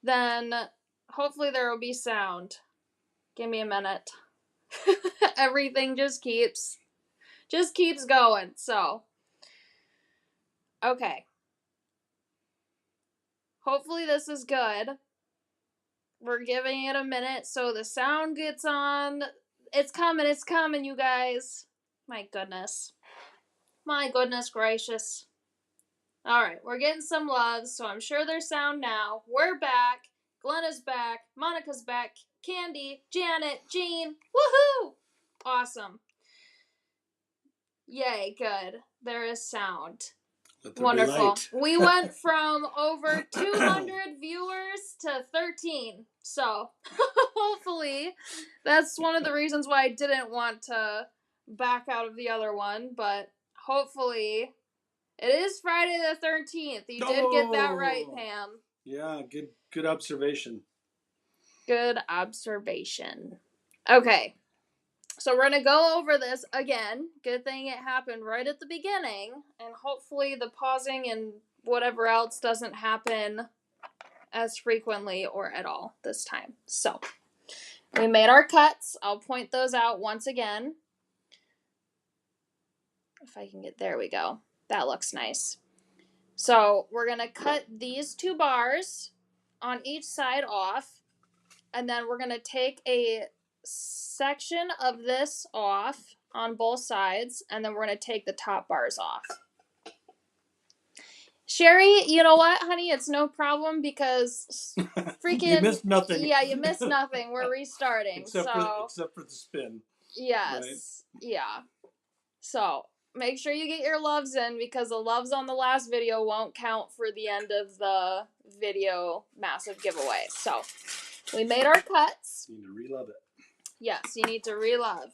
then hopefully there will be sound. Give me a minute. Everything just keeps going. So, okay. Hopefully this is good. We're giving it a minute so the sound gets on. It's coming, you guys. My goodness gracious. Alright, we're getting some love, so I'm sure there's sound now. We're back. Glenna's back. Monica's back. Candy, Janet, Jean. Woohoo! Awesome. Yay, good. There is sound. Wonderful. We went from over 200 viewers to 13. So, hopefully, that's one of the reasons why I didn't want to back out of the other one. But hopefully, it is Friday the 13th. You did get that right, Pam. Yeah, good observation. Good observation. Okay. So we're going to go over this again. Good thing it happened right at the beginning. And hopefully the pausing and whatever else doesn't happen as frequently or at all this time. So we made our cuts. I'll point those out once again. If I can get, there we go. That looks nice. So we're going to cut these 2 bars on each side off. And then we're going to take a section of this off on both sides, and then we're going to take the top bars off. Sherry, you know what, honey? It's no problem because freaking... You missed nothing. Yeah, you missed nothing. We're restarting. except for the spin. Yes. Right? Yeah. So, make sure you get your loves in because the loves on the last video won't count for the end of the video massive giveaway. So, we made our cuts. You need to relove it. Yes, you need to relove.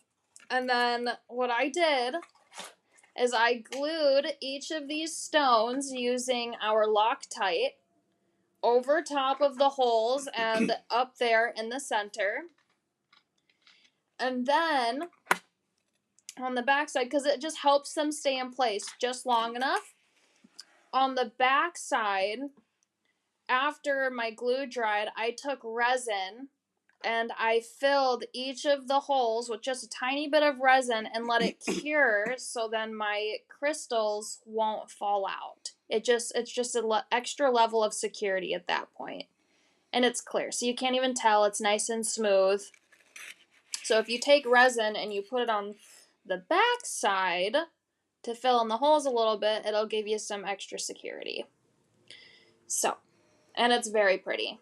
And then what I did is I glued each of these stones using our Loctite over top of the holes and up there in the center. And then on the back side, because it just helps them stay in place just long enough, on the back side, after my glue dried, I took resin and I filled each of the holes with just a tiny bit of resin and let it cure so then my crystals won't fall out. It's just an extra level of security at that point. And it's clear, so you can't even tell. It's nice and smooth. So if you take resin and you put it on the back side to fill in the holes a little bit, it'll give you some extra security. So, and it's very pretty.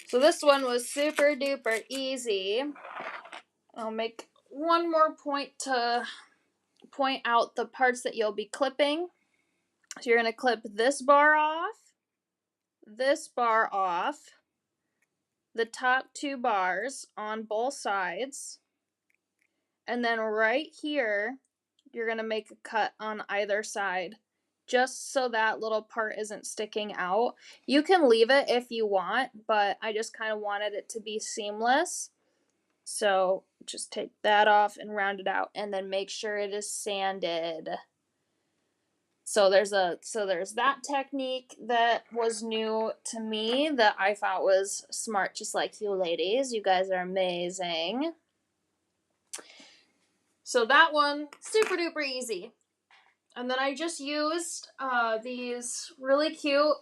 So this one was super duper easy. I'll make one more point to point out the parts that you'll be clipping. So you're going to clip this bar off, the top 2 bars on both sides, and then right here, you're going to make a cut on either side, just so that little part isn't sticking out. You can leave it if you want, but I just kind of wanted it to be seamless. So just take that off and round it out, and then make sure it is sanded. So there's that technique that was new to me that I thought was smart, just like you ladies. You guys are amazing. So that one, super duper easy. And then I just used these really cute,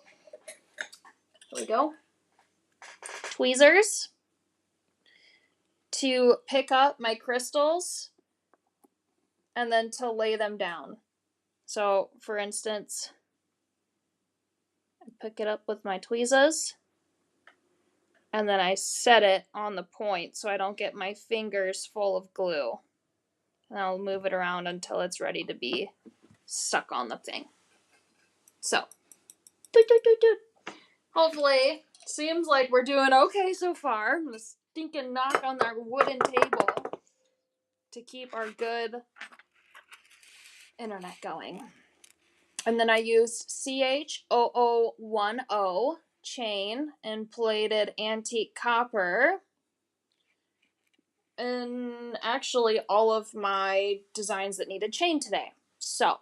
there we go, tweezers to pick up my crystals and then to lay them down. So, for instance, I pick it up with my tweezers and then I set it on the point so I don't get my fingers full of glue. And I'll move it around until it's ready to be stuck on the thing. So, hopefully, seems like we're doing okay so far. I'm gonna stinking knock on our wooden table to keep our good internet going. And then I used CH0010 chain and plated antique copper. And actually all of my designs that needed chain today. So,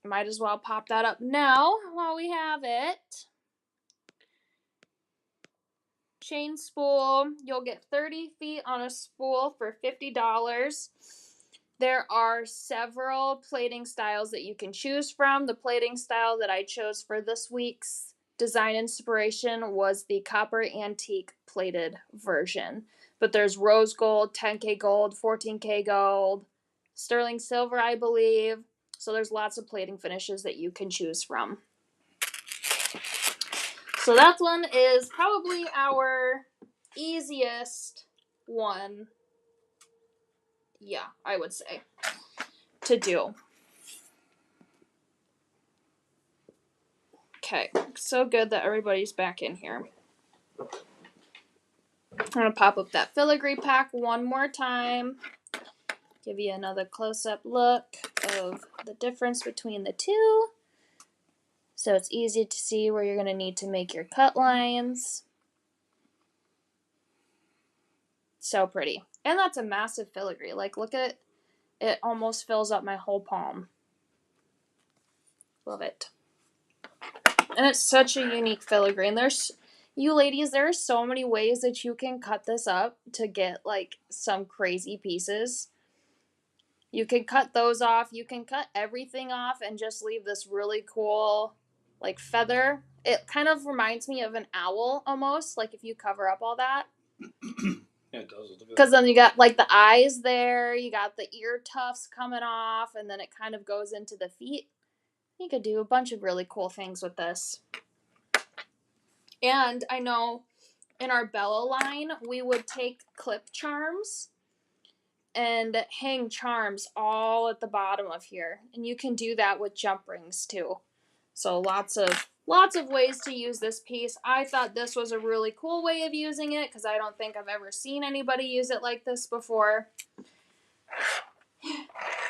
might as well pop that up now while we have it. Chain spool, you'll get 30 feet on a spool for $50. There are several plating styles that you can choose from. The plating style that I chose for this week's design inspiration was the copper antique plated version. But there's rose gold, 10K gold, 14K gold, sterling silver, I believe. So there's lots of plating finishes that you can choose from. So that one is probably our easiest one. Yeah, I would say, to do. Okay, so good that everybody's back in here. I'm going to pop up that filigree pack one more time. Give you another close-up look of the difference between the two. So it's easy to see where you're going to need to make your cut lines. So pretty. And that's a massive filigree. Like, look at it. It almost fills up my whole palm. Love it. And it's such a unique filigree. And you ladies, there are so many ways that you can cut this up to get, like, some crazy pieces. You can cut those off. You can cut everything off and just leave this really cool, like, feather. It kind of reminds me of an owl almost, like if you cover up all that. Yeah, it does. Because then you got, like, the eyes there, you got the ear tufts coming off, and then it kind of goes into the feet. You could do a bunch of really cool things with this. And I know in our Bella line, we would take clip charms and hang charms all at the bottom of here. And you can do that with jump rings too. So lots of ways to use this piece. I thought this was a really cool way of using it because I don't think I've ever seen anybody use it like this before.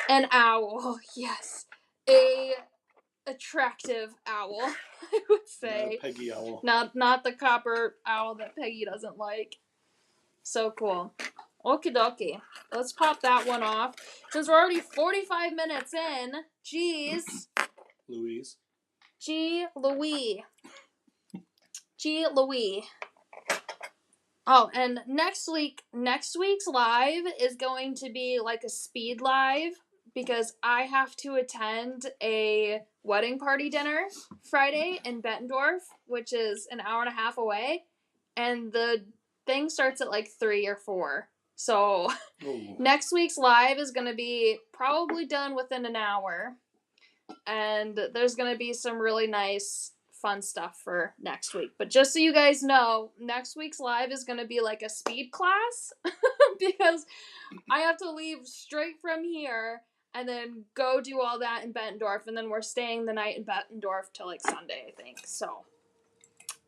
An owl, yes. A attractive owl, I would say. Not a Peggy owl. Not the copper owl that Peggy doesn't like. So cool. Okie dokie. Let's pop that one off. Since we're already 45 minutes in, geez. Louise. G. Louis. Oh, and next week's live is going to be like a speed live because I have to attend a wedding party dinner Friday in Bettendorf, which is an hour and a half away, and the thing starts at like 3 or 4. So next week's live is going to be probably done within an hour, and there's going to be some really nice fun stuff for next week. But just so you guys know, next week's live is going to be like a speed class because I have to leave straight from here and then go do all that in Bettendorf, and then we're staying the night in Bettendorf till like Sunday, I think. So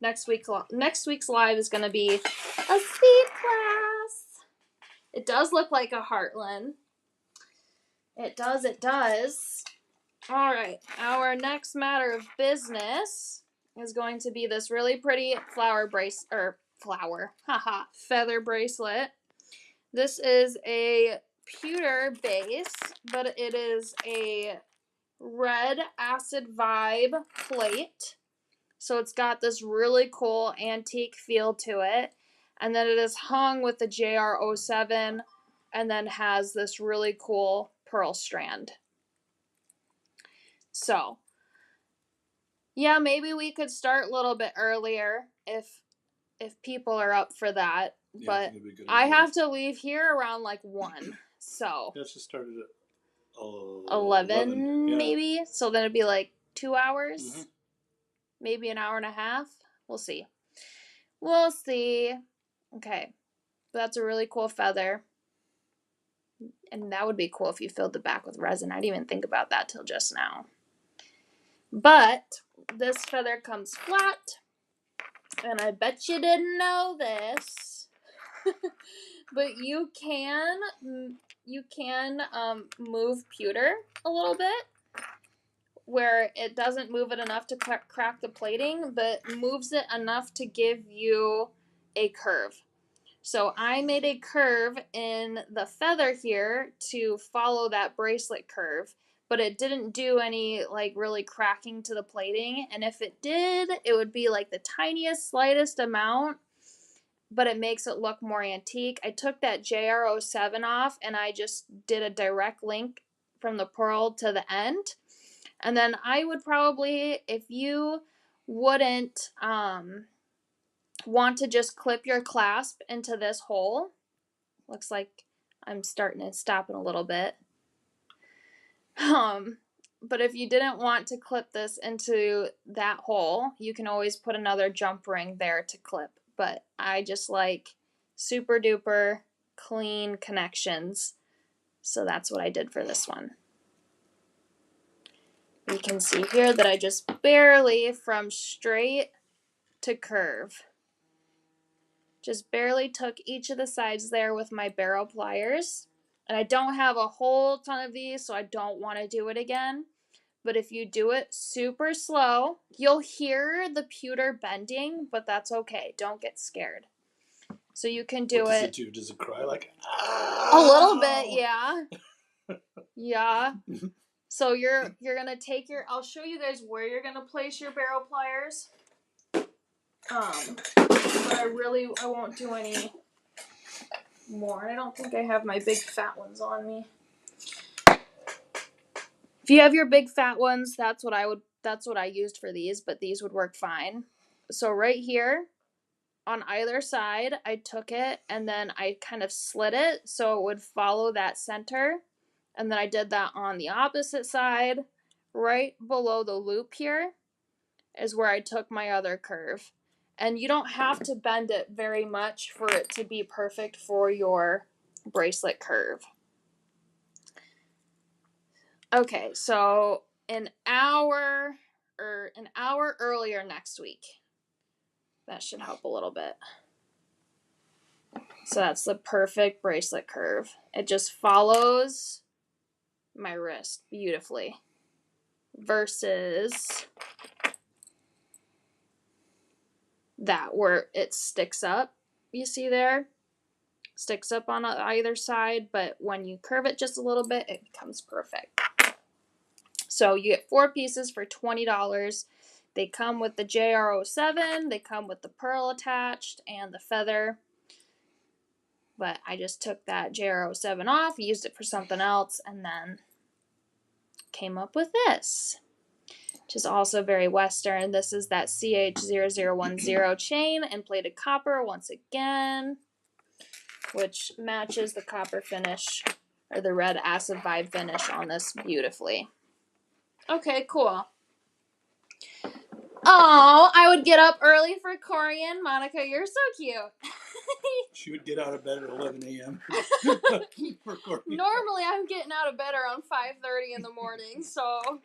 next week's live is going to be a speed class. It does look like a Heartland. It does. All right, our next matter of business is going to be this really pretty feather bracelet. This is a pewter base, but it is a red acid vibe plate. So it's got this really cool antique feel to it. And then it is hung with the JR07 and then has this really cool pearl strand. So, yeah, maybe we could start a little bit earlier if people are up for that. Yeah, but I have to leave here around like 1. So let's just start at 11 maybe. Yeah. So then it'd be like 2 hours. Mm-hmm. Maybe an hour and a half. We'll see. Okay. That's a really cool feather. And that would be cool if you filled the back with resin. I didn't even think about that till just now. But this feather comes flat, and I bet you didn't know this, but you can move pewter a little bit, where it doesn't move it enough to crack the plating, but moves it enough to give you a curve. So I made a curve in the feather here to follow that bracelet curve, but it didn't do any like really cracking to the plating. And if it did, it would be like the tiniest, slightest amount, but it makes it look more antique. I took that JR07 off and I just did a direct link from the pearl to the end. And then I would probably, if you wouldn't want to just clip your clasp into this hole, looks like I'm starting to stop it a little bit. But if you didn't want to clip this into that hole, you can always put another jump ring there to clip. But I just like super duper clean connections. So that's what I did for this one. You can see here that I just barely from straight to curve. Just barely took each of the sides there with my barrel pliers. And I don't have a whole ton of these, so I don't want to do it again. But if you do it super slow, you'll hear the pewter bending, but that's okay. Don't get scared. So you can do what does it do? Does it cry like a little bit, yeah. Yeah. So you're gonna take your, I'll show you guys where you're gonna place your barrel pliers. But I won't do any more. I don't think I have my big fat ones on me. If you have your big fat ones, that's what I used for these, but these would work fine. So right here on either side, I took it and then I kind of slid it so it would follow that center. And then I did that on the opposite side. Right below the loop here is where I took my other curve. And you don't have to bend it very much for it to be perfect for your bracelet curve. Okay, so an hour earlier next week. That should help a little bit. So that's the perfect bracelet curve. It just follows my wrist beautifully. Versus that where it sticks up, you see there? Sticks up on either side, but when you curve it just a little bit, it becomes perfect. So you get 4 pieces for $20. They come with the JR07, they come with the pearl attached and the feather. But I just took that JR07 off, used it for something else, and then came up with this, which is also very Western. This is that CH0010 chain and plated copper once again, which matches the copper finish or the red acid vibe finish on this beautifully. Okay, cool. Oh, I would get up early for Corian. Monica, you're so cute. she would get out of bed at 11 a.m. for Corian. Normally, I'm getting out of bed around 5:30 in the morning, so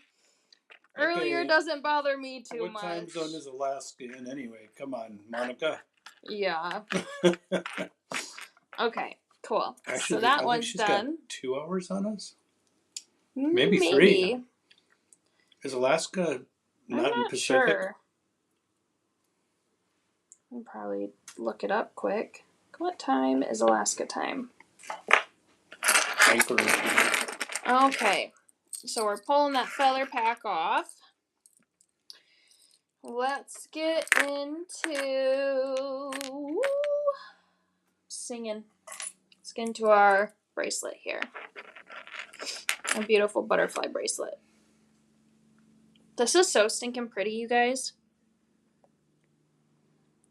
earlier doesn't bother me too much. What time zone is Alaska in anyway? Come on, Monica. Yeah. Okay, cool. Actually, so that I one's think she's done. got 2 hours on us. Maybe 3. Is Alaska not in Pacific? Sure. I'll probably look it up quick. What time is Alaska time? Okay, so we're pulling that feather pack off. Let's get into singing. Let's get into our bracelet here. A beautiful butterfly bracelet. This is so stinking pretty, you guys.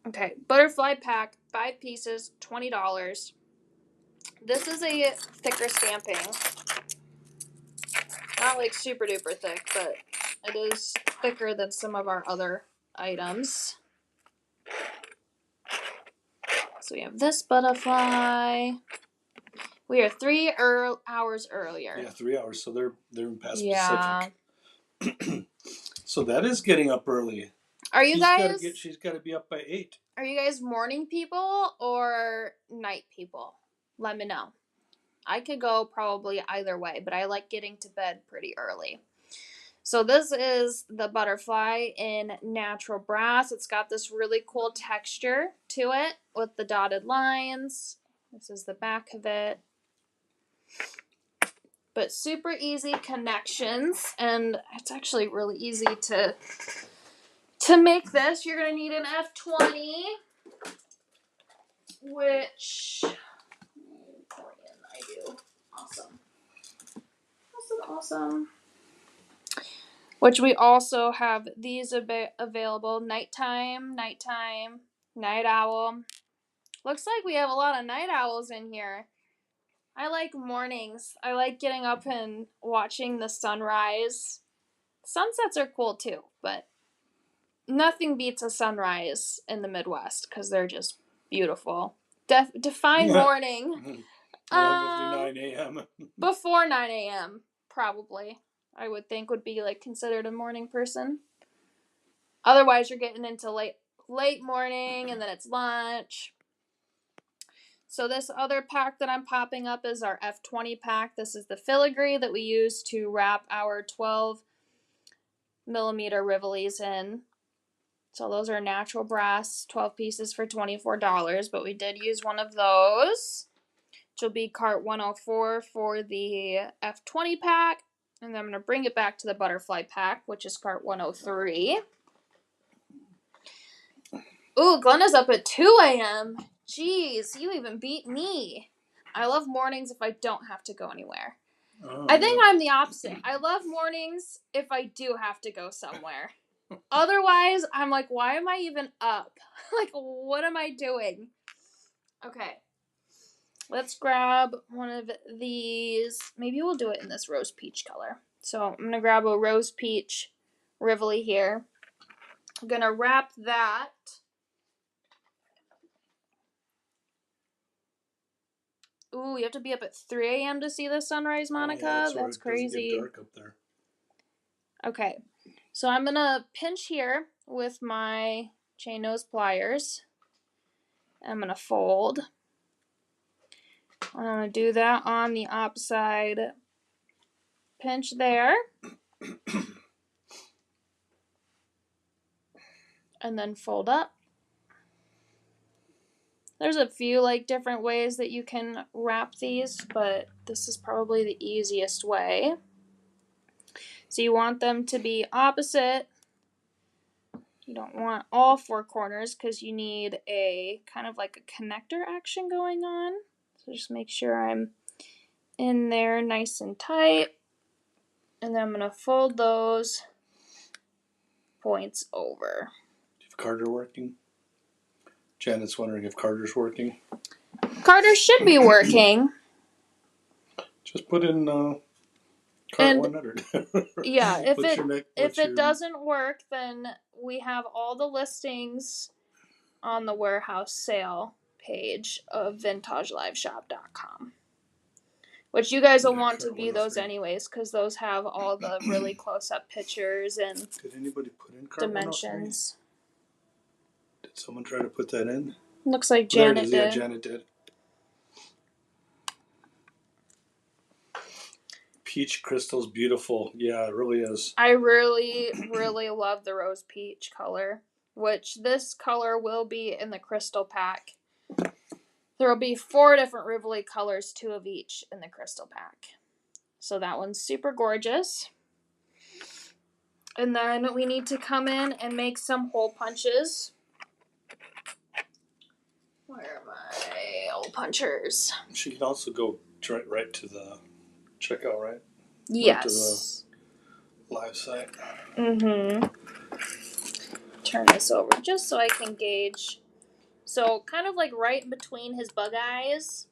Okay, butterfly pack, 5 pieces, $20. This is a thicker stamping. Not like super duper thick, but it is thicker than some of our other items. So we have this butterfly. We are 3 hours earlier. Yeah, 3 hours. So they're in past Pacific. So that is getting up early. Are you guys? She's got to be up by 8. Are you guys morning people or night people? Let me know. I could go probably either way, but I like getting to bed pretty early. So this is the butterfly in natural brass. It's got this really cool texture to it with the dotted lines. This is the back of it. But super easy connections, and it's actually really easy to make this. You're gonna need an F20, which I do. Awesome. Which we also have these available. Nighttime, night owl. Looks like we have a lot of night owls in here. I like mornings. I like getting up and watching the sunrise. Sunsets are cool too, but nothing beats a sunrise in the Midwest because they're just beautiful. Define morning. 11:59 a.m. Before 9 a.m. probably, I would think, would be like considered a morning person. Otherwise, you're getting into late morning, and then it's lunch. So this other pack that I'm popping up is our F20 pack. This is the filigree that we use to wrap our 12 millimeter Riveles in. So those are natural brass, 12 pieces for $24, but we did use one of those, which will be cart 104 for the F20 pack. And then I'm going to bring it back to the butterfly pack, which is cart 103. Ooh, Glenda's up at 2 a.m. Jeez, you even beat me. I love mornings if I don't have to go anywhere. Oh, I think I'm the opposite. I love mornings if I do have to go somewhere. Otherwise, I'm like, why am I even up? Like, what am I doing? Okay. Let's grab one of these. Maybe we'll do it in this rose peach color. So I'm going to grab a rose peach Rivoli here. I'm going to wrap that. Ooh, you have to be up at 3 a.m. to see the sunrise, Monica? Oh, yeah, that's crazy. It doesn't get dark up there. Okay. So I'm going to pinch here with my chain nose pliers. I'm going to fold. I'm going to do that on the opposite pinch there. And then fold up. There's a few different ways that you can wrap these, but this is probably the easiest way. So you want them to be opposite. You don't want all four corners because you need a kind of like a connector action going on. So just make sure I'm in there nice and tight. And then I'm going to fold those points over. Is Carter working? Janet's wondering if Carter's working. Carter should be working. Just put in cart 100. Yeah, if it doesn't work, then we have all the listings on the warehouse sale page of vintageliveshop.com. Which you guys will want to view those anyways, because those have all the really close-up pictures and Did anybody put in cart dimensions. 103? Did someone try to put that in? Looks like Janet did. Yeah, Janet did. Peach crystal's beautiful. Yeah, it really is. I really, really love the rose peach color, which this color will be in the crystal pack. There will be 4 different Rivoli colors, 2 of each in the crystal pack. So that one's super gorgeous. And then we need to come in and make some hole punches. Where are my hole punchers? She can also go right to the checkout, right? Yes. Right to the live site. Mm-hmm. Turn this over just so I can gauge. So kind of like right in between his bug eyes,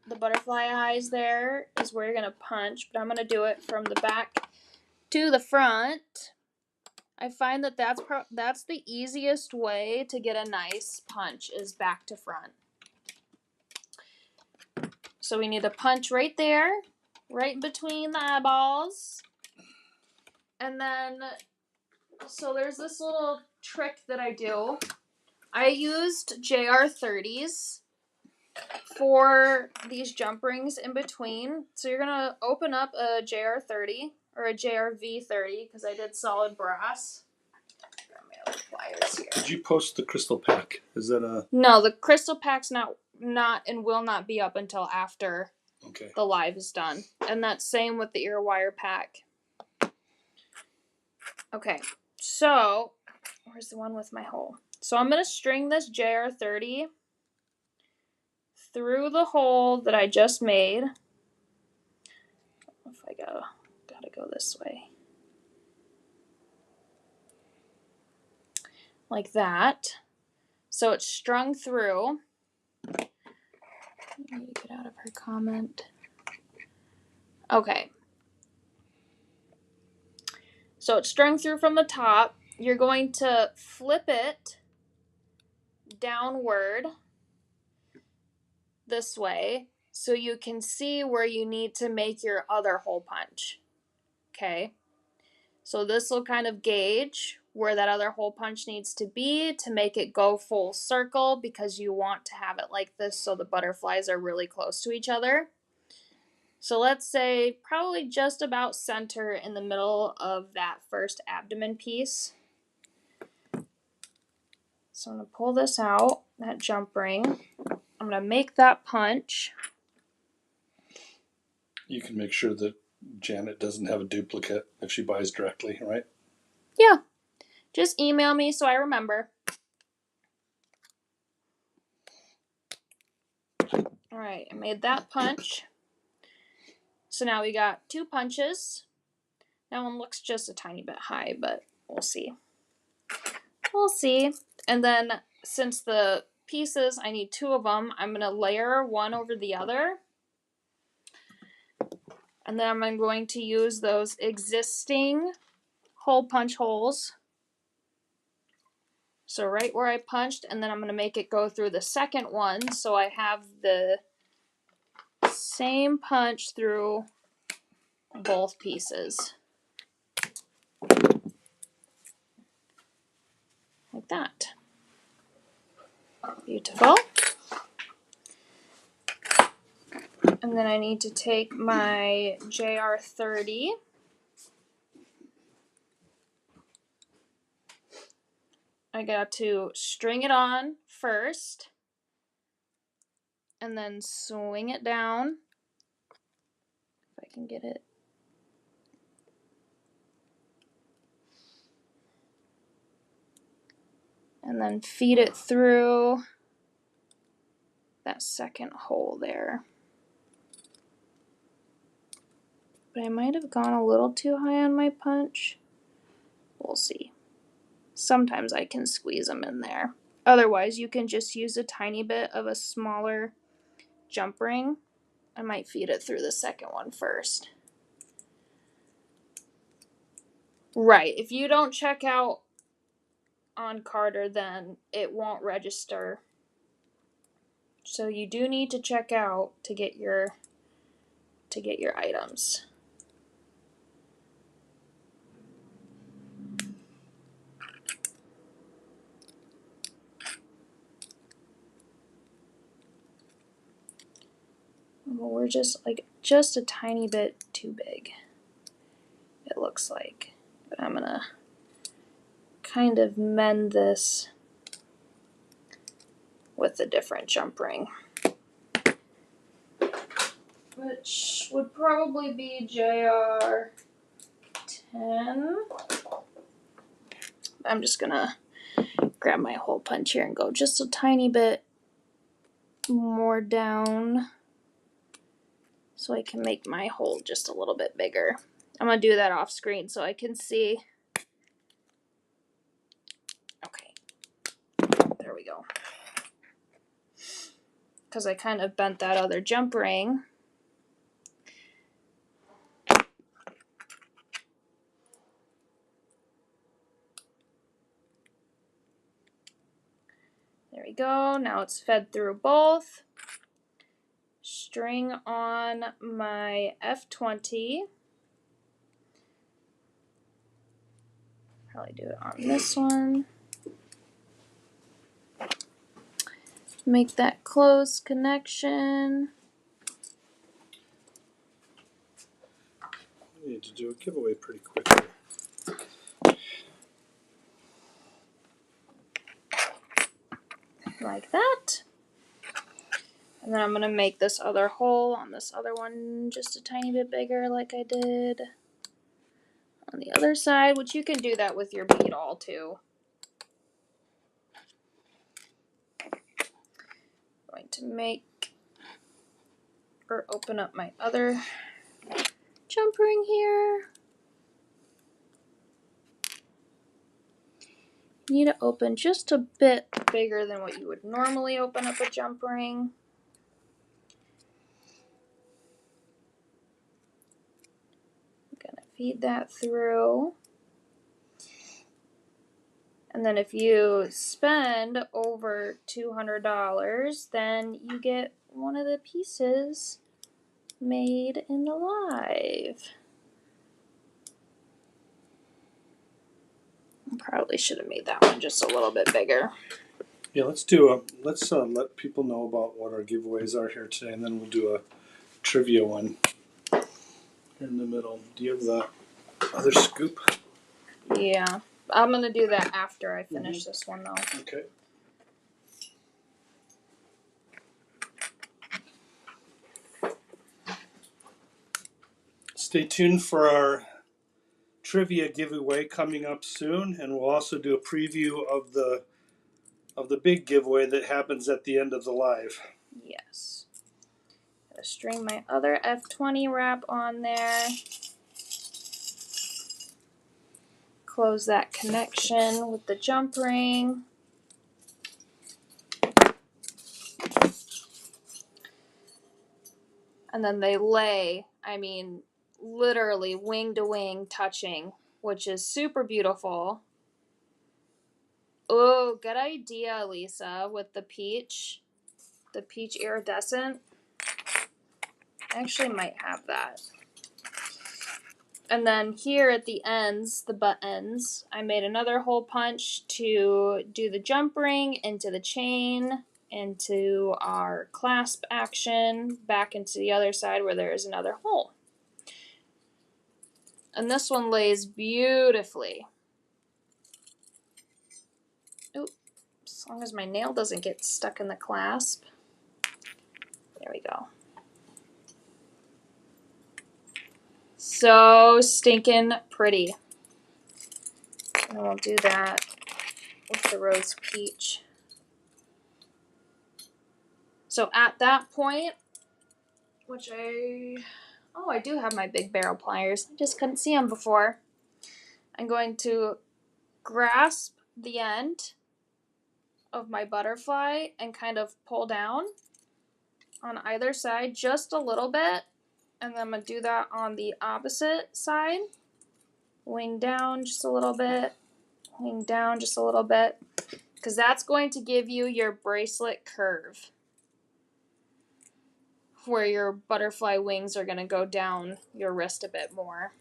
the butterfly eyes there is where you're going to punch. But I'm going to do it from the back to the front. I find that that's the easiest way to get a nice punch is back to front. So we need a punch right there, right in between the eyeballs. And then, so there's this little trick that I do. I used JR30s for these jump rings in between. So you're going to open up a JR30 or a JRV30 because I did solid brass. Got my other pliers here. Did you post the crystal pack? Is that a... No, the crystal pack's not and will not be up until after Okay. The live is done. And that's same with the ear wire pack. Okay, so where's the one with my hole? So I'm going to string this JR30 through the hole that I just made. If I gotta go this way. Like that. So it's strung through. I need to get out of her comment. Okay. So it's strung through from the top. You're going to flip it downward this way so you can see where you need to make your other hole punch. Okay. So this will kind of gauge where that other hole punch needs to be to make it go full circle, because you want to have it like this so the butterflies are really close to each other. So let's say probably just about center in the middle of that first abdomen piece. So I'm going to pull this out, that jump ring. I'm going to make that punch. You can make sure that Janet doesn't have a duplicate if she buys directly, right? Yeah. Just email me so I remember. All right, I made that punch. So now we got 2 punches. That one looks just a tiny bit high, but we'll see. We'll see. And then since the pieces, I need 2 of them, I'm going to layer one over the other. And then I'm going to use those existing hole punch holes. So right where I punched, and then I'm going to make it go through the second one, so I have the same punch through both pieces. Like that. Beautiful. And then I need to take my JR30. I got to string it on first and then swing it down. If I can get it. And then feed it through that second hole there. But I might have gone a little too high on my punch. We'll see. Sometimes I can squeeze them in there. Otherwise, you can just use a tiny bit of a smaller jump ring. I might feed it through the second one first. Right, if you don't check out on Carter, then it won't register. So you do need to check out to get your items. Well, we're just a tiny bit too big, it looks like. But I'm gonna kind of mend this with a different jump ring, which would probably be JR10. I'm just gonna grab my hole punch here and go just a tiny bit more down so I can make my hole just a little bit bigger. I'm gonna do that off screen so I can see. Okay, there we go. Because I kind of bent that other jump ring. There we go. Now it's fed through both. String on my F20. Probably do it on this one. Make that close connection. We need to do a giveaway pretty quickly. Like that. And then I'm going to make this other hole on this other one just a tiny bit bigger like I did on the other side, which you can do that with your bead awl too. I'm going to make or open up my other jump ring here. You need to open just a bit bigger than what you would normally open up a jump ring. I'm going to feed that through. And then if you spend over $200, then you get one of the pieces made in the live. I probably should have made that one just a little bit bigger. Yeah, let's let people know about what our giveaways are here today, and then we'll do a trivia one here in the middle. Do you have the other scoop? Yeah, I'm gonna do that after I finish this one though. Okay. Stay tuned for our trivia giveaway coming up soon, and we'll also do a preview of the big giveaway that happens at the end of the live. Yes. Gotta string my other F20 wrap on there. Close that connection with the jump ring. And then they lay, I mean, literally wing to wing touching, which is super beautiful. Oh, good idea, Lisa, with the peach iridescent. I actually might have that. And then here at the ends, the butt ends, I made another hole punch to do the jump ring into the chain, into our clasp action, back into the other side where there is another hole. And this one lays beautifully. Oop, as long as my nail doesn't get stuck in the clasp. There we go. So stinking pretty. And we'll do that with the rose peach. So at that point, which I do have my big barrel pliers. I just couldn't see them before. I'm going to grasp the end of my butterfly and kind of pull down on either side just a little bit. And then I'm going to do that on the opposite side. Wing down just a little bit. Wing down just a little bit. Because that's going to give you your bracelet curve, where your butterfly wings are going to go down your wrist a bit more.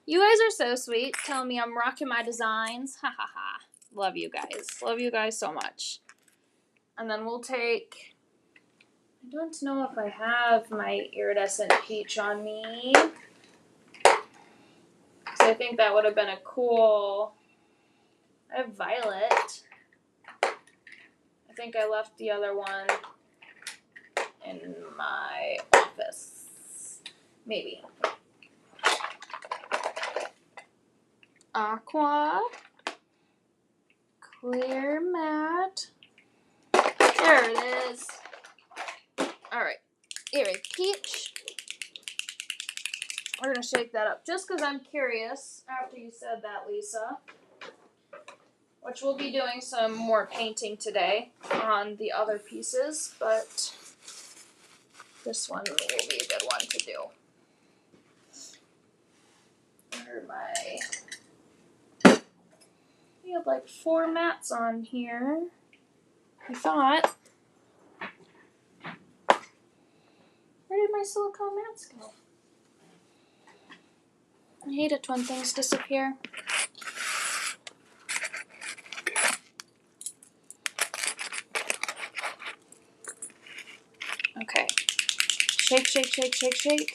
You guys are so sweet, telling me I'm rocking my designs. Ha ha ha. Love you guys. Love you guys so much. And then we'll take, I don't know if I have my iridescent peach on me. So I think that would have been a cool, I have violet. I think I left the other one in my office. Maybe. Aqua. Clear matte. There it is. Alright. Irid peach. We're going to shake that up just because I'm curious after you said that, Lisa. Which we'll be doing some more painting today on the other pieces, but this one will be a good one to do. Where are my... We have like 4 mats on here. I thought. Where did my silicone mats go? I hate it when things disappear. Okay. Shake, shake, shake, shake, shake.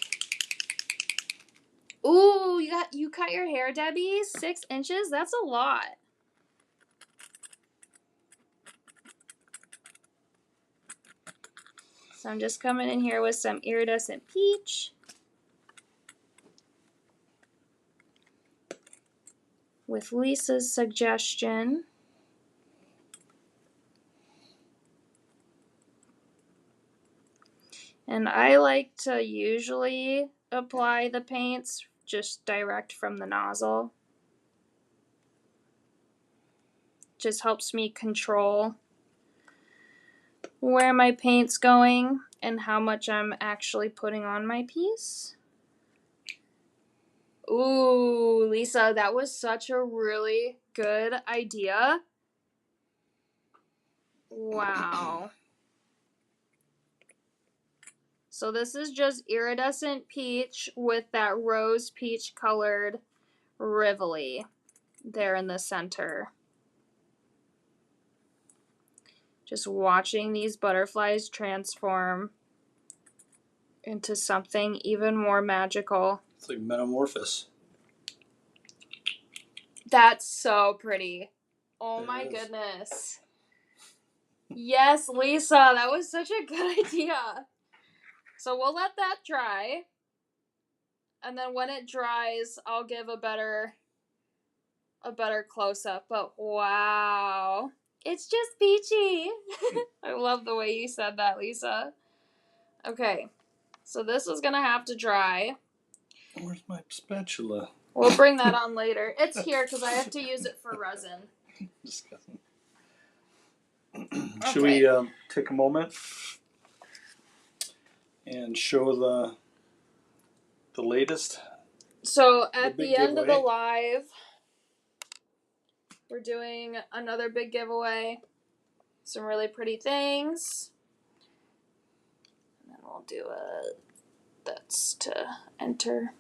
Ooh, you cut your hair, Debbie? 6 inches? That's a lot. So I'm just coming in here with some iridescent peach. With Lisa's suggestion. And I like to usually apply the paints just direct from the nozzle. Just helps me control where my paint's going and how much I'm actually putting on my piece. Ooh, Lisa, that was such a really good idea. Wow. So this is just iridescent peach with that rose peach colored Rivoli there in the center. Just watching these butterflies transform into something even more magical. It's like metamorphosis. That's so pretty. Oh It my is. goodness. Yes, Lisa, that was such a good idea. So we'll let that dry. And then when it dries, I'll give a better close-up. But wow. It's just peachy. I love the way you said that, Lisa. Okay. So this is going to have to dry. Where's my spatula? We'll bring that on later. It's here because I have to use it for resin. Disgusting. Should we take a moment and show the latest? So at the end giveaway. of the live, we're doing another big giveaway. Some really pretty things. And then we'll do that's to enter.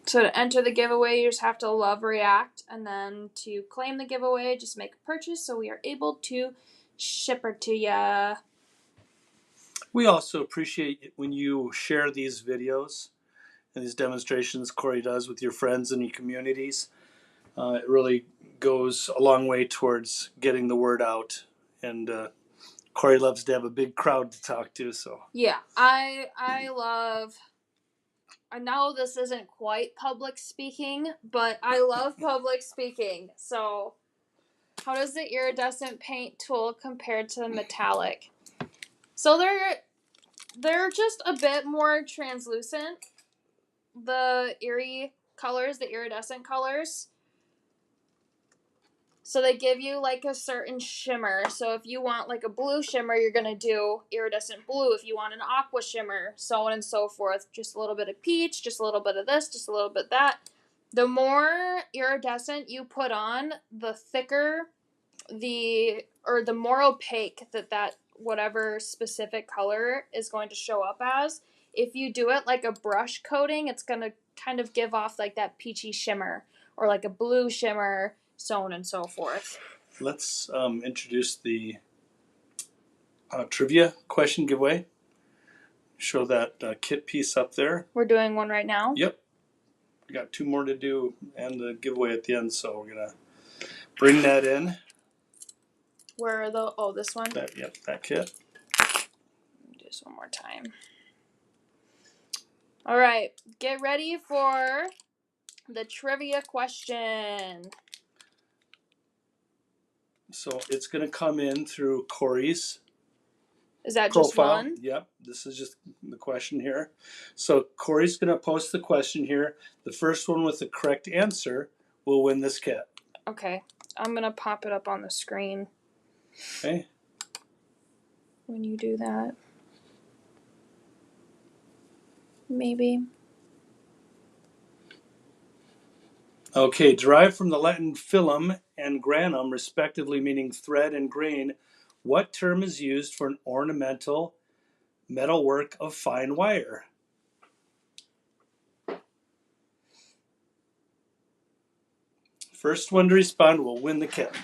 So to enter the giveaway, you just have to love React, and then to claim the giveaway, just make a purchase so we are able to ship it to ya. We also appreciate it when you share these videos and these demonstrations Corey does with your friends and your communities. It really goes a long way towards getting the word out, and Corey loves to have a big crowd to talk to. So yeah, I love. I know this isn't quite public speaking, but I love public speaking. So, how does the iridescent paint tool compare to the metallic? So they're just a bit more translucent. The iridescent colors. So they give you like a certain shimmer. So if you want like a blue shimmer, you're going to do iridescent blue. If you want an aqua shimmer, so on and so forth. Just a little bit of peach, just a little bit of this, just a little bit of that. The more iridescent you put on, the thicker the more opaque that whatever specific color is going to show up as. If you do it like a brush coating, it's going to kind of give off like that peachy shimmer or like a blue shimmer, so on and so forth. let's introduce the trivia question giveaway. Show that kit piece up there. We're doing one right now? Yep. We got 2 more to do and the giveaway at the end, so we're going to bring that in. Where are this one? That kit. Do this one more time. All right, get ready for the trivia question. So it's going to come in through Corey's Is that profile. just one? Yep, this is just the question here. So Corey's going to post the question here. The first one with the correct answer will win this kit. Okay, I'm going to pop it up on the screen. Okay. When you do that. Maybe. Okay, derived from the Latin filum and granum, respectively meaning thread and grain, what term is used for an ornamental metalwork of fine wire? First one to respond will win the kit.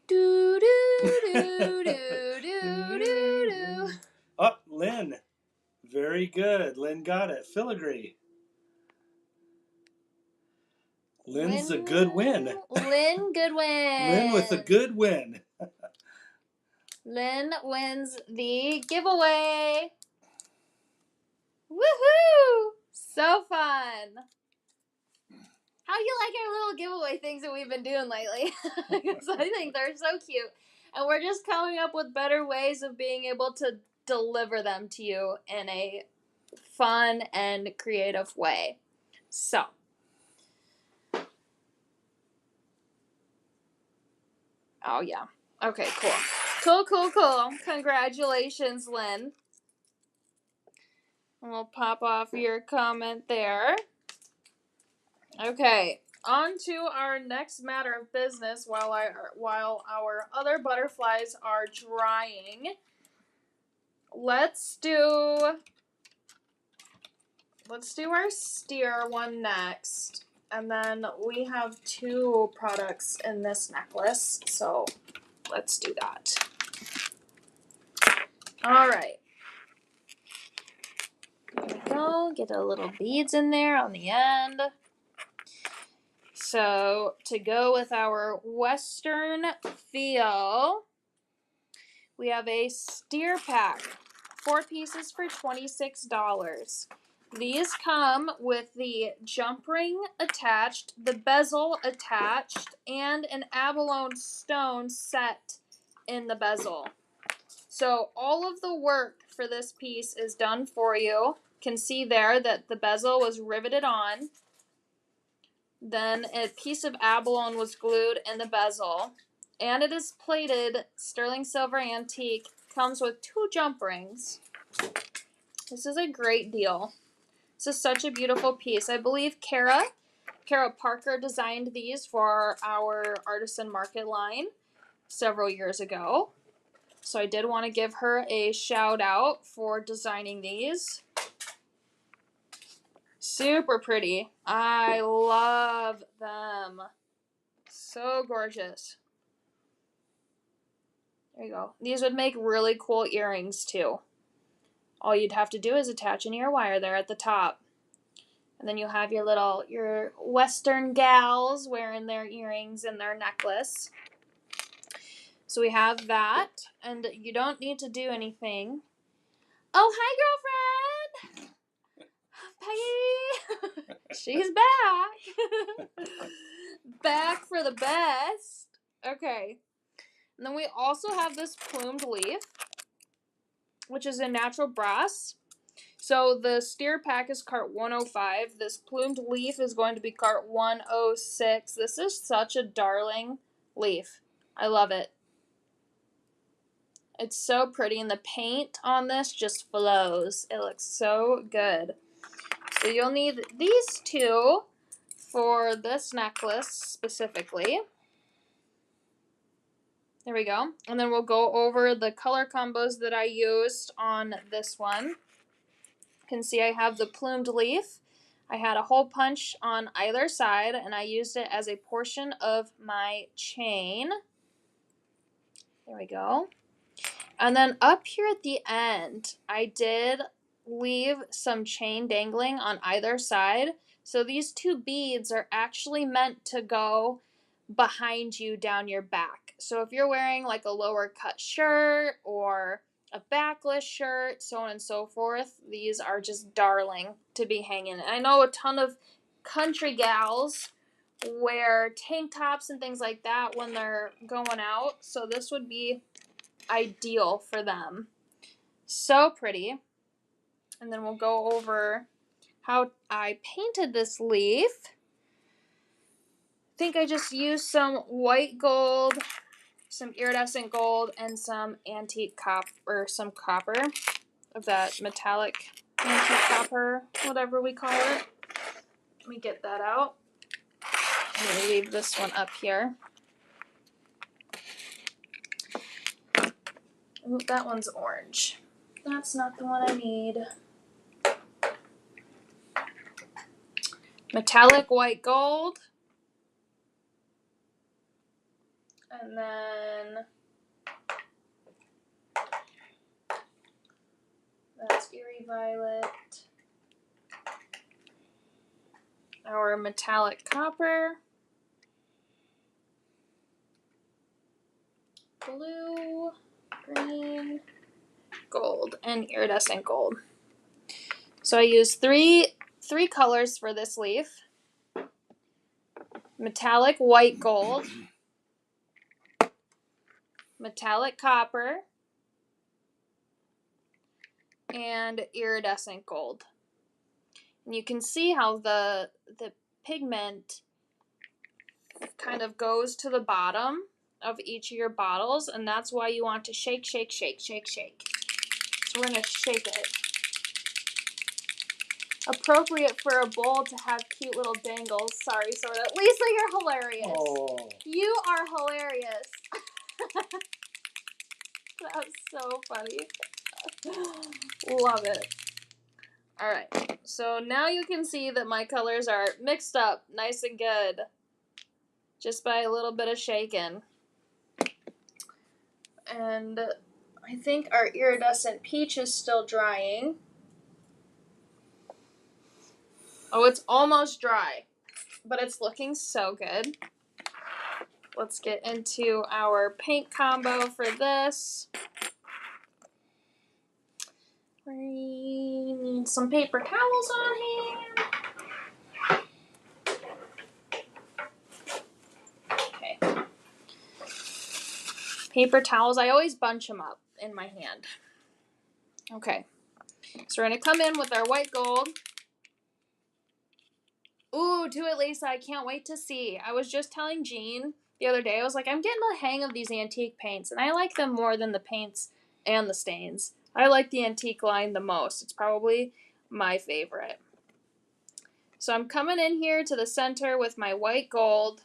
Do do do do do do do. Oh, Lynn. Very good. Lynn got it. Filigree. Lynn's a good win. Lynn Goodwin. Lynn with a good win. Lynn wins the giveaway. Woohoo! So fun. How do you like our little giveaway things that we've been doing lately? Because I think they're so cute. And we're just coming up with better ways of being able to deliver them to you in a fun and creative way. So, oh yeah. Okay, cool. Congratulations, Lynn. And we'll pop off your comment there. Okay, on to our next matter of business while our other butterflies are drying. Let's do our steer one next. And then we have 2 products in this necklace, so let's do that. All right. There we go. Get a little beads in there on the end. So to go with our Western feel, we have a steer pack. 4 pieces for $26. These come with the jump ring attached, the bezel attached, and an abalone stone set in the bezel. So all of the work for this piece is done for you. You can see there that the bezel was riveted on. Then a piece of abalone was glued in the bezel. And it is plated sterling silver antique. Comes with 2 jump rings. This is a great deal. This is such a beautiful piece. I believe Kara Parker designed these for our artisan market line several years ago. So I did want to give her a shout out for designing these. Super pretty. I love them. So gorgeous. There you go. These would make really cool earrings too. All you'd have to do is attach an ear wire there at the top. And then you have your Western gals wearing their earrings and their necklace. So we have that, and you don't need to do anything. Oh, hi, girlfriend! Peggy! She's back! Back for the best. Okay. And then we also have this plumed leaf, which is a natural brass. So the steer pack is cart 105. This plumed leaf is going to be cart 106. This is such a darling leaf. I love it. It's so pretty, and the paint on this just flows. It looks so good. So you'll need these 2 for this necklace specifically. There we go. And then we'll go over the color combos that I used on this one. You can see I have the plumed leaf. I had a hole punch on either side, and I used it as a portion of my chain. There we go. And then up here at the end, I did leave some chain dangling on either side. So these 2 beads are actually meant to go behind you down your back. So if you're wearing like a lower cut shirt or a backless shirt, so on and so forth, these are just darling to be hanging. And I know a ton of country gals wear tank tops and things like that when they're going out. So this would be ideal for them. So pretty. And then we'll go over how I painted this leaf. I think I just used some white gold, some iridescent gold, and some antique copper, some copper of that metallic antique copper, whatever we call it. Let me get that out. I'm going to leave this one up here. Ooh, that one's orange. That's not the one I need. Metallic white gold. And then that's Erie Violet. our metallic copper, blue, green, gold, and iridescent gold. So I use three colors for this leaf. Metallic white gold, metallic copper, and iridescent gold. And you can see how the pigment kind of goes to the bottom of each of your bottles, and that's why you want to shake, shake, shake, shake, shake. So we're going to shake it. Appropriate for a bowl to have cute little dangles. Sorry, sort of. Lisa, you're hilarious. Oh. You are hilarious. That's so funny. Love it. Alright, so now you can see that my colors are mixed up nice and good just by a little bit of shaking. And I think our iridescent peach is still drying. Oh, it's almost dry, but it's looking so good. Let's get into our paint combo for this. We need some paper towels on hand. Okay. Paper towels, I always bunch them up in my hand. Okay. So we're going to come in with our white gold. Ooh, do it, Lisa. I can't wait to see. I was just telling Jean the other day, I was like, I'm getting the hang of these antique paints, and I like them more than the paints and the stains. I like the antique line the most. It's probably my favorite. So I'm coming in here to the center with my white gold.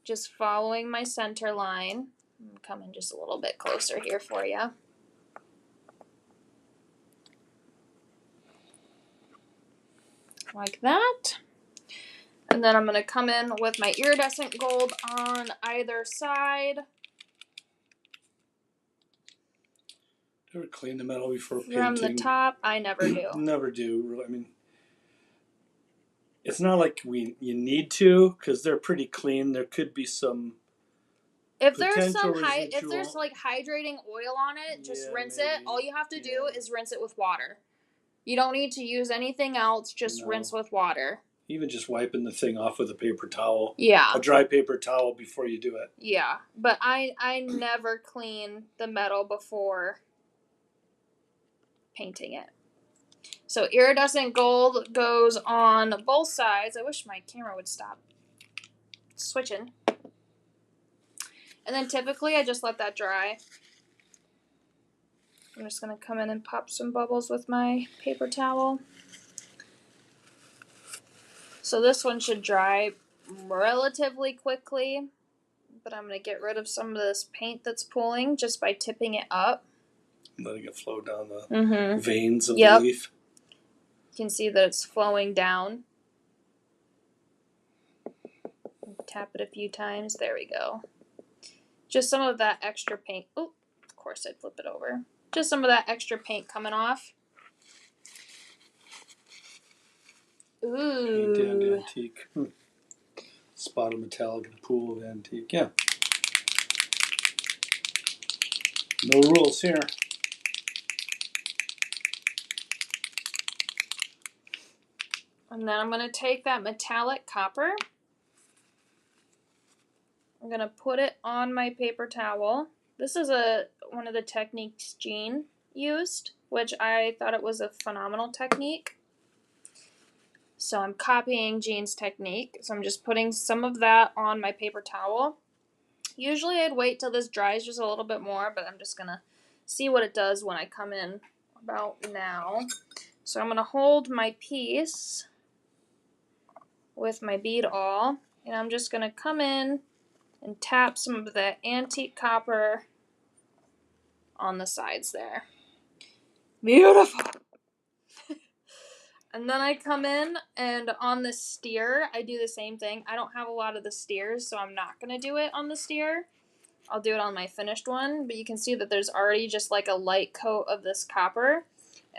Just following my center line. I'm coming just a little bit closer here for you. Like that. And then I'm going to come in with my iridescent gold on either side. Ever clean the metal before painting? From the top, I never do. Never do. I mean, it's not like you need to, because they're pretty clean. There could be some if there's some residual. if there's like hydrating oil on it, just rinse maybe. it. All you have to do is rinse it with water. You don't need to use anything else. Just rinse with water. Even just wiping the thing off with a paper towel. Yeah. A dry paper towel before you do it. Yeah, but I never clean the metal before painting it. So iridescent gold goes on both sides. I wish my camera would stop switching. And then typically I just let that dry. I'm just going to come in and pop some bubbles with my paper towel. So this one should dry relatively quickly, but I'm going to get rid of some of this paint that's pooling just by tipping it up. Letting it flow down the veins of the leaf. You can see that it's flowing down. Tap it a few times. There we go. Just some of that extra paint. Oh, of course I'd flip it over. Just some of that extra paint coming off. Ooh. Paint and antique. Spot of metallic and pool of antique. Yeah. No rules here. And then I'm going to take that metallic copper. I'm going to put it on my paper towel. This is one of the techniques Jean used, which I thought it was a phenomenal technique. So I'm copying Jean's technique. So I'm just putting some of that on my paper towel. Usually I'd wait till this dries just a little bit more, but I'm just going to see what it does when I come in about now. So I'm going to hold my piece with my bead awl, and I'm just going to come in and tap some of that antique copper on the sides there. Beautiful! And then I come in, and on the steer, I do the same thing. I don't have a lot of the steers, so I'm not going to do it on the steer. I'll do it on my finished one, but you can see that there's already just like a light coat of this copper.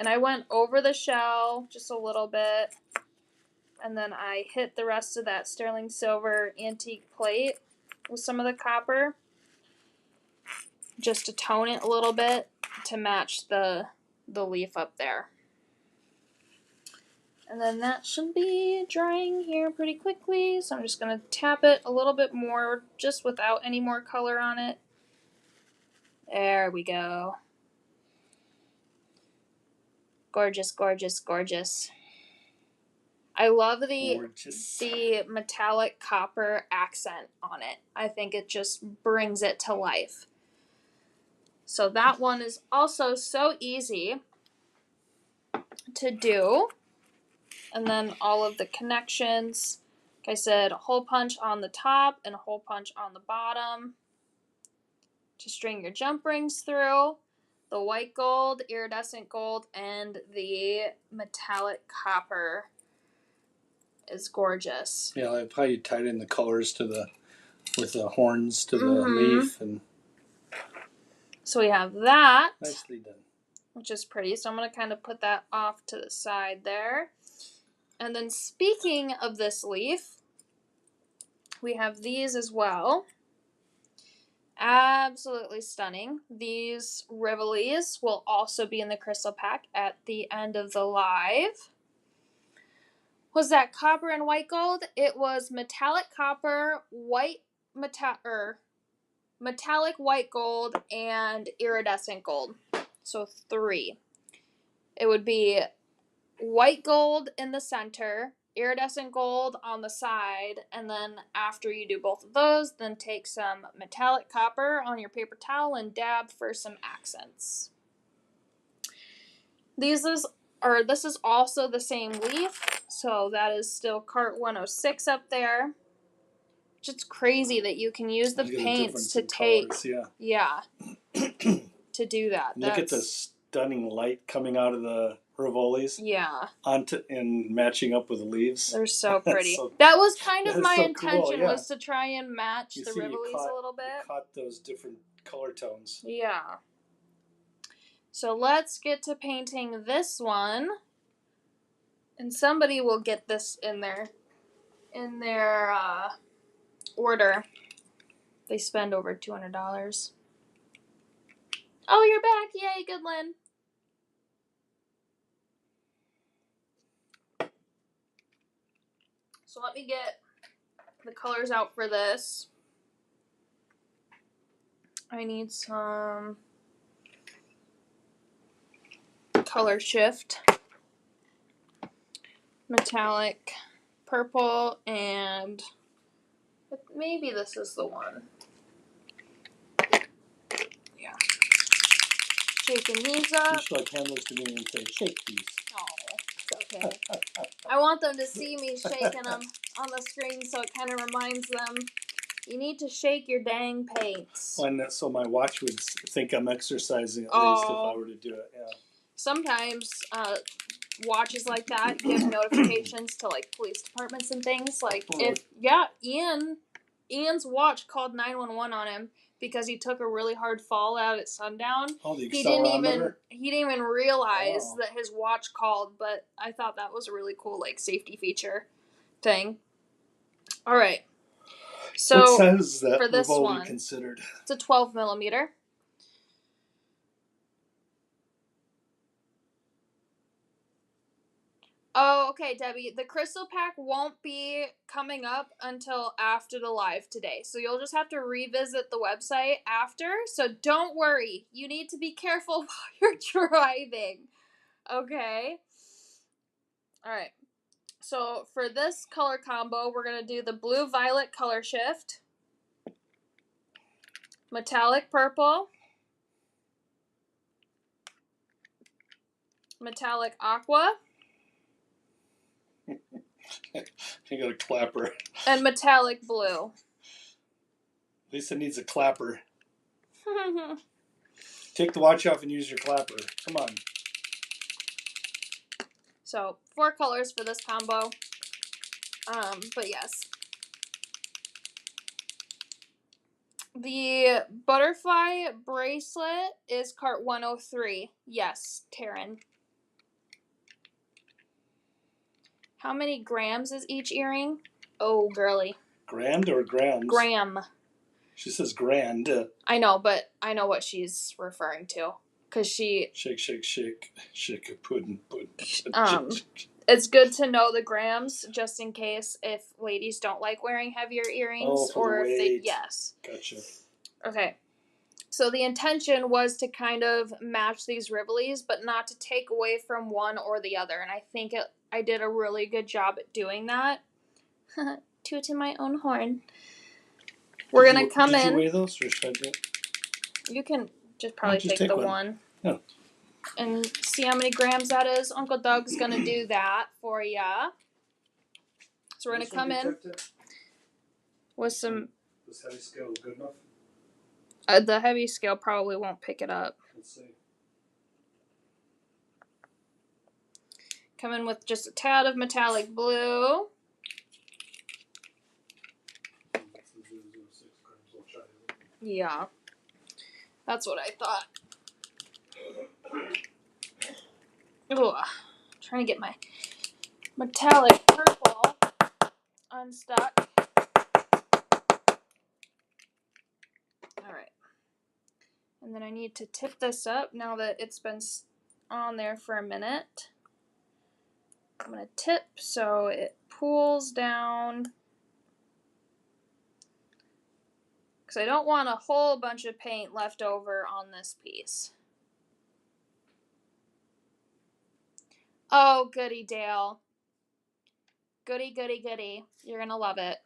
And I went over the shell just a little bit, and then I hit the rest of that sterling silver antique plate with some of the copper, just to tone it a little bit to match the leaf up there. And then that should be drying here pretty quickly, so I'm just going to tap it a little bit more, just without any more color on it. There we go. Gorgeous, gorgeous, gorgeous. I love the metallic copper accent on it. I think it just brings it to life. So that one is also so easy to do. And then all of the connections. Like I said, a hole punch on the top and a hole punch on the bottom to string your jump rings through. The white gold, iridescent gold, and the metallic copper is gorgeous. Yeah, I like how you tied in the colors with the horns to the leaf, and so we have that. Nicely done. Which is pretty. So I'm going to kind of put that off to the side there. And then speaking of this leaf, we have these as well. Absolutely stunning. These Rivolis will also be in the crystal pack at the end of the live. Was that copper and white gold? It was metallic copper, metallic white gold, and iridescent gold. So 3. It would be white gold in the center, iridescent gold on the side, and then after you do both of those, then take some metallic copper on your paper towel and dab for some accents. This is also the same leaf, so that is still cart 106 up there. It's crazy that you can use the paints to take colors, to do that. Look at the stunning light coming out of the Rivolis. Yeah. And matching up with the leaves. They're so pretty. That was kind of my intention, was to try and match the Rivolis a little bit. You caught those different color tones. Yeah. So let's get to painting this one. And somebody will get this in their order. They spend over $200. Oh, you're back. Yay, Goodlin. So let me get the colors out for this. I need some color shift. Metallic purple, and maybe this is the one. Yeah. Shaking these up. You should like hand those to me and say, shake these. Oh, it's okay. I want them to see me shaking them on the screen, so it kind of reminds them, you need to shake your dang paints. So my watch would think I'm exercising at least if I were to do it. Yeah. Sometimes watches like that give notifications to like police departments and things. Like Ian's watch called 911 on him because he took a really hard fall out at sundown. Oh, the he didn't even realize that his watch called, but I thought that was a really cool like safety feature thing. All right. So what size is that for this Rivoli one considered? It's a 12 millimeter. Oh, okay, Debbie. The crystal pack won't be coming up until after the live today. So you'll just have to revisit the website after. So don't worry. You need to be careful while you're driving. Okay? Alright. So for this color combo, we're going to do the blue-violet color shift. Metallic purple. Metallic aqua. You got a clapper. And metallic blue. Lisa needs a clapper. Take the watch off and use your clapper. Come on. So 4 colors for this combo. But yes. The butterfly bracelet is cart 103. Yes, Taryn. How many grams is each earring? Oh, girly. Grand or grams? Gram. She says grand. I know, but I know what she's referring to. Because she... Shake, shake, shake. Shake a pudding, pudding. It's good to know the grams, just in case if ladies don't like wearing heavier earrings. For the weight. If they... Yes. Gotcha. Okay. So the intention was to kind of match these riveties, but not to take away from one or the other. And I think I did a really good job at doing that. Tooting my own horn. We're going to come in. Did you weigh those, or should I do it? You can just probably take the one. Yeah. And see how many grams that is. Uncle Doug's going to do that for ya. So we're going to come in with some... This heavy scale good enough? The heavy scale probably won't pick it up. Let's see. Come in with just a tad of metallic blue. Yeah. That's what I thought. Ooh, trying to get my metallic purple unstuck. Alright. And then I need to tip this up now that it's been on there for a minute. I'm going to tip so it pools down. Because I don't want a whole bunch of paint left over on this piece. Oh, goody, Dale. Goody, goody, goody. You're going to love it.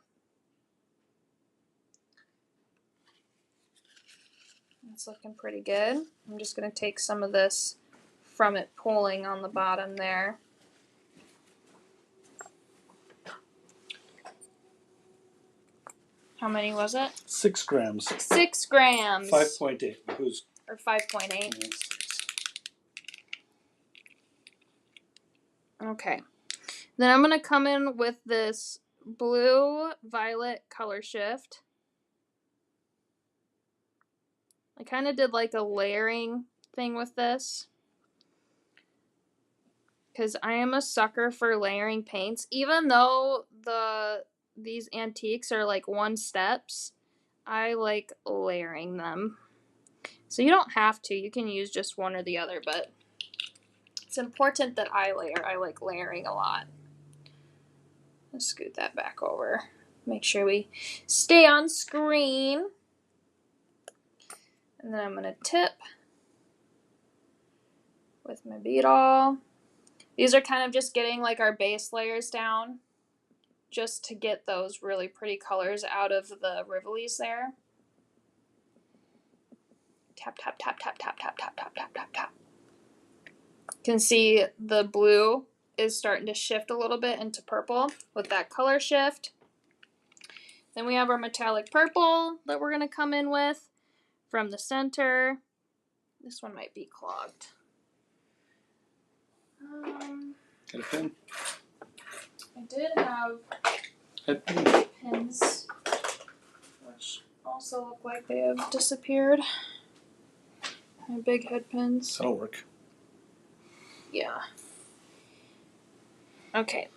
It's looking pretty good. I'm just going to take some of this from it pooling on the bottom there. How many was it? 6 grams. 6 grams. 5.8. Or 5.8. Okay. Then I'm going to come in with this blue violet color shift. I kind of did like a layering thing with this. Because I am a sucker for layering paints. Even though these antiques are like one steps, I like layering them. So you don't have to. You can use just one or the other, but it's important that I layer. I like layering a lot. Let's scoot that back over. Make sure we stay on screen. And then I'm going to tip with my bead awl. These are kind of just getting like our base layers down, just to get those really pretty colors out of the rivelies there. Tap, tap, tap, tap, tap, tap, tap, tap, tap, tap, tap. You can see the blue is starting to shift a little bit into purple with that color shift. Then we have our metallic purple that we're going to come in with from the center. This one might be clogged. Got a pen? I did have Head pen. pins, which also look like they have disappeared. My big head pins. That'll work. Yeah. Okay.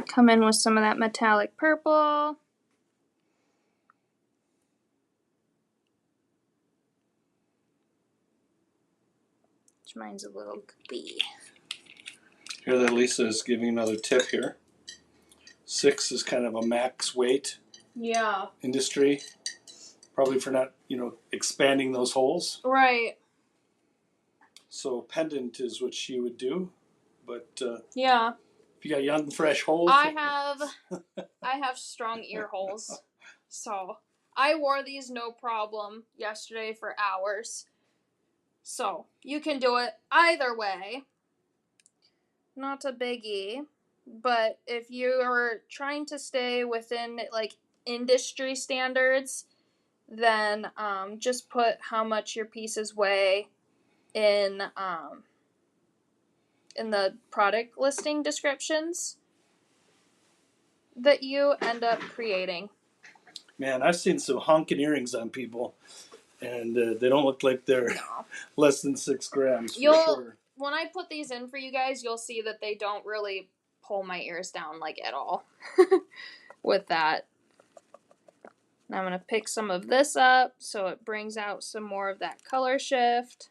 Come in with some of that metallic purple. Which mine's a little goopy. Here that Lisa is giving another tip here. 6 is kind of a max weight. Yeah. Industry. Probably for not, expanding those holes. Right. So pendant is what she would do. But yeah. If you got young, fresh holes. I have strong ear holes. So I wore these no problem yesterday for hours. So you can do it either way. Not a biggie. But if you are trying to stay within like industry standards, then just put how much your pieces weigh in the product listing descriptions that you end up creating. Man, I've seen some honking earrings on people, and they don't look like they're less than 6 grams. For sure. when I put these in for you guys, you'll see that they don't really pull my ears down like at all with that. Now I'm going to pick some of this up so it brings out some more of that color shift.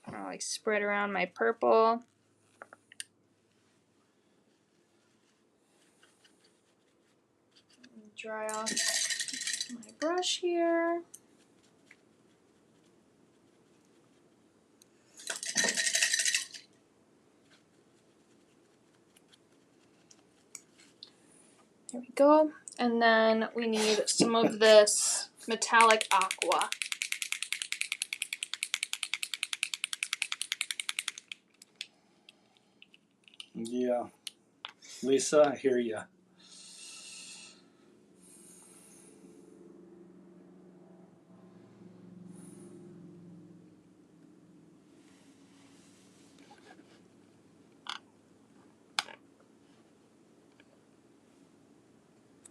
I'll like spread around my purple. Dry off my brush here. There we go. And then we need some of this metallic aqua. Yeah. Lisa, I hear ya.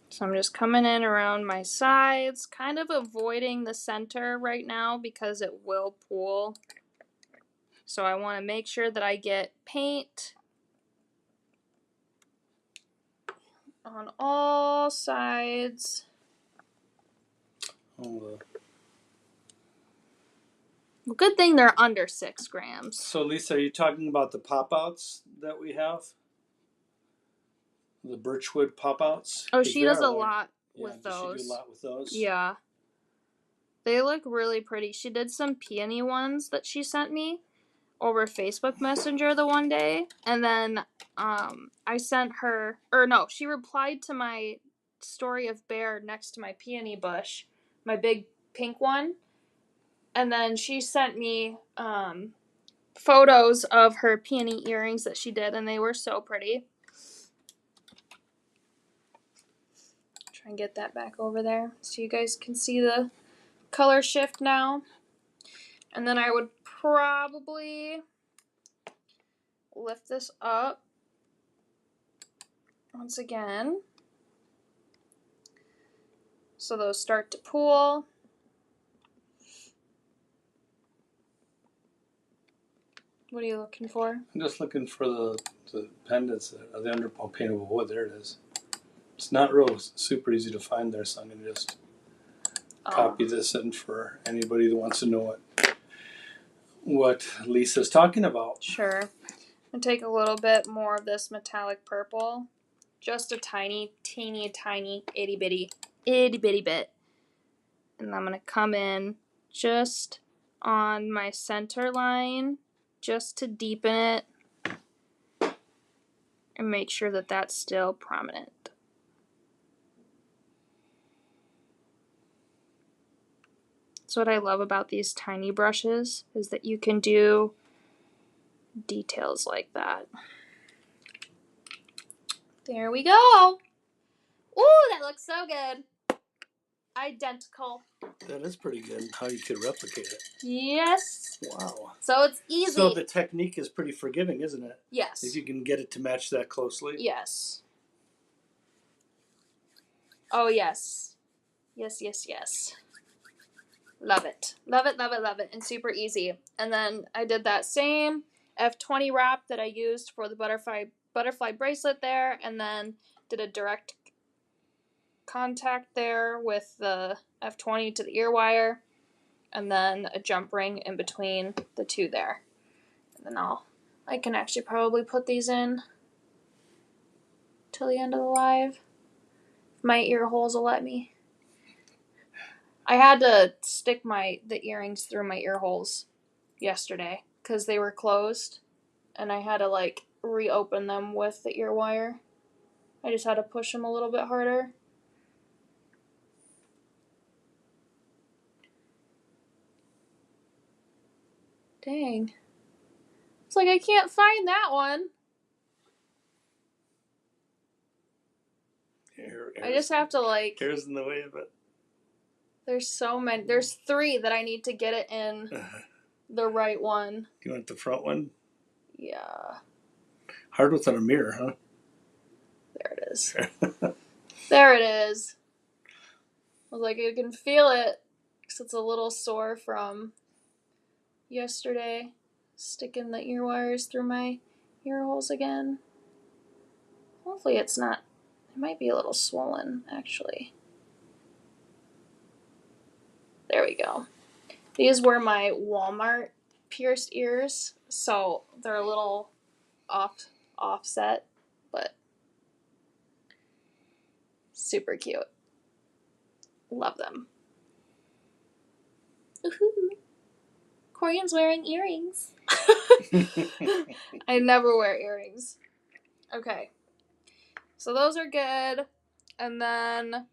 So I'm just coming in around my sides, kind of avoiding the center right now because it will pool. So I want to make sure that I get paint on all sides. Oh, Well, good thing they're under 6 grams. so Lisa, are you talking about the pop-outs that we have? The birchwood pop-outs? Oh, she does a lot with does those. she do a lot with those? Yeah. They look really pretty. She did some peony ones that she sent me over Facebook Messenger the one day. And then I sent her, or no, she replied to my story of bear next to my peony bush, my big pink one. And then she sent me photos of her peony earrings that she did, and they were so pretty. Try and get that back over there so you guys can see the color shift now. And then I would probably lift this up once again so those start to pool. What are you looking for? I'm just looking for the pendants, the underpole paintable wood. There it is. It's not real super easy to find there, so I'm going to just copy this in for anybody that wants to know what Lisa's talking about. Sure. And take a little bit more of this metallic purple. Just a tiny, teeny, tiny, itty bitty bit. And I'm going to come in just on my center line, just to deepen it and make sure that that's still prominent. That's what I love about these tiny brushes, is that you can do details like that. There we go. Ooh, that looks so good. Identical. That is pretty good, how you could replicate it. Yes. Wow. So it's easy. So the technique is pretty forgiving, isn't it? Yes. If you can get it to match that closely. Yes. Oh, yes. Yes, yes, yes. Love it. Love it, love it, love it. And super easy. And then I did that same F20 wrap that I used for the butterfly bracelet there, and then did a direct contact there with the F20 to the ear wire, and then a jump ring in between the two there. And then I can actually probably put these in till the end of the live. If my ear holes will let me. I had to stick the earrings through my ear holes yesterday because they were closed, and I had to like reopen them with the ear wire. I just had to push them a little bit harder. Dang. It's like I can't find that one. I just have to like... Hair's in the way of it. There's so many. There's 3 that I need to get it in the right one. You want the front one? Yeah. Hard without a mirror, huh? There it is. There it is. I was like, I can feel it because it's a little sore from yesterday, sticking the ear wires through my ear holes again. Hopefully it's not, it might be a little swollen actually. There we go. These were my Walmart pierced ears, so they're a little offset, but super cute. Love them. Woohoo! Corian's wearing earrings. I never wear earrings. Okay. So those are good. And then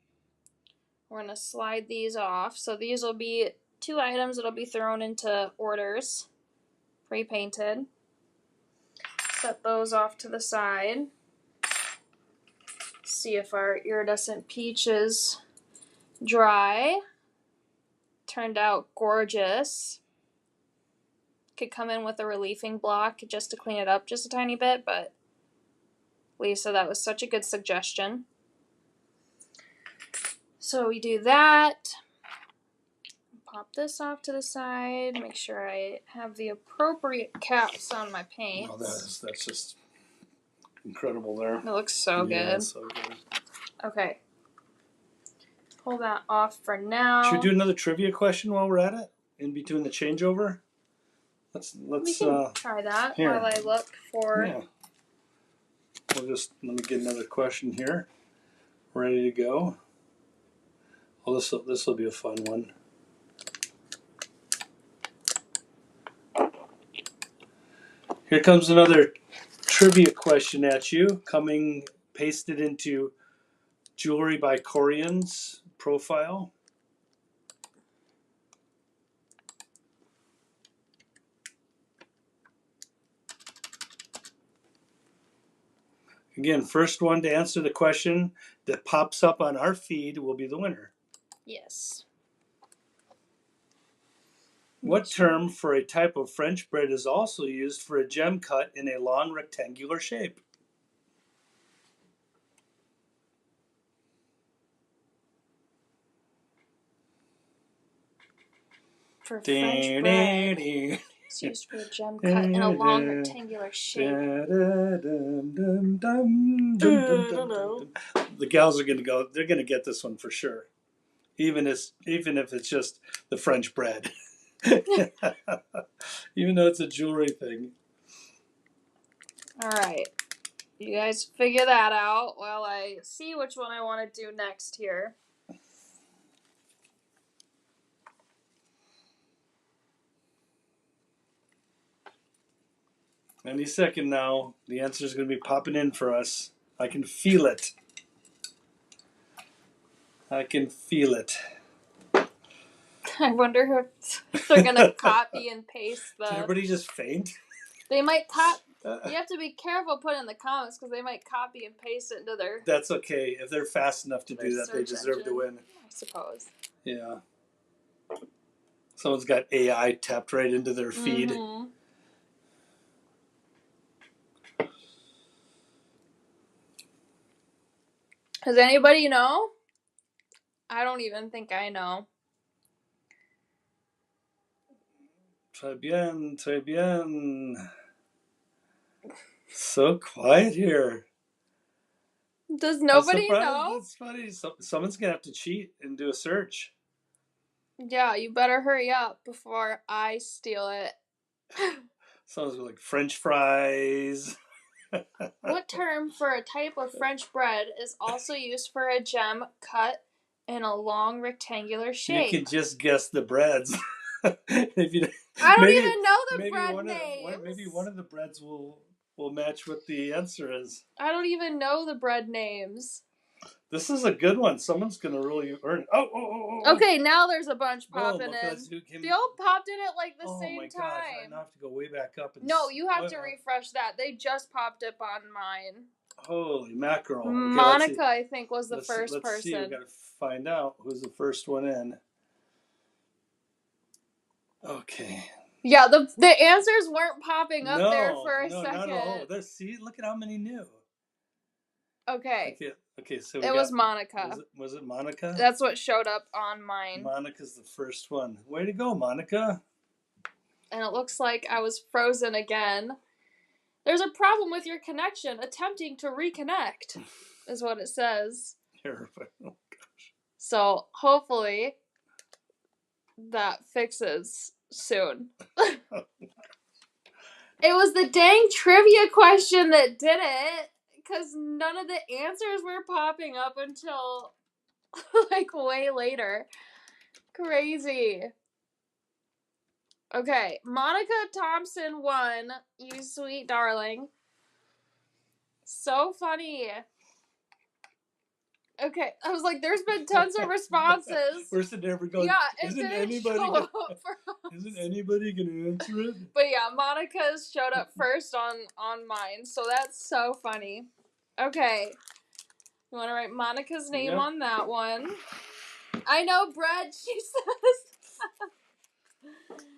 we're going to slide these off. So these will be 2 items that'll be thrown into orders, pre-painted. Set those off to the side. See if our iridescent peach is dry. Turned out gorgeous. Could come in with a reliefing block just to clean it up just a tiny bit, but Lisa, that was such a good suggestion. So we do that. Pop this off to the side. Make sure I have the appropriate caps on my paint. Oh, that's just incredible there. It looks so Yeah, good. so good. Okay. Pull that off for now. Should we do another trivia question while we're at it? In between the changeover? Let's we can try that here. while I look for... Yeah. Let me get another question here. Ready to go. Oh, this will be a fun one. Here comes another trivia question at you, coming pasted into Jewelry by Corian's profile. Again, first one to answer the question that pops up on our feed will be the winner. Yes. What term for a type of French bread is also used for a gem cut in a long rectangular shape? For French bread, it's used for a gem cut in a long rectangular shape. The gals are gonna go. They're gonna get this one for sure, even if it's just the French bread. Even though it's a jewelry thing. All right, you guys figure that out while I see which one I want to do next here. Any second now, the answer is going to be popping in for us. I can feel it. I can feel it. I wonder if they're going to copy and paste the... Did everybody just faint? They might copy... You have to be careful putting in the comments because they might copy and paste it into their... That's okay. If they're fast enough to do that, they deserve to win. I suppose. Yeah. Someone's got AI tapped right into their feed. Mm-hmm. Does anybody know? I don't even think I know. Très bien, très bien. So quiet here. Does nobody know? That's funny. Someone's going to have to cheat and do a search. Yeah, you better hurry up before I steal it. Someone's like French fries. What term for a type of French bread is also used for a gem cut in a long rectangular shape? You can just guess the breads. I don't even know the bread names. Maybe one of the breads will match what the answer is. I don't even know the bread names. This is a good one. Someone's going to really earn. Oh. Okay, now there's a bunch popping in. They all popped in at like the same time. Oh my gosh, I now have to go way back up. No, you have to refresh that. They just popped up on mine. Holy mackerel. Okay, Monica, I think, was the first person. Let's see. We've got to find out who's the first one in. Okay. Yeah, the answers weren't popping up there for a second. Not at all. See, look at how many knew. Okay, so it was Monica. Was it Monica? That's what showed up on mine. Monica's the first one. Way to go, Monica. and it looks like I was frozen again. There's a problem with your connection. Attempting to reconnect is what it says. Terrifying. Oh, gosh. So hopefully that fixes soon. It was the dang trivia question that did it, because none of the answers were popping up until like way later. Crazy. Okay, Monica Thompson won. You sweet darling. So funny. Okay, I was like, there's been tons of responses. We're sitting there, we're going, Yeah, isn't anybody gonna answer it? But yeah, Monica's showed up first on mine, so that's so funny. Okay, you want to write Monica's name on that one? I know bread, she says.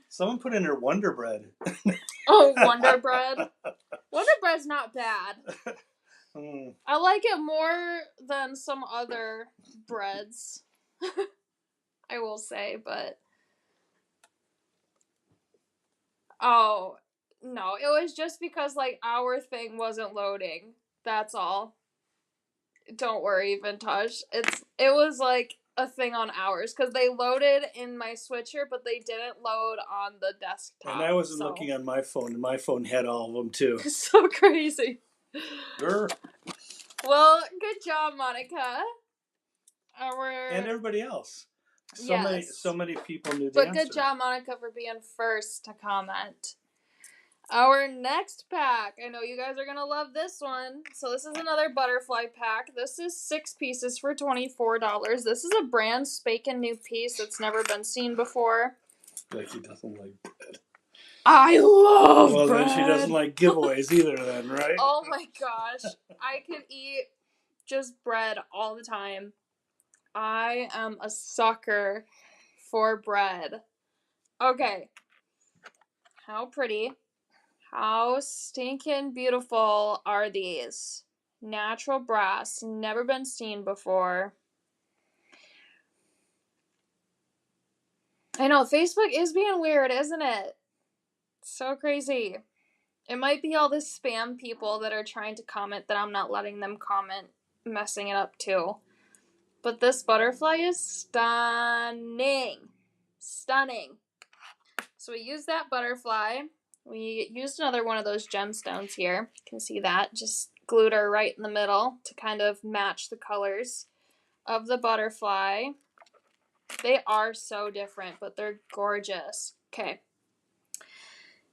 Someone put in her Wonder Bread. Oh, Wonder Bread. Wonder Bread's not bad. Mm. I like it more than some other breads. I will say, but oh no, it was just because like our thing wasn't loading. That's all. Don't worry, Vintage. It was like a thing on ours because they loaded in my switcher, but they didn't load on the desktop. And I wasn't looking on my phone, and my phone had all of them too. So crazy. Grr. Well, good job, Monica. And everybody else. So many people knew the But answer. good job, Monica, for being first to comment. Our next pack. I know you guys are going to love this one. So this is another butterfly pack. This is 6 pieces for $24. This is a brand spanking new piece that's never been seen before. Becky doesn't like bread. I love bread. Well, then she doesn't like giveaways either then, right? Oh my gosh. I could eat just bread all the time. I am a sucker for bread. Okay. How pretty. How stinking beautiful are these? Natural brass. Never been seen before. I know, Facebook is being weird, isn't it? So crazy. It might be all the spam people that are trying to comment that I'm not letting them comment, messing it up too. But this butterfly is stunning. Stunning. So we used that butterfly. We used another one of those gemstones here. You can see that. Just glued her right in the middle to kind of match the colors of the butterfly. They are so different, but they're gorgeous. Okay.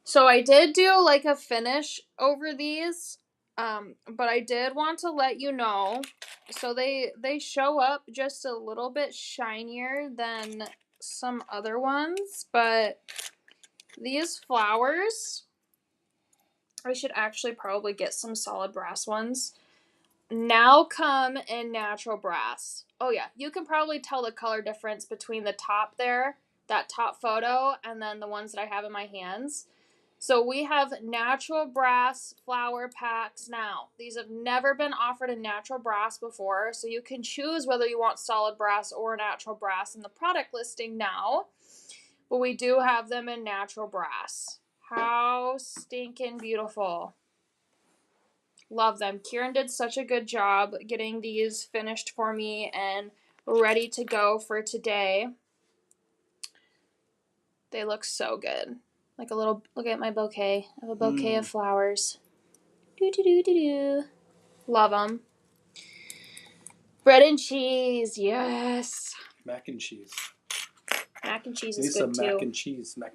So I did do like a finish over these, but I did want to let you know. So they show up just a little bit shinier than some other ones, but these flowers, I should actually probably get some solid brass ones, now come in natural brass. Oh yeah, you can probably tell the color difference between the top there, that top photo, and then the ones that I have in my hands. So we have natural brass flower packs now. These have never been offered in natural brass before, so you can choose whether you want solid brass or natural brass in the product listing now. But we do have them in natural brass. How stinking beautiful. Love them. Kieran did such a good job getting these finished for me and ready to go for today. They look so good. Like a little, look at my bouquet. I have a bouquet of flowers. Do. Love them. Bread and cheese, yes. Mac and cheese. Mac and cheese is Need good some too. Mac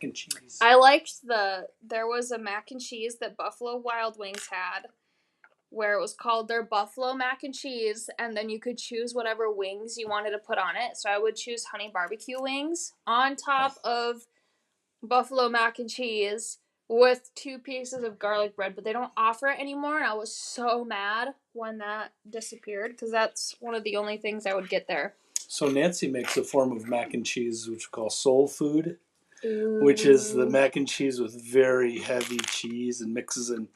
and cheese. I liked there was a mac and cheese that Buffalo Wild Wings had, where it was called their Buffalo Mac and Cheese, and then you could choose whatever wings you wanted to put on it. So I would choose honey barbecue wings on top of Buffalo Mac and Cheese with 2 pieces of garlic bread, but they don't offer it anymore, and I was so mad when that disappeared, because that's one of the only things I would get there. So Nancy makes a form of mac and cheese which we call soul food. Ooh. Which is the mac and cheese with very heavy cheese and mixes in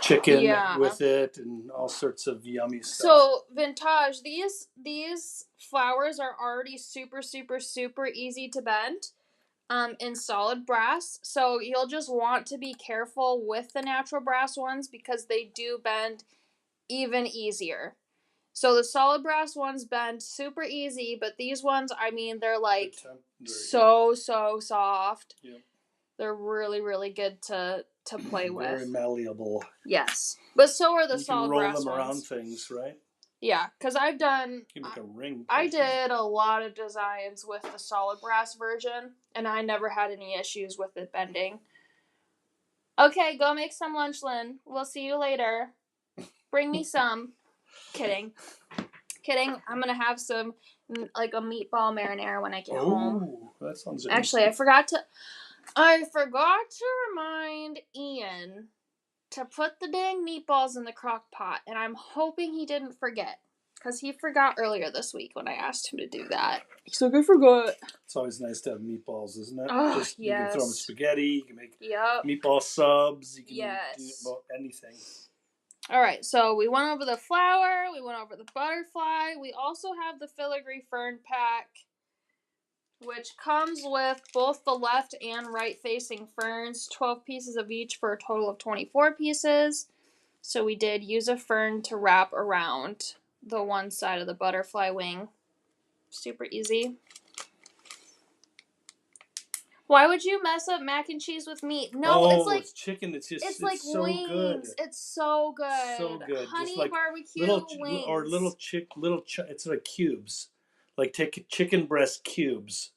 chicken with it and all sorts of yummy stuff. So, Vintage, these flowers are already super, super, super easy to bend. in solid brass. So you'll just want to be careful with the natural brass ones because they do bend even easier. So the solid brass ones bend super easy, but these ones, I mean, they're like so soft. Yep. They're really, really good to play with. Very malleable. Yes, but so are the solid brass ones. You can roll them around things, right? Yeah, because I've done. You can make a ring. I did a lot of designs with the solid brass version, and I never had any issues with it bending. Okay, go make some lunch, Lynn. We'll see you later. Bring me some. Kidding. Kidding. I'm gonna have some, like, a meatball marinara when I get home. Oh, that sounds Actually, I forgot to remind Ian to put the dang meatballs in the crock pot, and I'm hoping he didn't forget. Because he forgot earlier this week when I asked him to do that. He's like, I forgot. It's always nice to have meatballs, isn't it? Oh, yes. You can throw them in spaghetti. You can make meatball subs. You can do about anything. All right, so we went over the flower. We went over the butterfly. We also have the filigree fern pack, which comes with both the left and right facing ferns, 12 pieces of each for a total of 24 pieces. So we did use a fern to wrap around the one side of the butterfly wing. Super easy. Why would you mess up mac and cheese with meat? No, it's chicken. It's like so wings. Good. It's so good. So good. Honey just like barbecue wings. Or it's like cubes. Like take chicken breast cubes,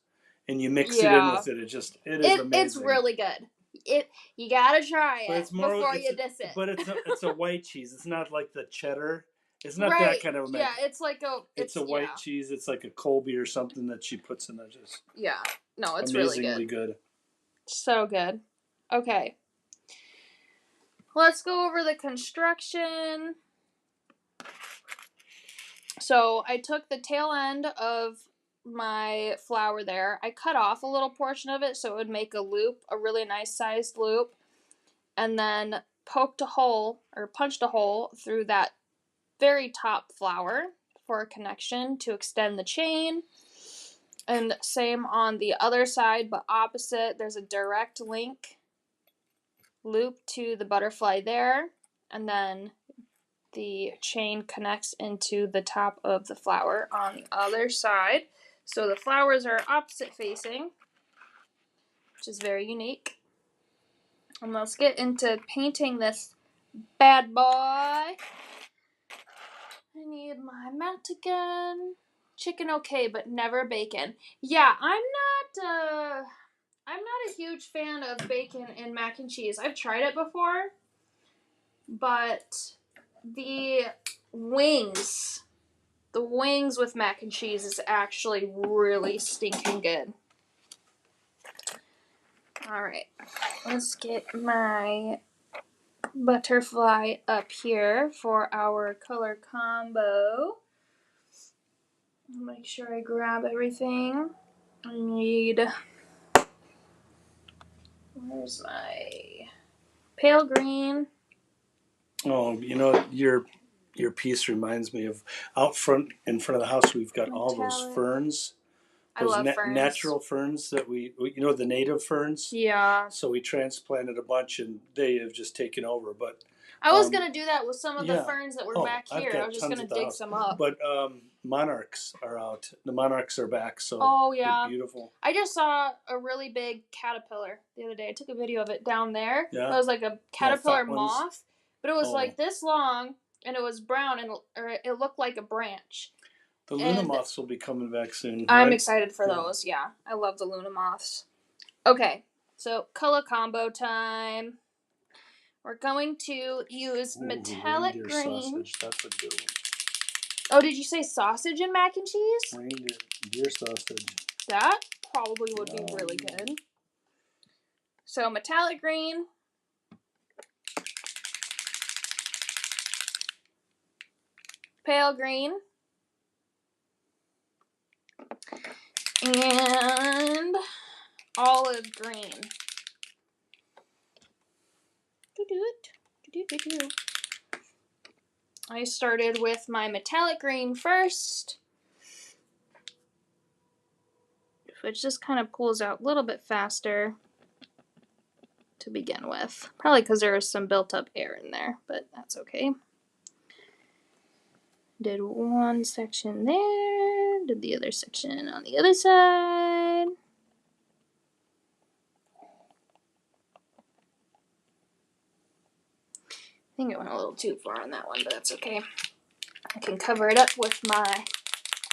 and you mix it in with it. It is amazing. It's really good. You gotta try it before you diss it. But it's a white cheese. It's not like the cheddar. It's not that kind of. Yeah, it's like it's a white cheese. It's like a Colby or something that she puts in there. Just no, it's amazingly really good. So good. Okay, let's go over the construction. So I took the tail end of my flower there. I cut off a little portion of it so it would make a loop, a really nice sized loop, and then punched a hole through that very top flower for a connection to extend the chain. And same on the other side, but opposite. There's a direct link loop to the butterfly there, and then the chain connects into the top of the flower on the other side. So the flowers are opposite facing, which is very unique. And let's get into painting this bad boy. I need my mat again. Chicken okay, but never bacon. Yeah, I'm not a huge fan of bacon in mac and cheese. I've tried it before, but the wings with mac and cheese is actually really stinking good. All right, let's get my butterfly up here for our color combo. Make sure I grab everything. I need, where's my pale green? Oh, your piece reminds me of out front in front of the house. We've got all those ferns. I love ferns. Natural ferns that the native ferns. Yeah. So we transplanted a bunch, and they have just taken over. But I was gonna do that with some of the ferns that were back here. I was just gonna dig some up. But monarchs are out. The monarchs are back. So they're beautiful. I just saw a really big caterpillar the other day. I took a video of it down there. Yeah. It was like a caterpillar moth, but it was like this long, and it was brown, or it looked like a branch. The Luna moths will be coming back soon. I'm excited for those. Yeah, I love the Luna moths. Okay, so color combo time. We're going to use metallic green. Sausage. That's a good one. Oh, did you say sausage and mac and cheese? Reindeer sausage. That probably would be really good. So metallic green. Pale green. And olive green. I started with my metallic green first. So it just kind of pulls out a little bit faster to begin with. Probably because there was some built up air in there, but that's okay. Did one section there, did the other section on the other side. I think it went a little too far on that one, but that's okay. I can cover it up with my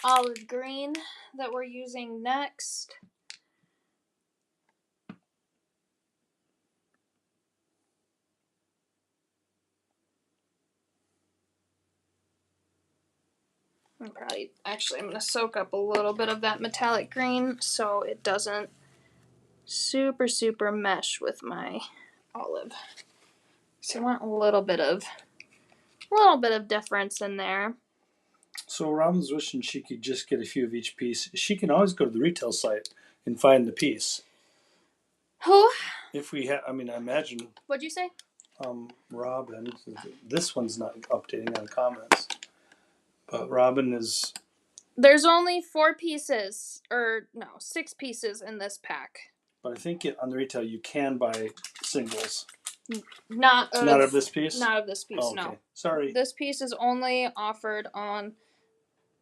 olive green that we're using next. I'm going to soak up a little bit of that metallic green so it doesn't super mesh with my olive. So I want a little bit of difference in there. So Robin's wishing she could just get a few of each piece. She can always go to the retail site and find the piece. Who? If we have, I imagine. What'd you say? Robin. This one's not updating on comments, but Robin is. There's only 6 pieces in this pack. But I think on the retail you can buy singles. Not of this piece? Not of this piece, oh, okay. No. Sorry. This piece is only offered on.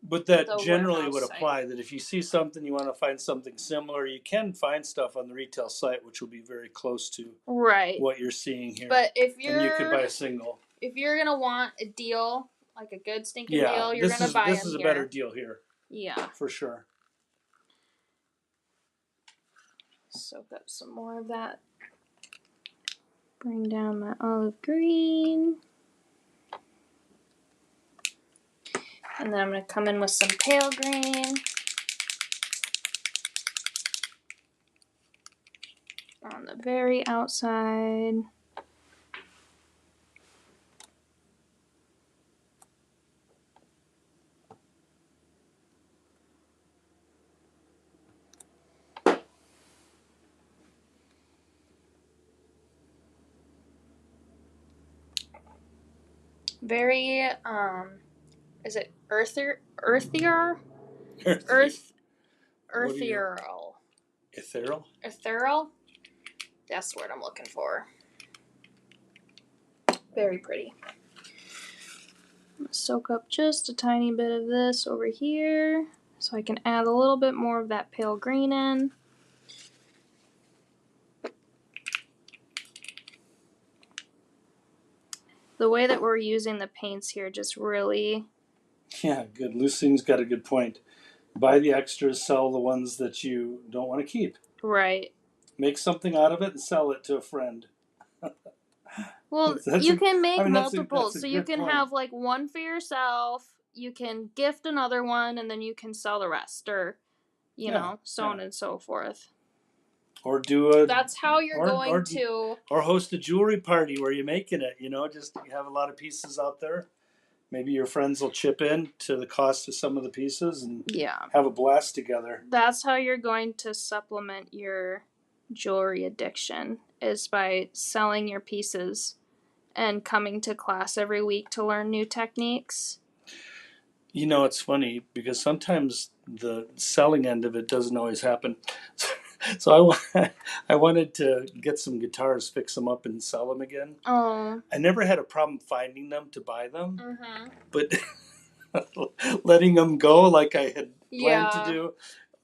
But that generally would apply site. That if you see something, you want to find something similar, you can find stuff on the retail site which will be very close to what you're seeing here. But if you're, and you could buy a single. If you're gonna want a deal, like a good stinking deal, you're gonna buy this is a better deal here. Yeah, for sure. Soak up some more of that. Bring down my olive green. And then I'm going to come in with some pale green. On the very outside. Very, is it earthier? Earthier? Ethereal. Ethereal? Ethereal? That's the word I'm looking for. Very pretty. I'm gonna soak up just a tiny bit of this over here so I can add a little bit more of that pale green in. The way that we're using the paints here just really... Yeah, good. Lucille's got a good point. Buy the extras, sell the ones that you don't want to keep. Right. Make something out of it and sell it to a friend. Well, you can make multiples. So you can have like one for yourself, you can gift another one, and then you can sell the rest, or, you know, so on and so forth. Or do a... That's how you're going to... Or host a jewelry party where you're making it, just you have a lot of pieces out there. Maybe your friends will chip in to the cost of some of the pieces and have a blast together. That's how you're going to supplement your jewelry addiction, is by selling your pieces and coming to class every week to learn new techniques. It's funny because sometimes the selling end of it doesn't always happen. So I wanted to get some guitars, fix them up, and sell them again. Oh. I never had a problem finding them to buy them, but letting them go like I had planned to do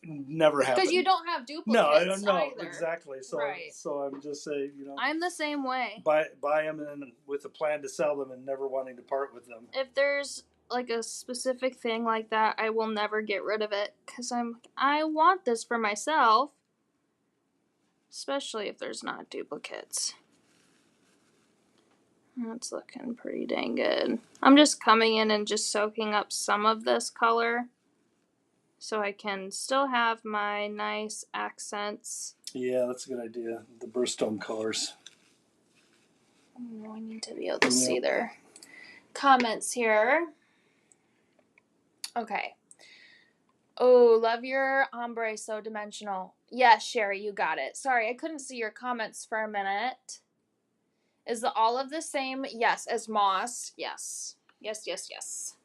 never happened. Because you don't have duplicates. No, I don't know either. Exactly. So so I'm just saying, I'm the same way. Buy them and with a plan to sell them and never wanting to part with them. If there's like a specific thing like that, I will never get rid of it because I want this for myself. Especially if there's not duplicates. That's looking pretty dang good. I'm just coming in and just soaking up some of this color so I can still have my nice accents. Yeah, that's a good idea. The birthstone colors. Oh, I need to be able to see their comments here. Okay. Oh, love your ombre, so dimensional. Yes, Sherry, you got it. Sorry, I couldn't see your comments for a minute. Is the olive the same? Yes, as moss. Yes. Yes.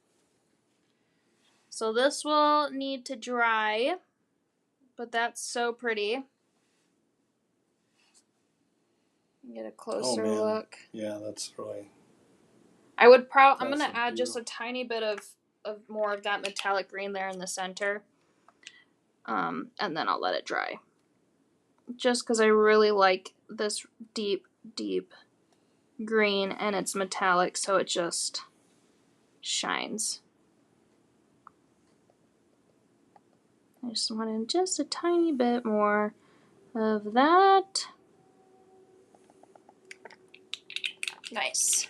So this will need to dry But that's so pretty. Get a closer look. Yeah, that's really. I would I'm gonna add just a tiny bit of more of that metallic green there in the center. And then I'll let it dry. Just because I really like this deep, deep green, and it's metallic, so it just shines. I just wanted just a tiny bit more of that. Nice.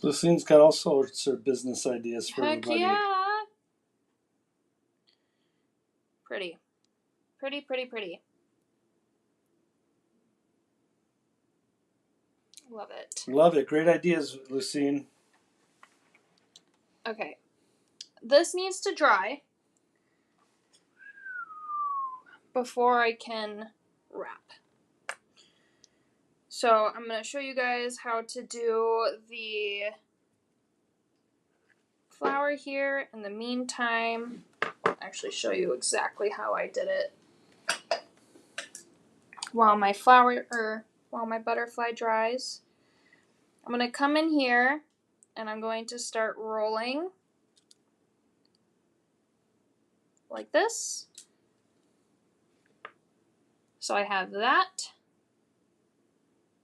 Lucine's got all sorts of business ideas for everybody. Yeah. Pretty. Pretty, pretty, pretty. Love it. Love it. Great ideas, Lucine. Okay. This needs to dry before I can wrap. So I'm going to show you guys how to do the flower here. In the meantime, I'll actually show you exactly how I did it. While my butterfly dries, I'm going to come in here and I'm going to start rolling like this. So I have that.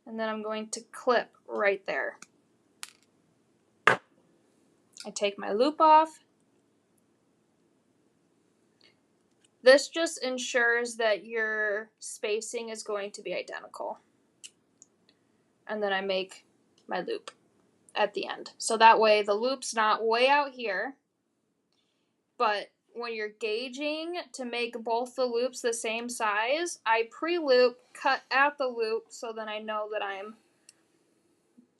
And then I'm going to clip right there. I take my loop off. This just ensures that your spacing is going to be identical. And then I make my loop at the end. So that way the loop's not way out here, but when you're gauging to make both the loops the same size, I pre-loop, cut at the loop, so then I know that I'm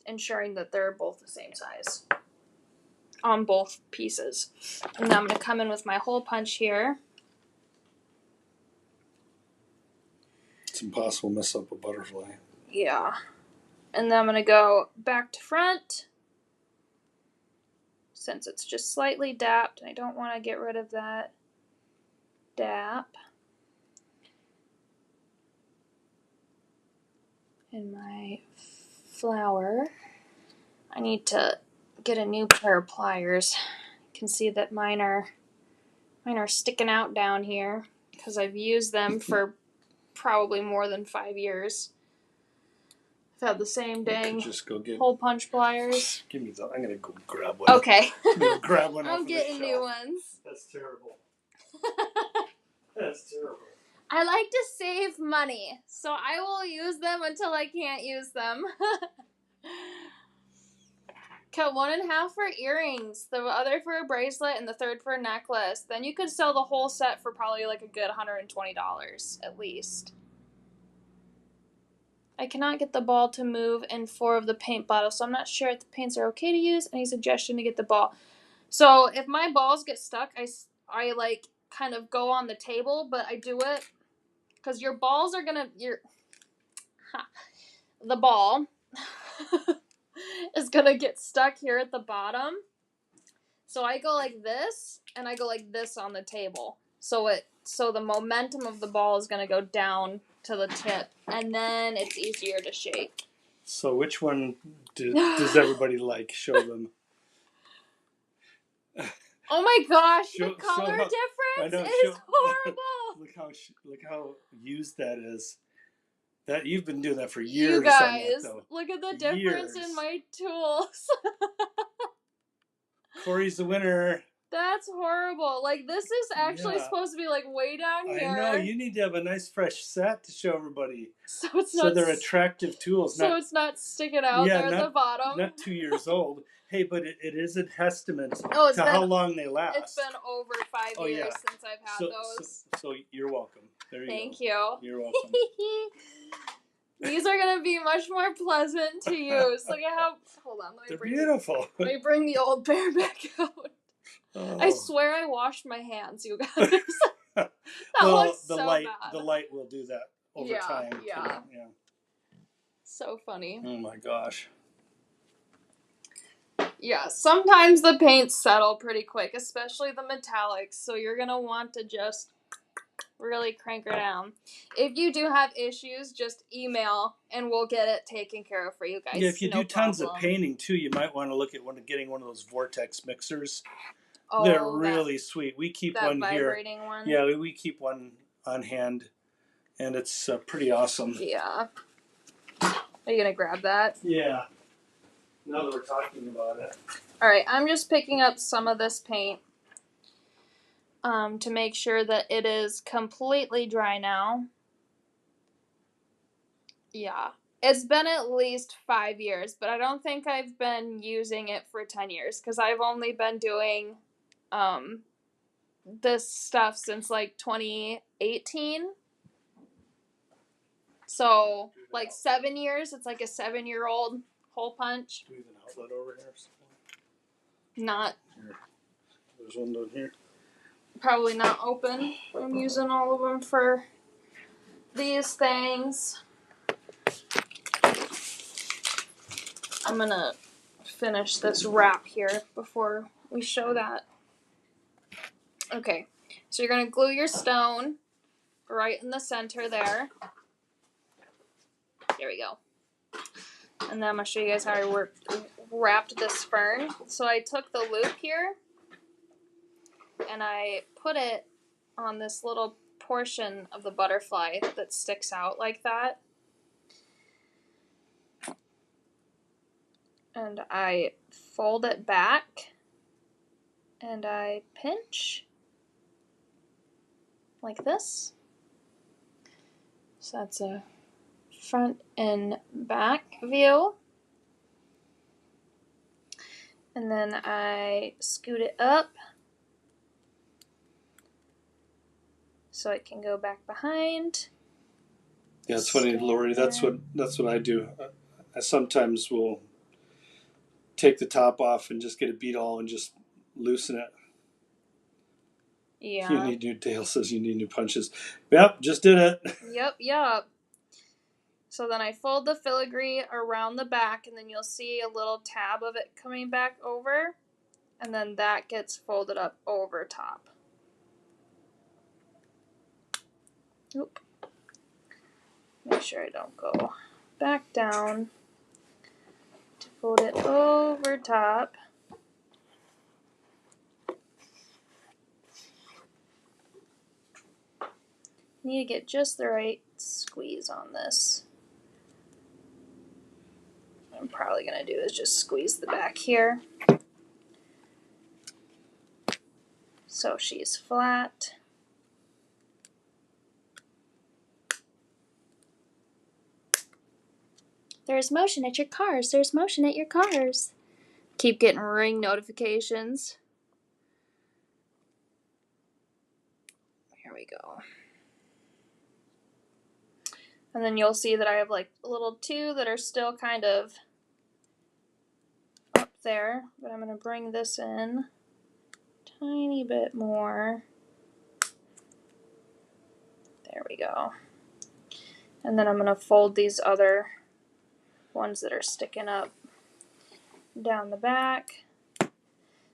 ensuring that they're both the same size on both pieces. And then I'm going to come in with my hole punch here. It's impossible to mess up a butterfly. Yeah. And then I'm going to go back to front. Since it's just slightly dapped, I don't want to get rid of that dap. And my flower, I need to get a new pair of pliers. You can see that mine are sticking out down here because I've used them for probably more than 5 years. I've had the same dang hole punch pliers. Give me that. I'm gonna go grab one. Okay. Go grab one. I'm getting new ones. That's terrible. That's terrible. I like to save money, so I will use them until I can't use them. Cut 1.5 for earrings, the other for a bracelet, and the third for a necklace. Then you could sell the whole set for probably like a good $120 at least. I cannot get the ball to move in 4 of the paint bottles, so I'm not sure if the paints are okay to use. Any suggestion to get the ball? So if my balls get stuck, I like kind of go on the table, but I do it because your balls are gonna the ball is gonna get stuck here at the bottom. So I go like this, and I go like this on the table. So the momentum of the ball is gonna go down to the tip, and then it's easier to shake. So which one does everybody like? Show them. Oh my gosh, the color difference is horrible. Look how used that is. That you've been doing that for years. You guys, look at the difference in my tools. Corey's the winner. That's horrible. Like, this is actually supposed to be like way down here. I know, you need to have a nice fresh set to show everybody. So it's not. So they're attractive tools. So it's not sticking out there at the bottom. Not 2 years old. Hey, but it is a testament to how long they last. It's been over 5 years since I've had those. So you're welcome. There you go. Thank you. You're welcome. These are going to be much more pleasant to use. Look at how... Hold on. They're beautiful. Let me bring the old bear back out. Oh. I swear I washed my hands, you guys. That looks so bad. The light will do that over time. Yeah. So funny. Oh my gosh. Yeah, sometimes the paints settle pretty quick, especially the metallics. So you're going to want to just Really crank her down. If you do have issues, just email and we'll get it taken care of for you guys. Yeah, if you no do tons problem. of painting too, you might want to look at getting one of those vortex mixers. Oh, they're really sweet. We keep that one vibrating here. One. Yeah, we keep one on hand, and it's pretty awesome. Yeah. Are you gonna grab that? Yeah. Now that we're talking about it. All right, I'm just picking up some of this paint to make sure that it is completely dry now. Yeah. It's been at least 5 years, but I don't think I've been using it for 10 years because I've only been doing this stuff since like 2018. So, like 7 years. It's like a 7-year-old hole punch. Do we have an outlet over here? Not. Here. There's one down here. Probably not open. I'm using all of them for these things. I'm gonna finish this wrap here before we show that. Okay, so you're gonna glue your stone right in the center there. There we go. And then I'm gonna show you guys how I wrapped this fern. So I took the loop here and I put it on this little portion of the butterfly that sticks out like that. And I fold it back and I pinch like this. So that's a front and back view. And then I scoot it up so it can go back behind. Yeah, it's funny, Lori. That's what I do. I sometimes will take the top off and just get a bead awl and just loosen it. Yeah. You need new Dale says you need new punches. Yep, just did it. Yep. So then I fold the filigree around the back, and then you'll see a little tab of it coming back over, and then that gets folded up over top. Oop. Make sure I don't go back down to fold it over top. Need to get just the right squeeze on this. What I'm probably going to do is just squeeze the back here so she's flat. There's motion at your cars. There's motion at your cars. Keep getting ring notifications. Here we go. And then you'll see that I have like a little two that are still kind of up there, but I'm going to bring this in a tiny bit more. There we go. And then I'm going to fold these other ones that are sticking up down the back.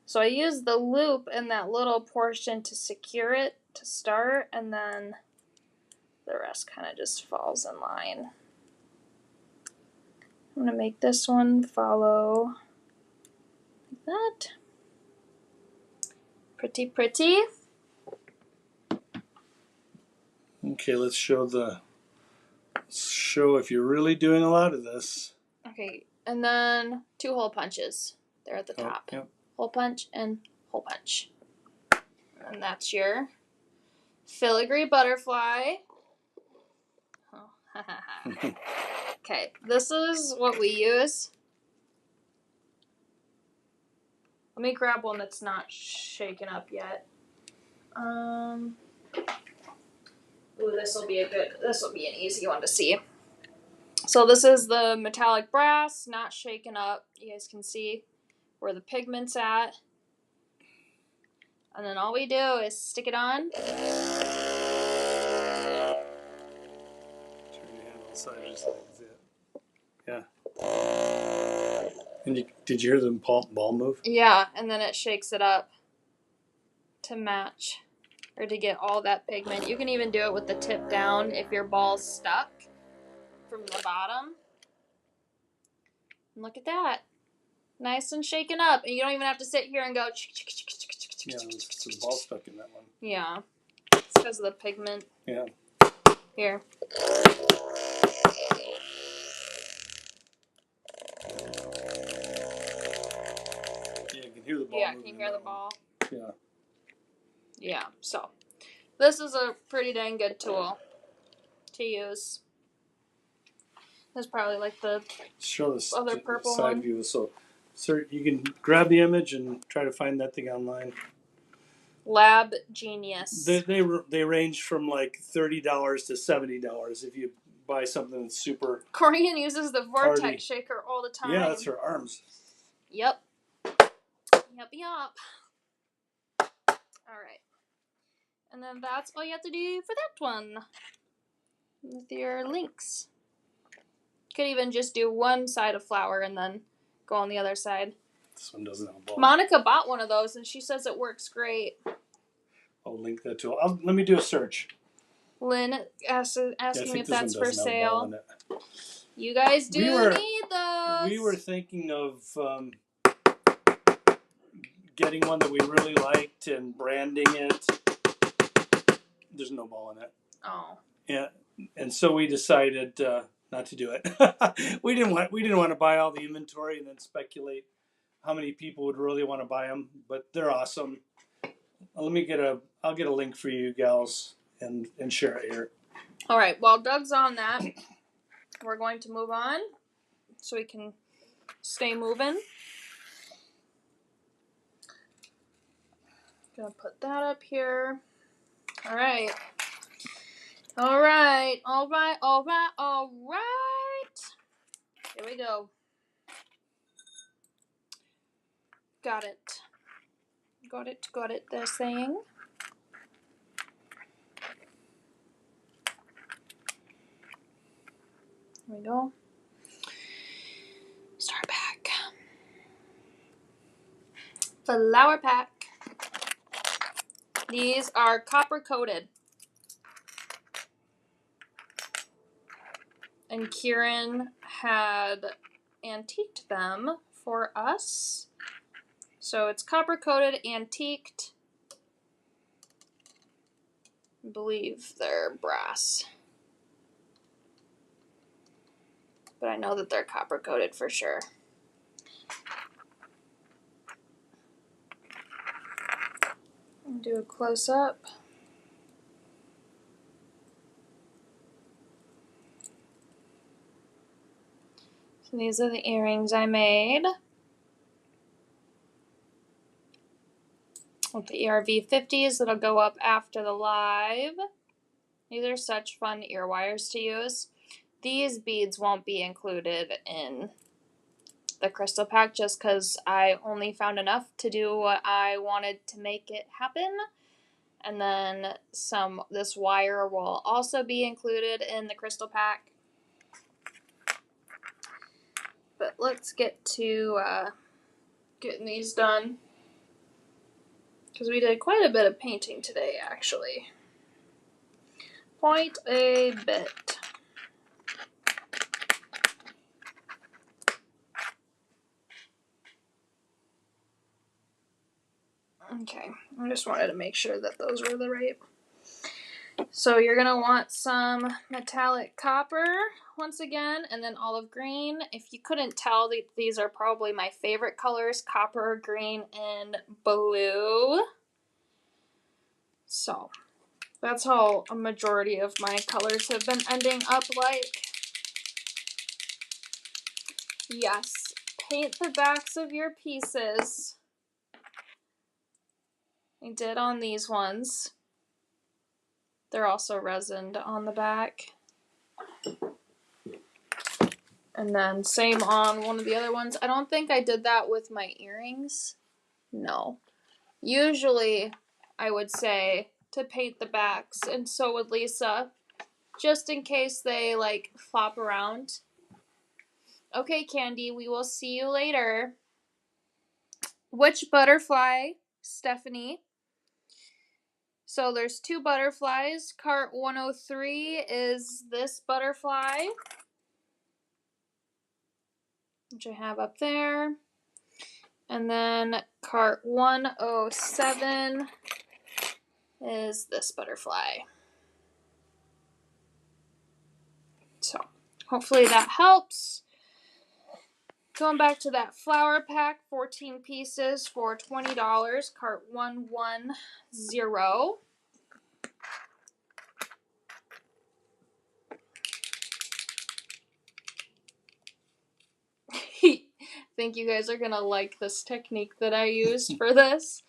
So I use the loop in that little portion to secure it to start, and then the rest kind of just falls in line. I'm going to make this one follow like that. Pretty, pretty. Okay, let's show if you're really doing a lot of this. Okay, and then 2 hole punches. They're at the top. Yep. Hole punch and hole punch. And that's your filigree butterfly. Oh, okay, this is what we use. Let me grab one that's not shaken up yet. Ooh, this will be an easy one to see. So this is the metallic brass, not shaken up. You guys can see where the pigment's at. And then all we do is stick it on. Turn your hand outside just like that. Yeah. And did you hear the ball move? Yeah, and then it shakes it up to match or to get all that pigment. You can even do it with the tip down if your ball's stuck from the bottom. And look at that. Nice and shaken up. And you don't even have to sit here and go... Yeah, the ball's stuck in that one. Yeah. It's because of the pigment. Yeah. Here. Yeah, you can hear the ball. Yeah, can you hear the ball? Yeah. Yeah, so this is a pretty dang good tool to use. There's probably like the show this other purple side one. view. So, sir, you can grab the image and try to find that thing online. Lab Genius. They range from like $30 to $70 if you buy something that's super. Corian uses the vortex hardy. shaker all the time. Yeah, that's her arms. Yep. Yup. All right. And then that's all you have to do for that one. With your links. Could even just do one side of flower and then go on the other side. This one doesn't have a ball. Monica bought one of those and she says it works great. I'll link that to. Let me do a search. Lynn asking if that's for sale. You guys do need those. We were thinking of getting one that we really liked and branding it. There's no ball in it. Oh. Yeah, and so we decided not to do it. we didn't want to buy all the inventory and then speculate how many people would really want to buy them. But they're awesome. I'll get a link for you gals and share it here. All right. While Doug's on that, we're going to move on so we can stay moving. Gonna put that up here. All right. All right. All right. All right. All right. Here we go. Got it. Got it. Got it. They're saying. Here we go. Start pack. Flower pack. These are copper coated. And Kieran had antiqued them for us. So it's copper coated, antiqued. I believe they're brass. But I know that they're copper coated for sure. I'll do a close up. So these are the earrings I made. With the ERV 50s that'll go up after the live. These are such fun ear wires to use. These beads won't be included in the crystal pack just because I only found enough to do what I wanted to make it happen. And then this wire will also be included in the crystal pack. But let's get to getting these done. Because we did quite a bit of painting today, actually. Quite a bit. Okay, I just wanted to make sure that those were the right. So you're going to want some metallic copper once again, and then olive green. If you couldn't tell, these are probably my favorite colors, copper, green, and blue. So that's how a majority of my colors have been ending up like. Yes, paint the backs of your pieces. I did on these ones. They're also resined on the back. And then same on one of the other ones. I don't think I did that with my earrings. No. Usually I would say to paint the backs, and so would Lisa, just in case they like flop around. Okay, Candy, we will see you later. Which butterfly, Stephanie? So there's two butterflies. Cart 103 is this butterfly, which I have up there. And then cart 107 is this butterfly. So hopefully that helps. Going back to that flower pack, 14 pieces for $20, cart 110. I think you guys are gonna like this technique that I used for this.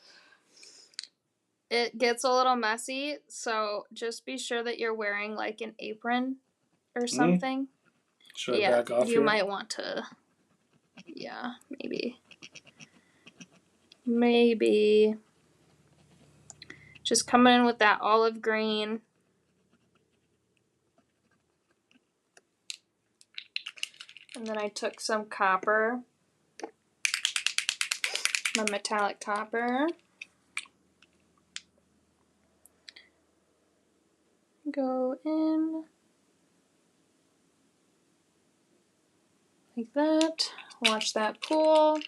It gets a little messy, so just be sure that you're wearing like an apron or something. Should I back off you here? might want to. Yeah, maybe. Just come in with that olive green. And then I took some copper, my metallic copper. Go in like that. Watch that pool.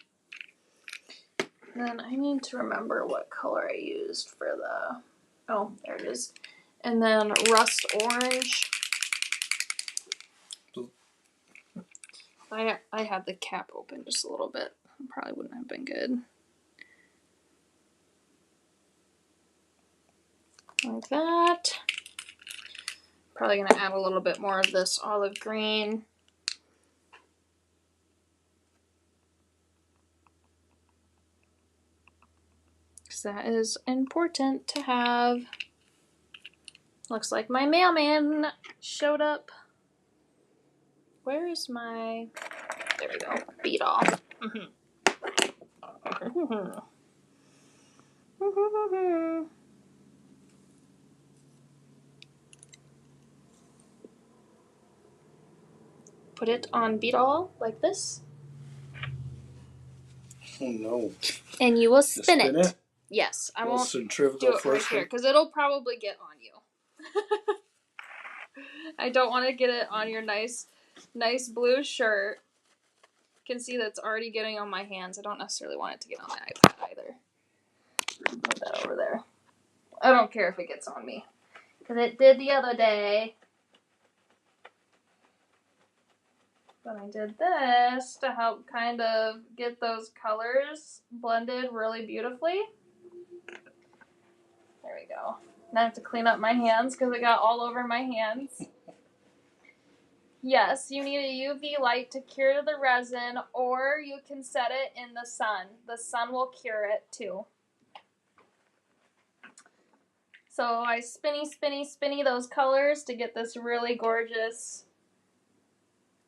Then I need to remember what color I used for the... Oh, there it is. And then rust orange. I had the cap open just a little bit. Probably wouldn't have been good. Like that. Probably going to add a little bit more of this olive green. Because that is important to have. Looks like my mailman showed up. Where is my... There we go. Beetle. Put it on Beetle like this. Oh no. And you will spin it. Yes, I Will won't centrifugal do it right force here because it'll probably get on you. I don't want to get it on your nice blue shirt. You can see that's already getting on my hands. I don't necessarily want it to get on the iPad either. Put that over there. I don't care if it gets on me because it did the other day. But I did this to help kind of get those colors blended really beautifully. There we go. Now I have to clean up my hands because it got all over my hands. Yes, you need a UV light to cure the resin, or you can set it in the sun. The sun will cure it too. So I spinny those colors to get this really gorgeous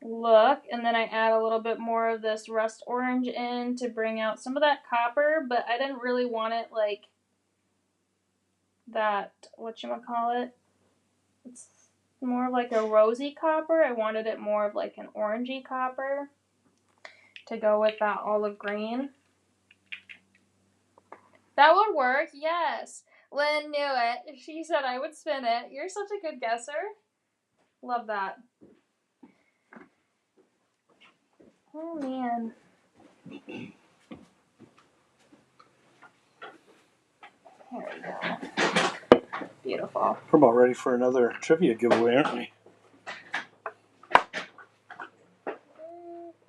look, and then I add a little bit more of this rust orange in to bring out some of that copper, but I didn't really want it like that, whatchamacallit, it's more like a rosy copper. I wanted it more of like an orangey copper to go with that olive green. That would work, yes. Lynn knew it. She said I would spin it. You're such a good guesser. Love that. Oh, man. There we go. Beautiful. We're about ready for another trivia giveaway, aren't we?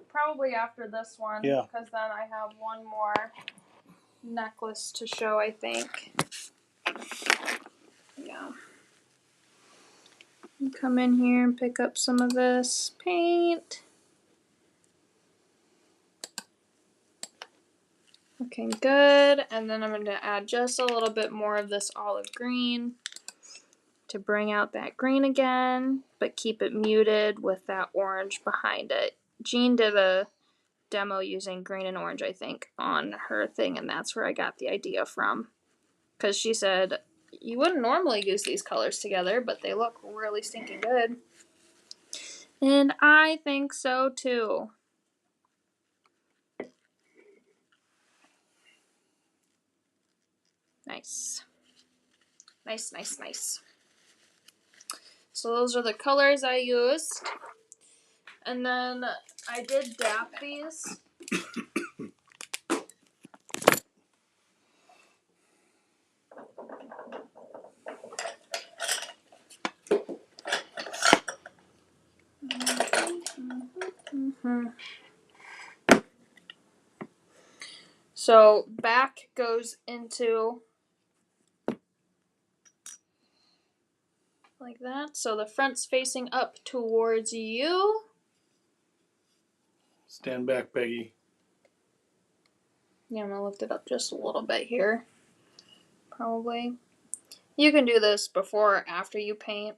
Probably after this one. Yeah. Because then I have one more necklace to show, I think. Yeah. Come in here and pick up some of this paint. Looking good. And then I'm going to add just a little bit more of this olive green to bring out that green again, but keep it muted with that orange behind it. Jean did a demo using green and orange, I think, on her thing, and that's where I got the idea from. Because she said, you wouldn't normally use these colors together, but they look really stinking good. And I think so too. Nice. Nice, nice, nice. So those are the colors I used. And then I did dap these. So back goes into like that. So the front's facing up towards you. Stand back, Peggy. Yeah, I'm gonna lift it up just a little bit here. Probably. You can do this before or after you paint.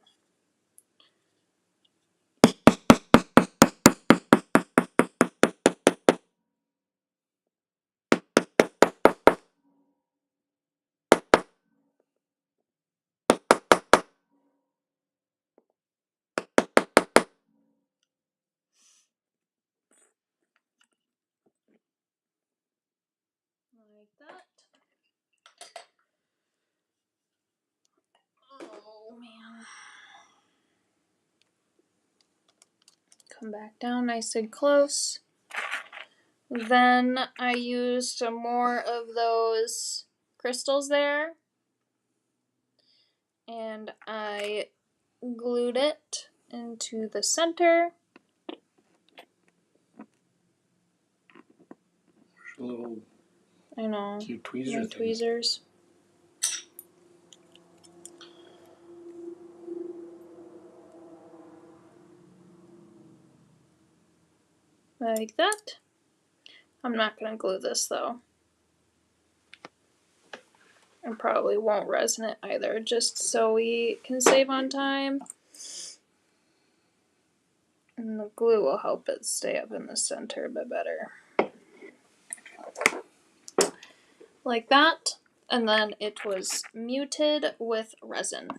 Like that. Oh man. Come back down nice and close. Then I used some more of those crystals there. And I glued it into the center. A little I know. cute tweezer My thing. tweezers. Like that. I'm not going to glue this though. I probably won't resin it either, just so we can save on time. And the glue will help it stay up in the center a bit better. Like that. And then it was muted with resin.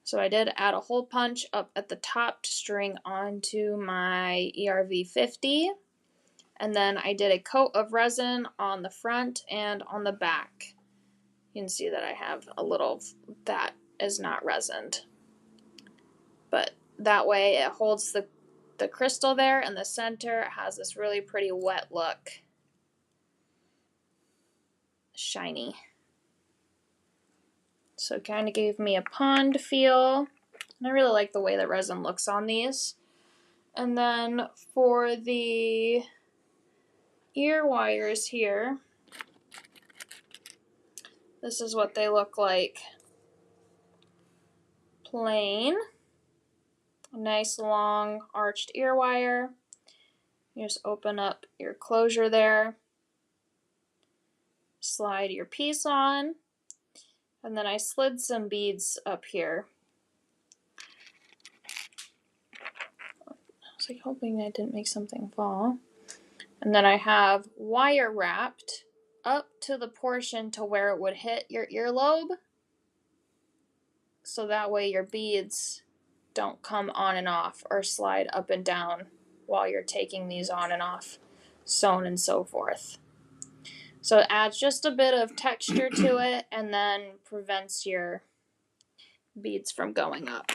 So I did add a hole punch up at the top to string onto my ERV 50. And then I did a coat of resin on the front and on the back. You can see that I have a little that is not resined. But that way it holds the crystal there, and the center has this really pretty wet look. Shiny. So it kind of gave me a pond feel. And I really like the way the resin looks on these. And then for the ear wires here, this is what they look like. Plain. A nice long arched ear wire. You just open up your closure there. Slide your piece on. And then I slid some beads up here. I was like hoping I didn't make something fall. And then I have wire wrapped up to the portion to where it would hit your earlobe. So that way your beads don't come on and off or slide up and down while you're taking these on and off, sewn and so forth. So it adds just a bit of texture to it and then prevents your beads from going up.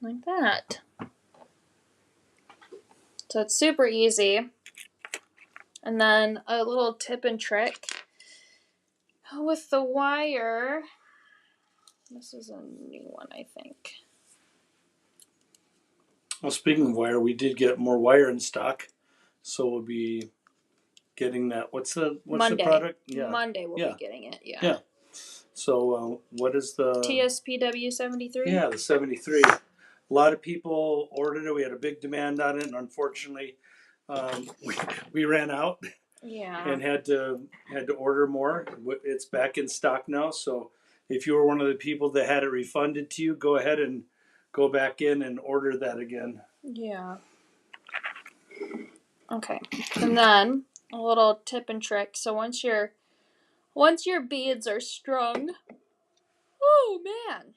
Like that. So it's super easy. And then a little tip and trick with the wire. This is a new one, I think. Well, speaking of wire, we did get more wire in stock, so we'll be getting that. What's the product? Yeah. Monday we'll be getting it. Yeah. Yeah. So what is the TSPW 73? Yeah, the 73. A lot of people ordered it. We had a big demand on it, and unfortunately, we ran out. Yeah. And had to order more. It's back in stock now, so if you were one of the people that had it refunded to you, go ahead and go back in and order that again. Yeah. Okay. And then a little tip and trick. So once your beads are strung, oh man,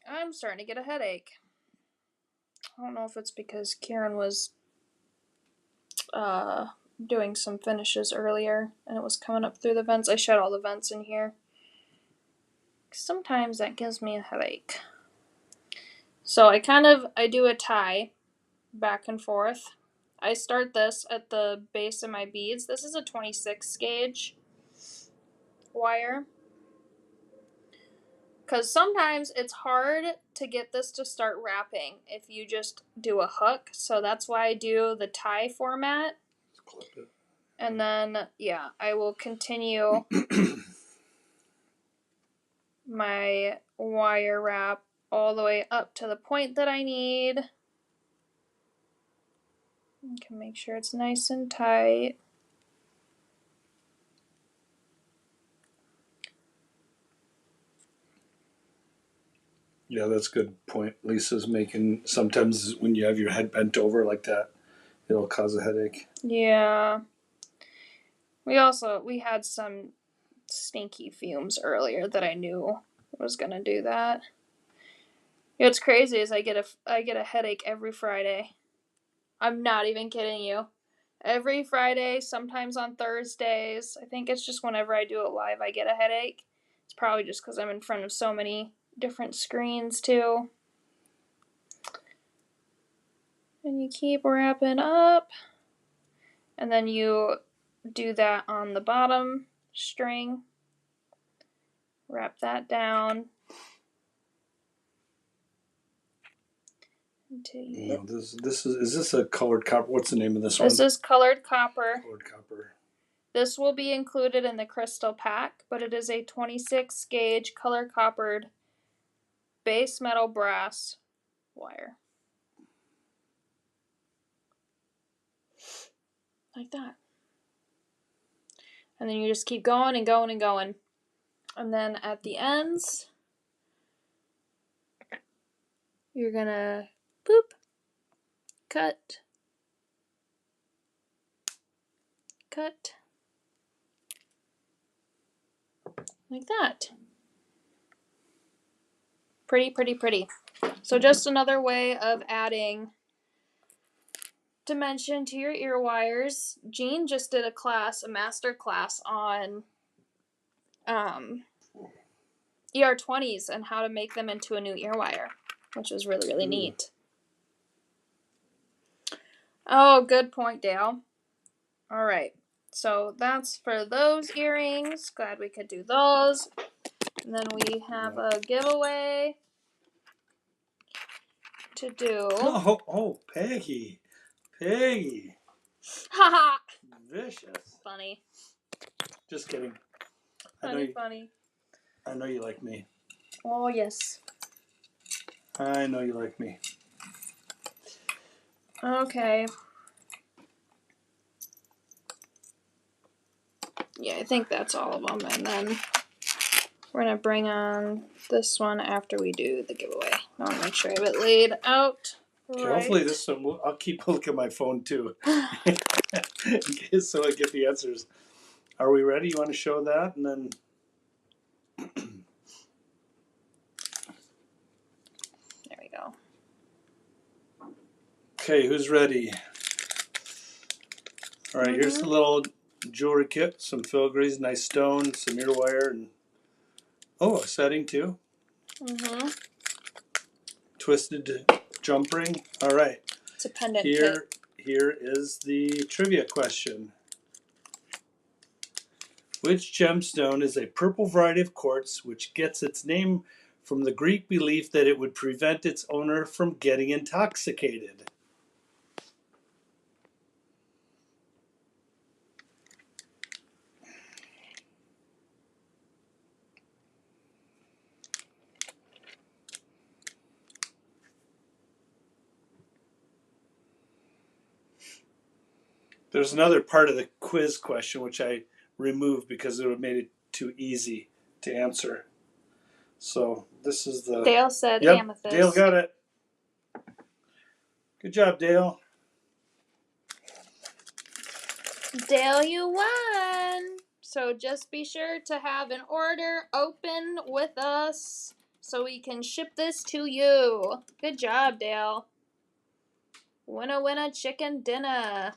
I'm starting to get a headache. I don't know if it's because Karen was doing some finishes earlier, and it was coming up through the vents. I shut all the vents in here. Sometimes that gives me a headache. So I do a tie back and forth. I start this at the base of my beads. This is a 26 gauge wire. Because sometimes it's hard to get this to start wrapping if you just do a hook. So that's why I do the tie format. Clip it. And then, yeah, I will continue my wire wrap all the way up to the point that I need. You can make sure it's nice and tight. Yeah, that's a good point. Lisa's making. Sometimes when you have your head bent over like that, it'll cause a headache. Yeah. We had some stinky fumes earlier that I knew was gonna do that. You know what's crazy is I get a headache every Friday. I'm not even kidding you. Every Friday, sometimes on Thursdays. I think it's just whenever I do it live, I get a headache. It's probably just because I'm in front of so many different screens, too. And you keep wrapping up. And then you do that on the bottom string. Wrap that down. Until you hit. No, this is this a colored copper? What's the name of this one? This is colored copper. Colored copper. This will be included in the crystal pack, but it is a 26 gauge color coppered base metal brass wire. Like that. And then you just keep going and going and going. And then at the ends, you're gonna boop, cut, cut, like that. Pretty, pretty, pretty. So just another way of adding dimension to your ear wires. Jean just did a master class on ER20s and how to make them into a new ear wire, which was really, really neat. Oh, good point, Dale. All right. So that's for those earrings. Glad we could do those. And then we have a giveaway to do. Oh, Peggy. Peggy. Haha. Vicious. Funny. Just kidding. Funny. I know you like me. Oh, yes. I know you like me. Okay. Yeah, I think that's all of them. And then we're going to bring on this one after we do the giveaway. I want to make sure I have it laid out. Okay, right. hopefully this one, I'll keep a look at my phone too. So I get the answers. Are we ready? You want to show that? And then... There we go. Okay, who's ready? All right, here's the little jewelry kit. Some filigrees, nice stone, some ear wire, and a setting too. Twisted jump ring. All right. It's a pendant kit. Here is the trivia question. Which gemstone is a purple variety of quartz which gets its name from the Greek belief that it would prevent its owner from getting intoxicated? There's another part of the quiz question which I removed because it would have made it too easy to answer. So this is the... Dale said amethyst. Dale got it. Good job, Dale. Dale, you won! So just be sure to have an order open with us so we can ship this to you. Good job, Dale. Winna winna chicken dinner.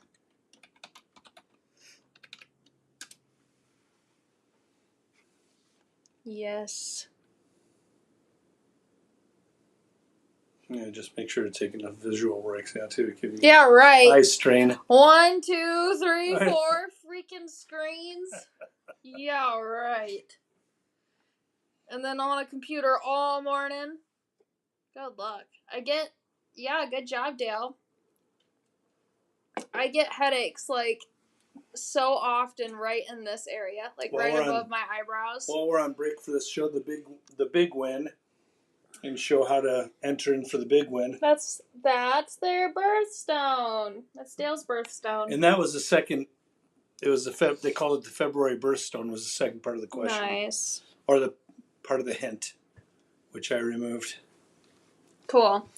Yes. Yeah, just make sure to take enough visual breaks now too. Give you Yeah, right. eye strain. 1, 2, 3, 4 freaking screens. Yeah, right. And then on a computer all morning. Good luck. Good job, Dale. I get headaches like so often right in this area, like right above my eyebrows. While we're on break for this, show the big win, and show how to enter in for the big win. That's their birthstone. That's Dale's birthstone. And that was the second. It was they called it the February birthstone. Was the second part of the question. Nice. Or the part of the hint, which I removed. Cool.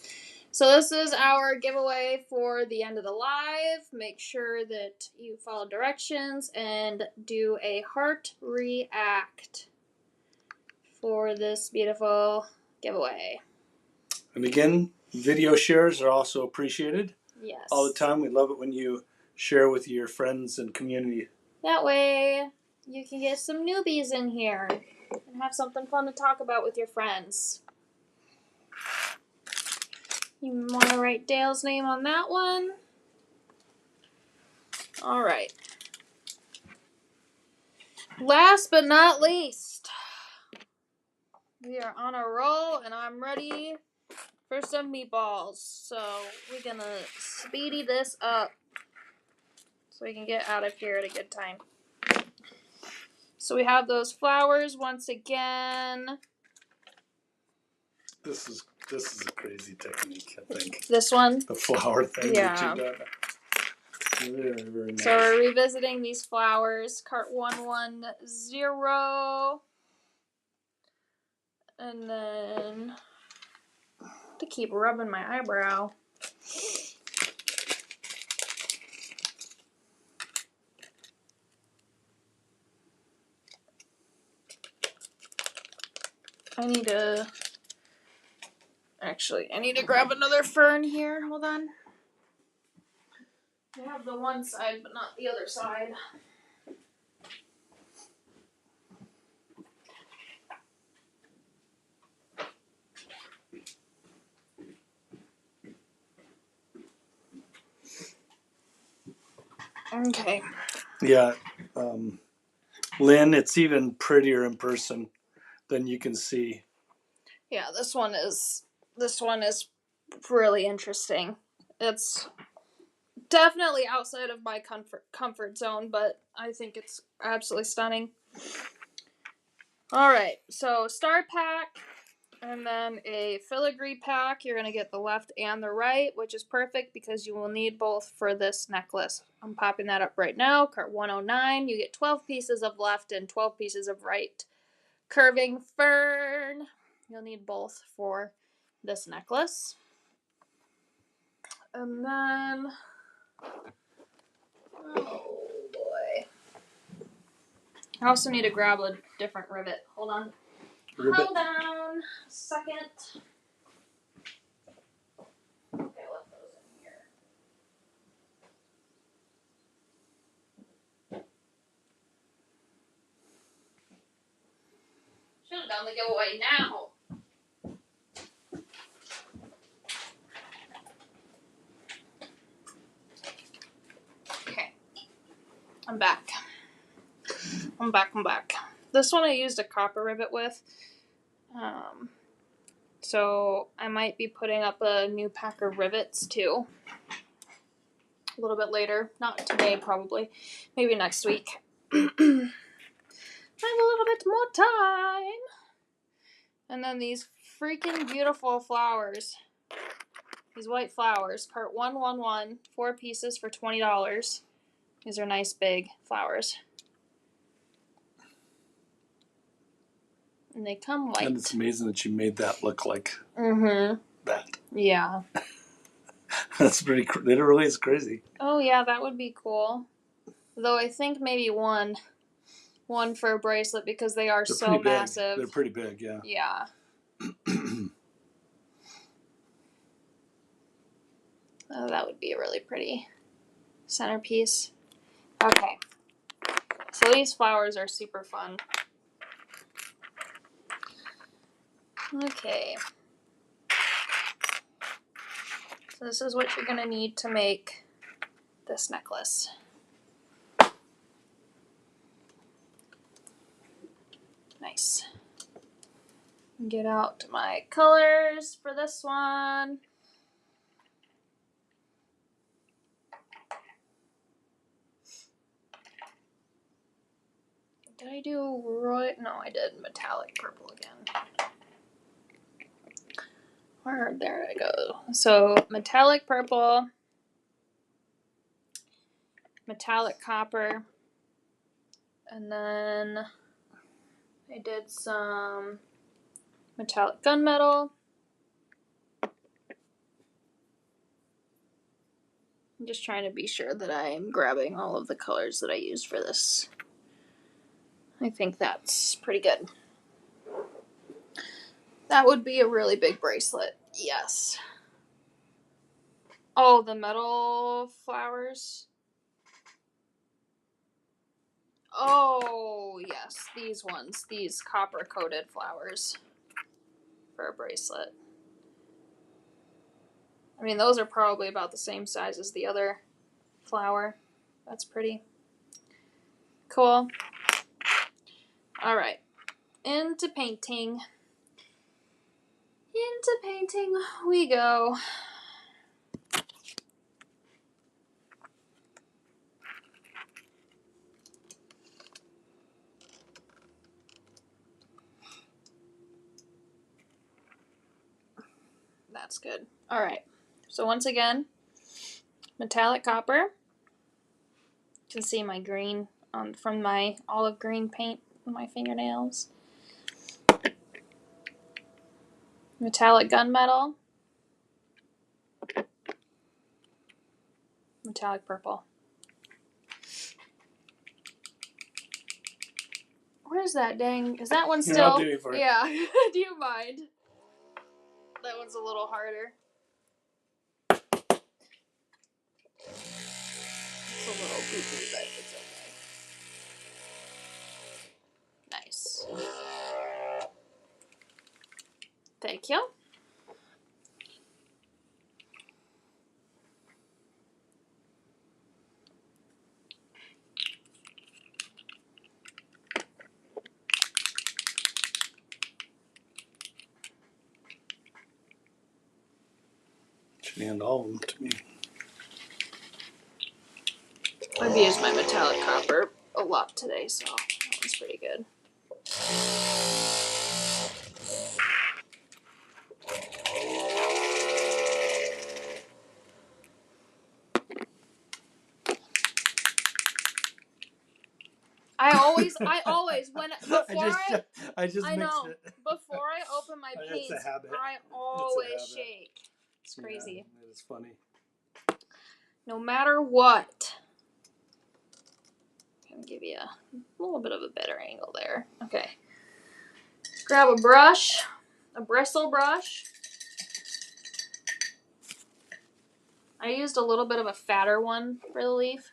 So this is our giveaway for the end of the live. Make sure that you follow directions and do a heart react for this beautiful giveaway. And again, video shares are also appreciated. Yes. All the time. We love it when you share with your friends and community. That way you can get some newbies in here and have something fun to talk about with your friends. You want to write Dale's name on that one? All right. Last but not least, we are on a roll, and I'm ready for some meatballs. So we're going to speedy this up so we can get out of here at a good time. So we have those flowers once again. This is a crazy technique, I think. This one? The flower thing Yeah. that you done. Very, very nice. So we're revisiting these flowers. Cart 110. And then to keep rubbing my eyebrow. I need to grab another fern here. Hold on. I have the one side, but not the other side. Okay. Yeah. Lynn, it's even prettier in person than you can see. Yeah, this one is really interesting. It's definitely outside of my comfort zone, but I think it's absolutely stunning. All right, so star pack, and then a filigree pack. You're going to get the left and the right, which is perfect because you will need both for this necklace. I'm popping that up right now. Cart 109, you get 12 pieces of left and 12 pieces of right. Curving fern, you'll need both for this necklace. And then, oh boy. I also need to grab a different rivet. Hold on. Hold on a second. Okay, let those in here. Should have done the giveaway now. Okay. I'm back. This one I used a copper rivet with. So I might be putting up a new pack of rivets too. A little bit later. Not today, probably. Maybe next week. I have a little bit more time. And then these freaking beautiful flowers. These white flowers. Cart 111. 4 pieces for $20. These are nice big flowers. And they come white. And it's amazing that you made that look like that. Yeah. That's pretty. It really is crazy. Oh yeah, that would be cool. Though I think maybe one for a bracelet because they're so massive. They're pretty big, yeah. Yeah. Oh, that would be a really pretty centerpiece. Okay. So these flowers are super fun. Okay. So this is what you're going to need to make this necklace. Nice. Get out my colors for this one. Did I do right? No, I did metallic purple again. There I go. So metallic purple, metallic copper, and then I did some metallic gunmetal. I'm just trying to be sure that I'm grabbing all of the colors that I used for this. I think that's pretty good. That would be a really big bracelet. Yes. Oh, the metal flowers. Oh, yes. These ones. These copper-coated flowers for a bracelet. I mean, those are probably about the same size as the other flower. That's pretty cool. All right. Into painting. Into painting we go. That's good. All right. So once again, metallic copper. You can see my green from my olive green paint on my fingernails. Metallic gunmetal. Metallic purple. Where's that dang? Is that one still? Yeah, I'll do it for you. Yeah. Do you mind? That one's a little harder. It's a little goofy, but it's okay. Nice. Thank you. Should hand all of them to me. I've used my metallic copper a lot today, so that one's pretty good. I always, I just I mixed know, it. before I open my paints, It's a habit. I always shake. It's crazy. Yeah, it is funny. No matter what. I'm gonna give you a little bit of a better angle there. Okay. Grab a brush, a bristle brush. I used a little bit of a fatter one for the leaf.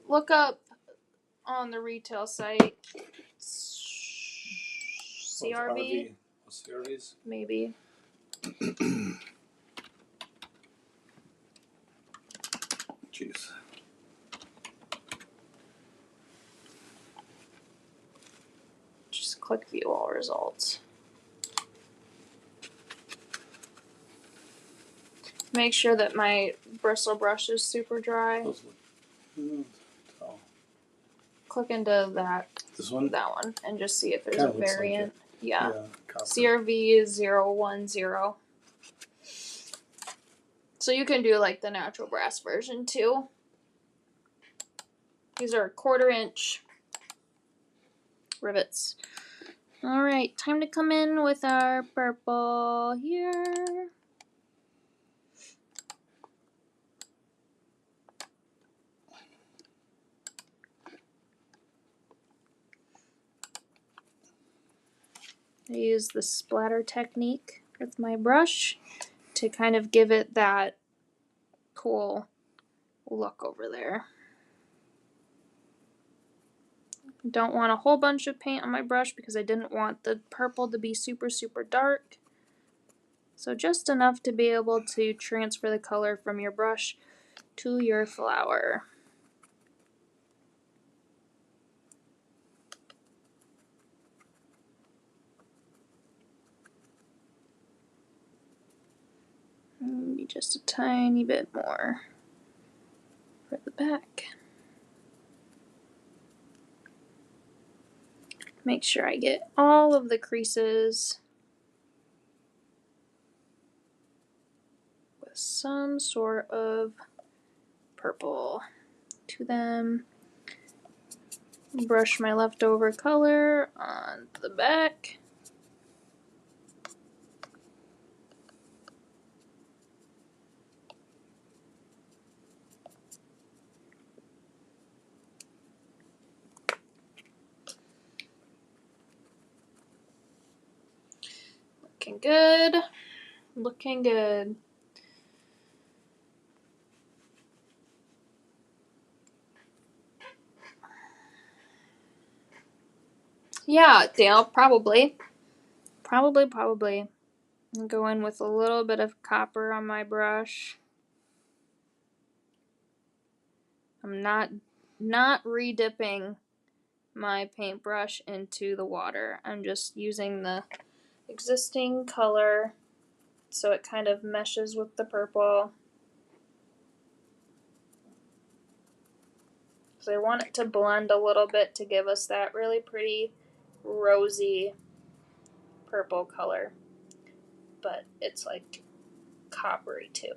Look up on the retail site CRV. CRVs? Maybe. Jeez. Just click view all results. Make sure that my bristle brush is super dry. Click into that. This one? That one, and just see if there's Kinda a variant. like yeah. Copper. CRV is 010. So you can do like the natural brass version too. These are 1/4 inch rivets. All right, time to come in with our purple here. I use the splatter technique with my brush to kind of give it that cool look over there. I don't want a whole bunch of paint on my brush because I didn't want the purple to be super, super dark. So just enough to be able to transfer the color from your brush to your flower. Maybe just a tiny bit more for the back. Make sure I get all of the creases with some sort of purple to them. Brush my leftover color on the back. Looking good. Looking good. Yeah, Dale, probably. Probably. I'll go in with a little bit of copper on my brush. I'm not re-dipping my paintbrush into the water. I'm just using the existing color so it kind of meshes with the purple. So I want it to blend a little bit to give us that really pretty rosy purple color. But it's like coppery too.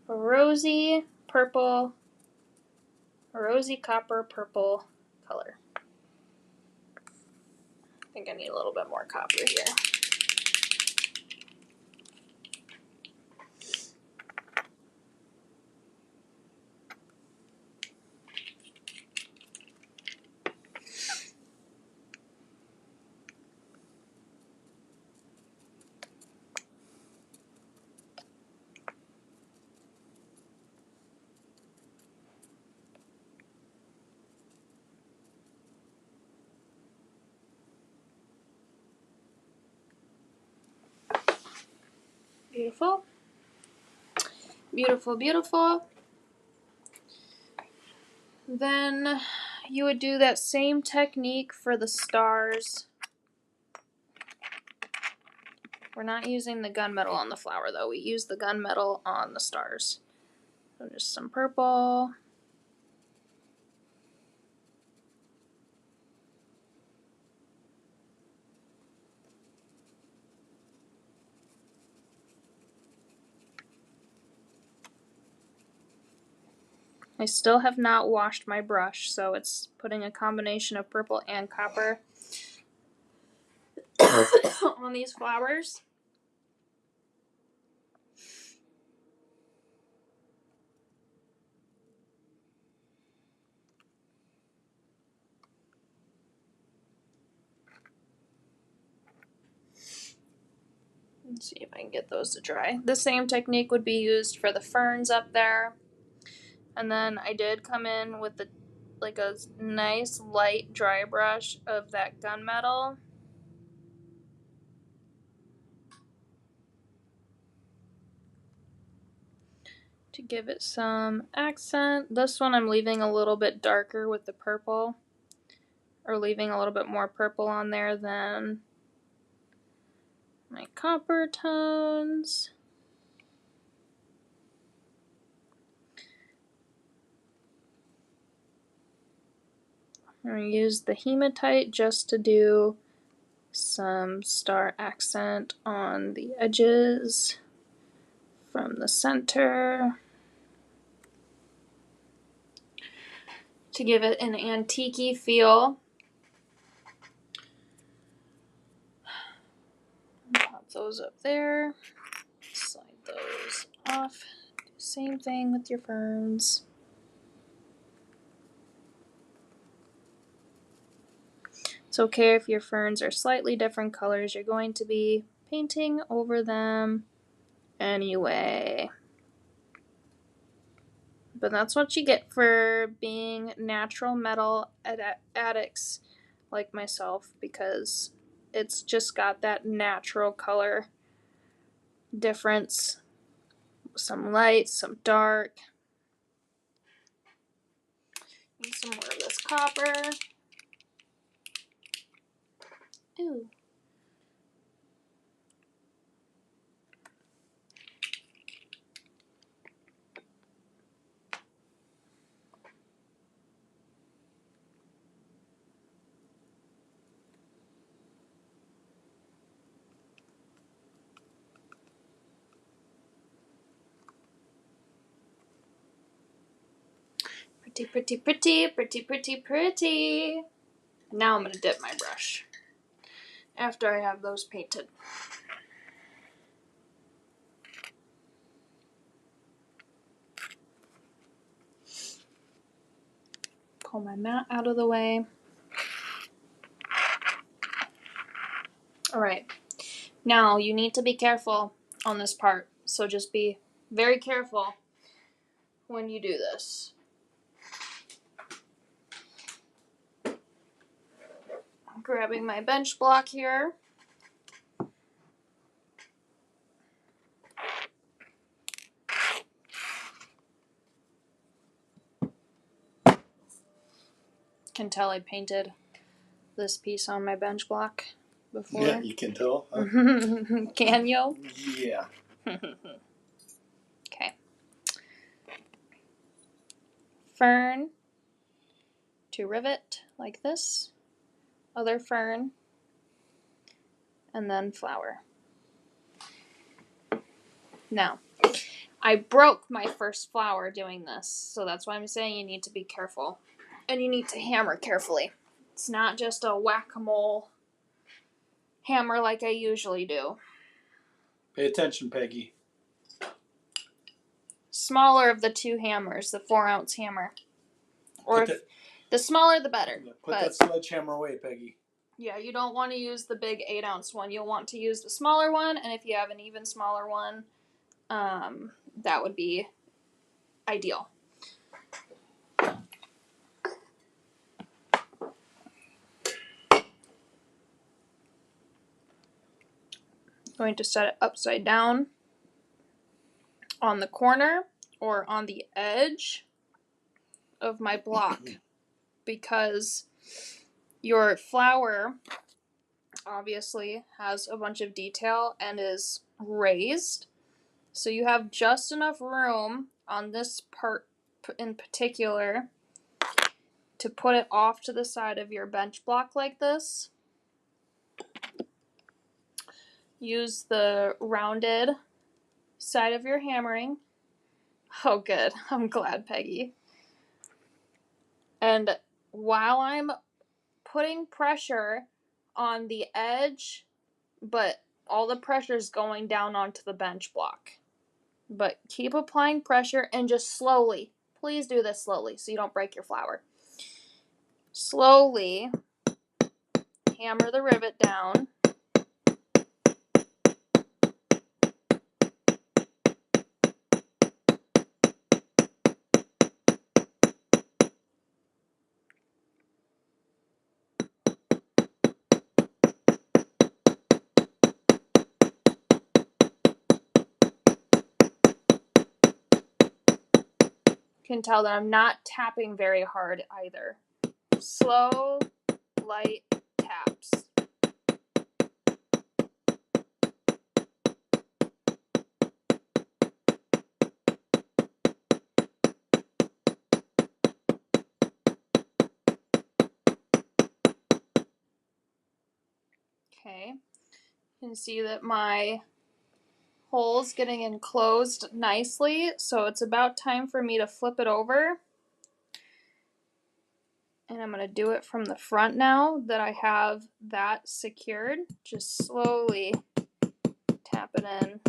A rosy purple, a rosy copper purple color. I think I need a little bit more copper here. Beautiful. Beautiful, beautiful. Then you would do that same technique for the stars. We're not using the gunmetal on the flower though. We use the gunmetal on the stars. So just some purple. I still have not washed my brush, so it's putting a combination of purple and copper on these flowers. Let's see if I can get those to dry. The same technique would be used for the ferns up there. And then I did come in with a nice light dry brush of that gunmetal. To give it some accent. This one I'm leaving a little bit darker with the purple. Or leaving a little bit more purple on there than my copper tones. I'm going to use the hematite just to do some star accent on the edges from the center to give it an antique-y feel. Pop those up there, slide those off. Do the same thing with your ferns. It's okay if your ferns are slightly different colors. You're going to be painting over them anyway. But that's what you get for being natural metal addicts like myself, because it's just got that natural color difference. Some light, some dark. Need some more of this copper. Ooh. Pretty, pretty, pretty, pretty, pretty, pretty. Now I'm going to dip my brush after I have those painted. Pull my mat out of the way. Alright, now you need to be careful on this part, so just be very careful when you do this. I'm grabbing my bench block here. Can tell I painted this piece on my bench block before. Yeah, you can tell. Huh? Can you? Yeah. Okay. Fern to rivet like this. Other fern. And then flower. Now, I broke my first flower doing this, so that's why I'm saying you need to be careful. And you need to hammer carefully. It's not just a whack-a-mole hammer like I usually do. Pay attention, Peggy. Smaller of the two hammers, the 4-ounce hammer. Or the smaller the better. Put that sledgehammer away, Peggy. Yeah, you don't want to use the big 8-ounce one. You'll want to use the smaller one, and if you have an even smaller one, that would be ideal. Going to set it upside down on the corner or on the edge of my block, because your flower obviously has a bunch of detail and is raised, so you have just enough room on this part in particular to put it off to the side of your bench block like this. Use the rounded side of your hammering. Oh, good. I'm glad, Peggy. And while I'm putting pressure on the edge, but all the pressure is going down onto the bench block. But keep applying pressure and just slowly. Please do this slowly so you don't break your flower. Slowly hammer the rivet down. Can tell that I'm not tapping very hard either. Slow, light taps. Okay, you can see that my hole's getting enclosed nicely, so it's about time for me to flip it over. And I'm going to do it from the front now that I have that secured. Just slowly tap it in.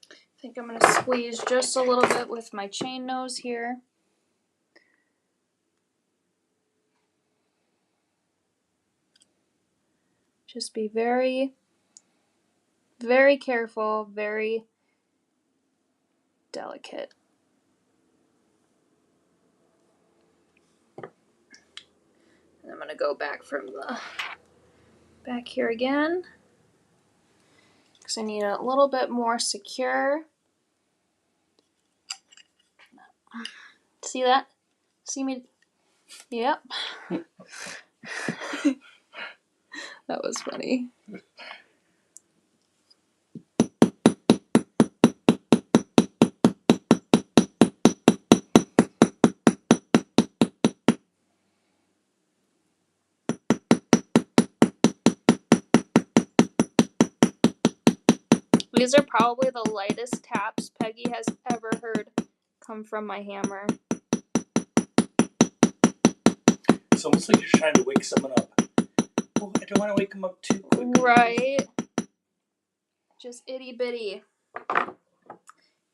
I think I'm going to squeeze just a little bit with my chain nose here. Just be very, very careful, very delicate. And I'm going to go back from the back here again because I need it a little bit more secure. See that? See me? Yep. That was funny. These are probably the lightest taps Peggy has ever heard come from my hammer. It's almost like you're trying to wake someone up. Oh, I don't want to wake them up too quickly. Right. Just itty bitty.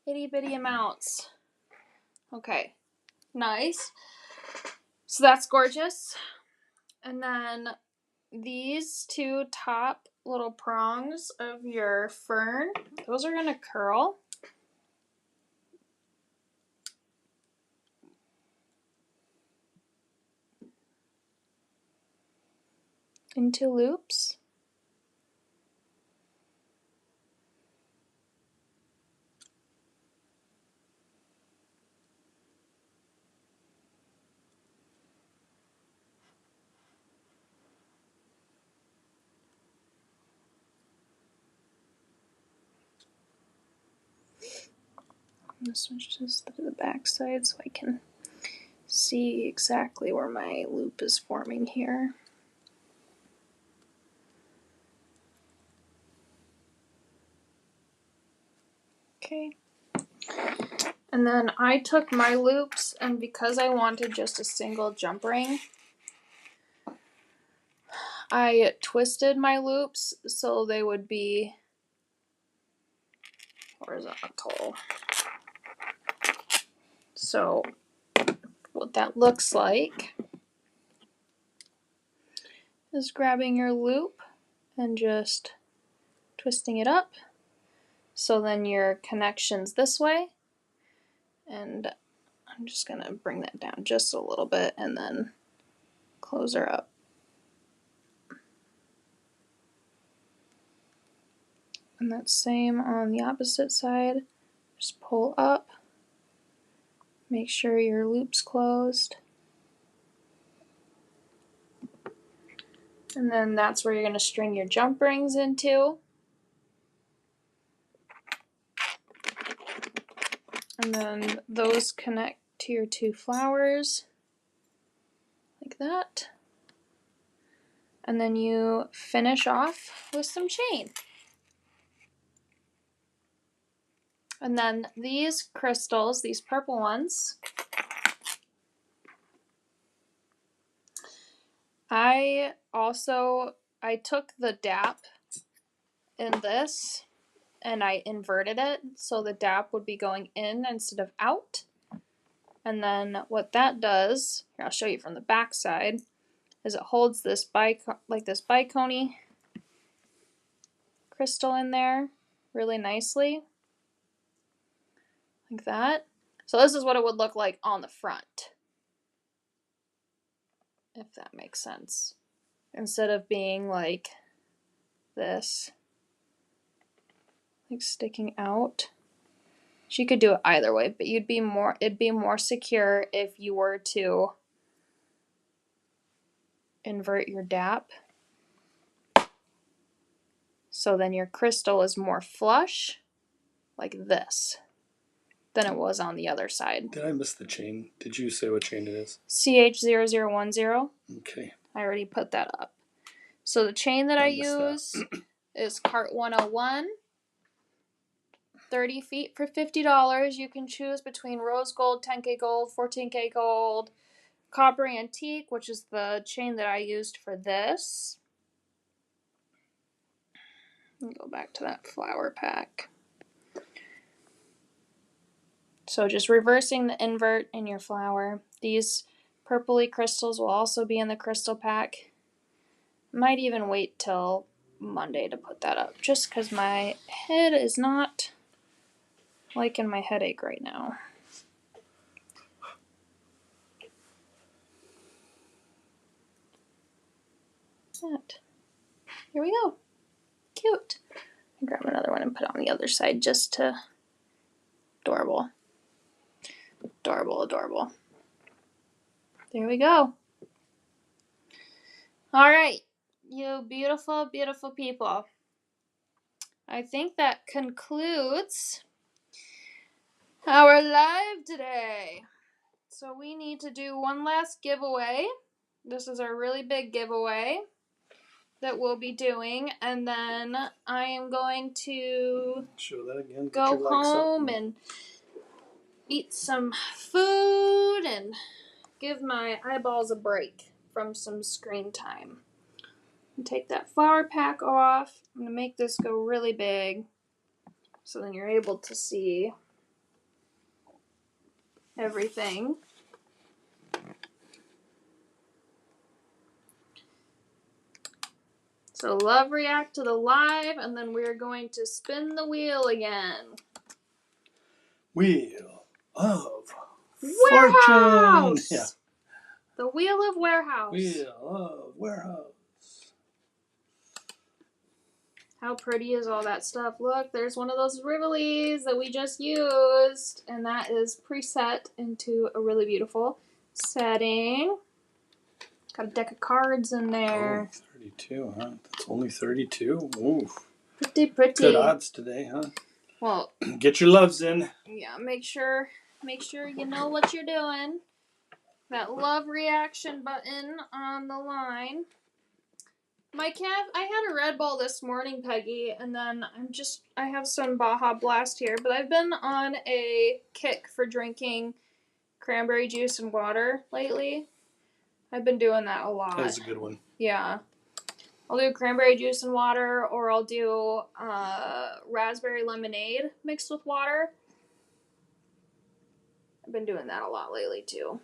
Itty bitty amounts. Okay. Nice. So that's gorgeous. And then these two top little prongs of your fern, those are going to curl. Into loops. I'm going to switch this to the back side so I can see exactly where my loop is forming here. Okay. And then I took my loops, and because I wanted just a single jump ring, I twisted my loops so they would be horizontal. So what that looks like is grabbing your loop and just twisting it up. So then your connection's this way. And I'm just going to bring that down just a little bit and then close her up. And that's same on the opposite side. Just pull up. Make sure your loop's closed. And then that's where you're going to string your jump rings into. And then those connect to your two flowers like that. And then you finish off with some chain. And then these crystals, these purple ones, I took the dap in this and I inverted it so the dap would be going in instead of out. And then what that does, here I'll show you from the back side, is it holds this bicony crystal in there really nicely, like that. So this is what it would look like on the front, if that makes sense. Instead of being like this, like sticking out. She could do it either way, but it'd be more secure if you were to invert your dap. So then your crystal is more flush, like this, than it was on the other side. Did I miss the chain? Did you say what chain it is? CH0010. Okay. I already put that up. So the chain that I use is Cart 101. 30 feet for $50. You can choose between rose gold, 10K gold, 14K gold, copper antique, which is the chain that I used for this. Let me go back to that flower pack. So just reversing the invert in your flower. These purpley crystals will also be in the crystal pack. Might even wait till Monday to put that up, just because my head is not liking my headache right now. That. Here we go. Cute. I'll grab another one and put it on the other side just to... Adorable. Adorable, adorable. There we go. All right, you beautiful, beautiful people. I think that concludes our live today. So we need to do one last giveaway. This is our really big giveaway that we'll be doing, and then I am going to show that again. Go home and eat some food and give my eyeballs a break from some screen time. And take that flower pack off. I'm going to make this go really big so then you're able to see everything. So love react to the live, and then we're going to spin the wheel again. Wheel of Warehouse! Fortune. Yeah. The Wheel of Warehouse. Wheel of Warehouse. How pretty is all that stuff? Look, there's one of those riveties that we just used, and that is preset into a really beautiful setting. Got a deck of cards in there. Oh, 32, huh? That's only 32? Ooh. Pretty, pretty. Good odds today, huh? Well, get your loves in. Yeah, make sure you know what you're doing. That love reaction button on the line. I had a Red Bull this morning, Peggy, and then I have some Baja Blast here, but I've been on a kick for drinking cranberry juice and water lately. I've been doing that a lot. That's a good one. Yeah. I'll do cranberry juice and water, or I'll do raspberry lemonade mixed with water. I've been doing that a lot lately, too.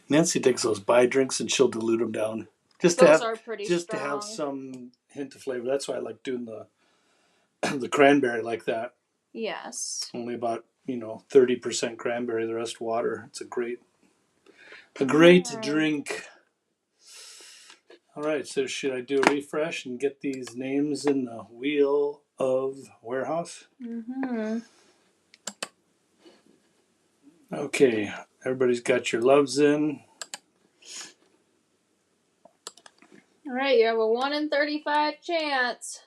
Nancy takes those buy drinks and she'll dilute them down. Those are pretty strong. To have some hint of flavor. That's why I like doing the cranberry like that. Yes. Only about, 30% cranberry, the rest water. It's a great drink. All right, so should I do a refresh and get these names in the Wheel of Warehouse? Mm-hmm. Okay, everybody's got your loves in. All right, you have a 1 in 35 chance.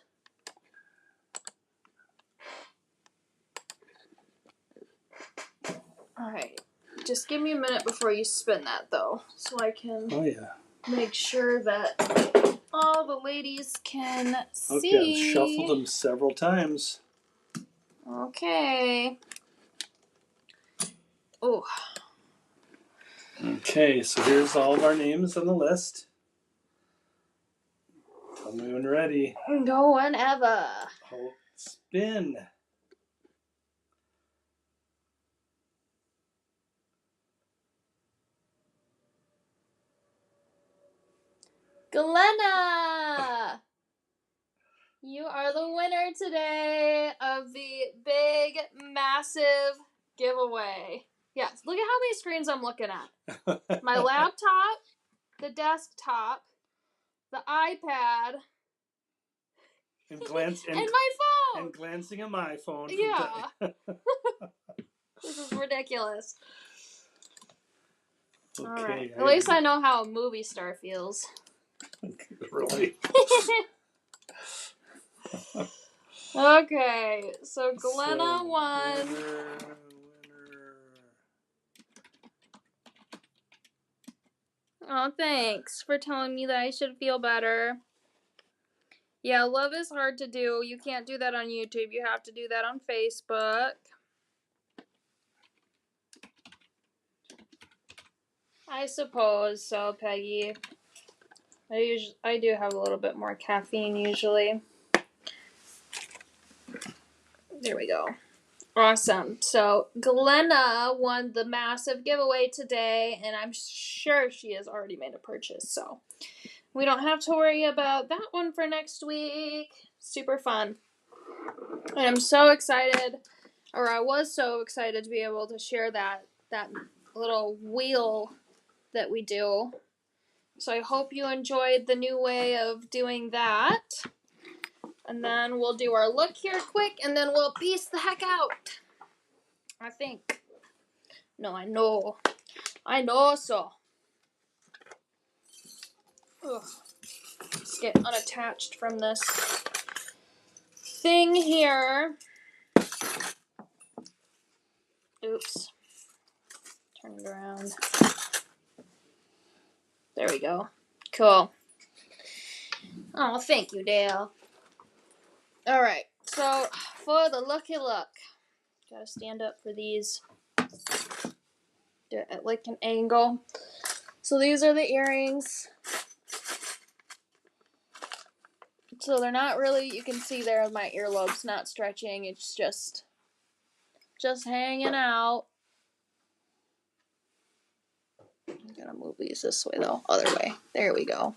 All right, just give me a minute before you spin that, though, so I can make sure that all the ladies can see. Okay, I've shuffled them several times. Okay. Oh. Okay, so here's all of our names on the list. Tell me when you're ready. Go whenever. Hold, spin. Glenna! You are the winner today of the big, massive giveaway. Yes, look at how many screens I'm looking at. My laptop, the desktop, the iPad, and my phone! And glancing at my phone. Yeah. This is ridiculous. Okay, all right. At least I know how a movie star feels. Really? Okay, so Glenna won. Winner. Oh, thanks for telling me that I should feel better. Yeah, love is hard to do. You can't do that on YouTube. You have to do that on Facebook. I suppose so, Peggy. I do have a little bit more caffeine usually. There we go. Awesome. So Glenna won the massive giveaway today, and I'm sure she has already made a purchase. So we don't have to worry about that one for next week. Super fun. And I'm so excited. or I was so excited to be able to share that little wheel that we do. So I hope you enjoyed the new way of doing that. And then we'll do our look here quick, and then we'll piece the heck out. I think. No, I know. I know so. Ugh. Let's get unattached from this thing here. Oops. Turn it around. There we go. Cool. Oh, thank you, Dale. Alright, so for the looky look, gotta stand up for these. Do it at like an angle. So these are the earrings. So they're not really, you can see there my earlobe's not stretching, it's just hanging out. I'm gonna move these this way though, other way. There we go.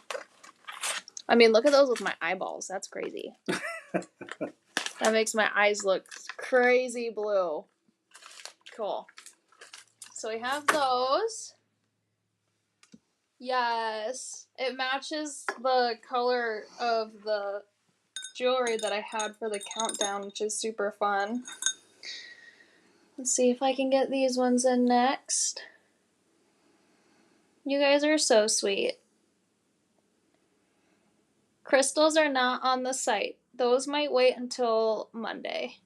I mean, look at those with my eyeballs, that's crazy. That makes my eyes look crazy blue. Cool. So we have those. Yes, it matches the color of the jewelry that I had for the countdown, which is super fun. Let's see if I can get these ones in next. You guys are so sweet. Crystals are not on the site. Those might wait until Monday,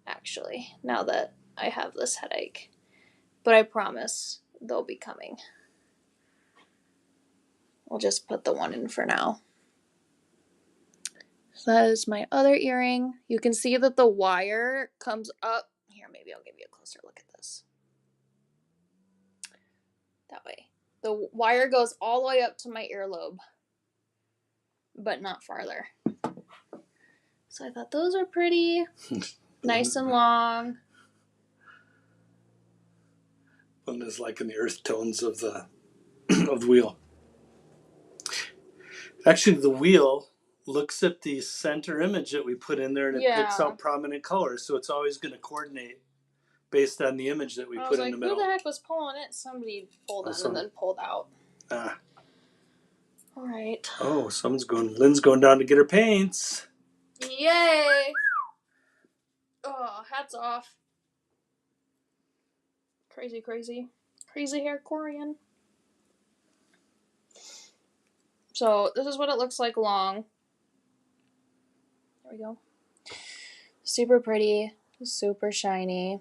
actually, now that I have this headache. But I promise they'll be coming. I'll just put the one in for now. So that is my other earring. You can see that the wire comes up. Here, maybe I'll give you a closer look at this. That way. The wire goes all the way up to my earlobe, but not farther. So I thought those are pretty. Nice and long. One is like in the earth tones of the wheel. Actually, the wheel looks at the center image that we put in there, and it picks out prominent colors. So it's always going to coordinate based on the image that we put in the middle. Who the heck was pulling it? Somebody pulled in and then pulled out. All right. Oh, Lynn's going down to get her paints. Yay! Oh, hats off. Crazy, crazy. Crazy hair Corian. So this is what it looks like long. There we go. Super pretty, super shiny.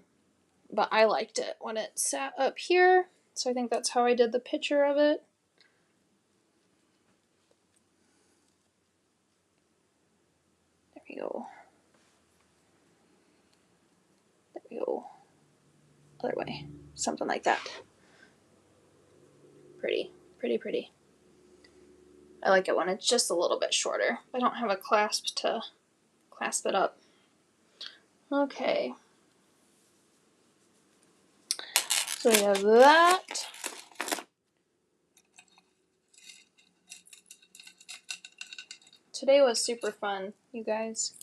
But I liked it when it sat up here. So I think that's how I did the picture of it. There we go. There we go. Other way. Something like that. Pretty. Pretty, pretty. I like it when it's just a little bit shorter. I don't have a clasp to clasp it up. Okay. So we have that. Today was super fun, you guys.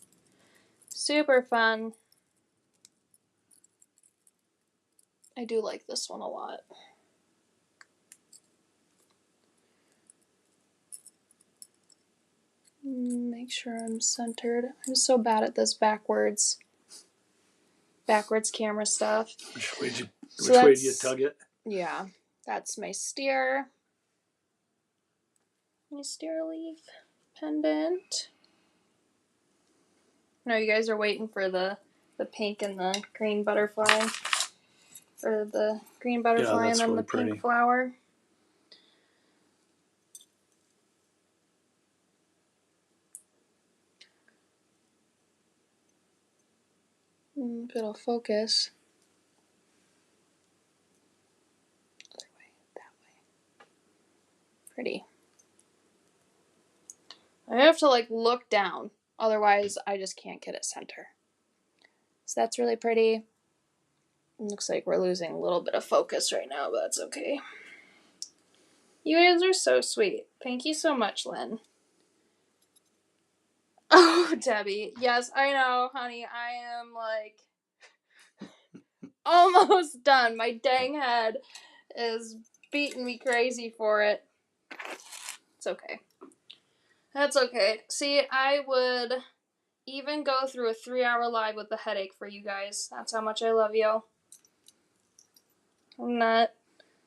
Super fun. I do like this one a lot. Make sure I'm centered. I'm so bad at this backwards camera stuff. Which way do you tug it? Yeah, that's my steer. My steer leaf pendant. No, you guys are waiting for the pink and the green butterfly. Or the green butterfly and then really the pink pretty. Flower. If it'll focus. Other way, that way. Pretty. I have to like look down, otherwise I just can't get it center. So that's really pretty. It looks like we're losing a little bit of focus right now, but that's okay. You guys are so sweet. Thank you so much, Lynn. Oh, Debbie. Yes, I know, honey. I am like Almost done. My dang head is beating me crazy for it. It's okay. That's okay. See, I would even go through a 3-hour live with a headache for you guys. That's how much I love you. I'm not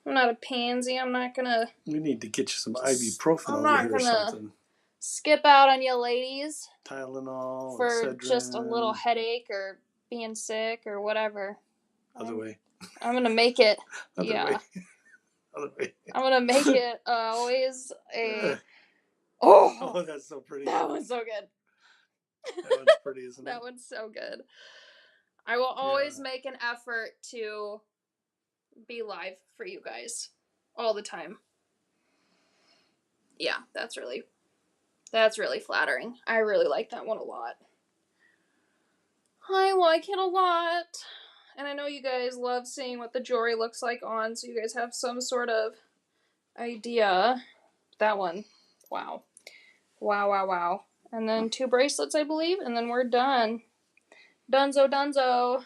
a pansy. I'm not gonna. We need to get you some ibuprofen I'm over not here or gonna something. skip out on you ladies Tylenol, for Excedrin. just a little headache or being sick or whatever. Other way. I'm gonna make it. Other Yeah. way. Other way. I'm gonna make it always a. Oh, Oh, that's so pretty. that one's so good. That one's pretty, isn't it? That one's so good. I will always make an effort to be live for you guys all the time. Yeah, that's really flattering. I really like that one a lot. I like it a lot. And I know you guys love seeing what the jewelry looks like on, so you guys have some sort of idea. That one. Wow. Wow, wow, wow. And then 2 bracelets, I believe, and then we're done. Dunzo, dunzo.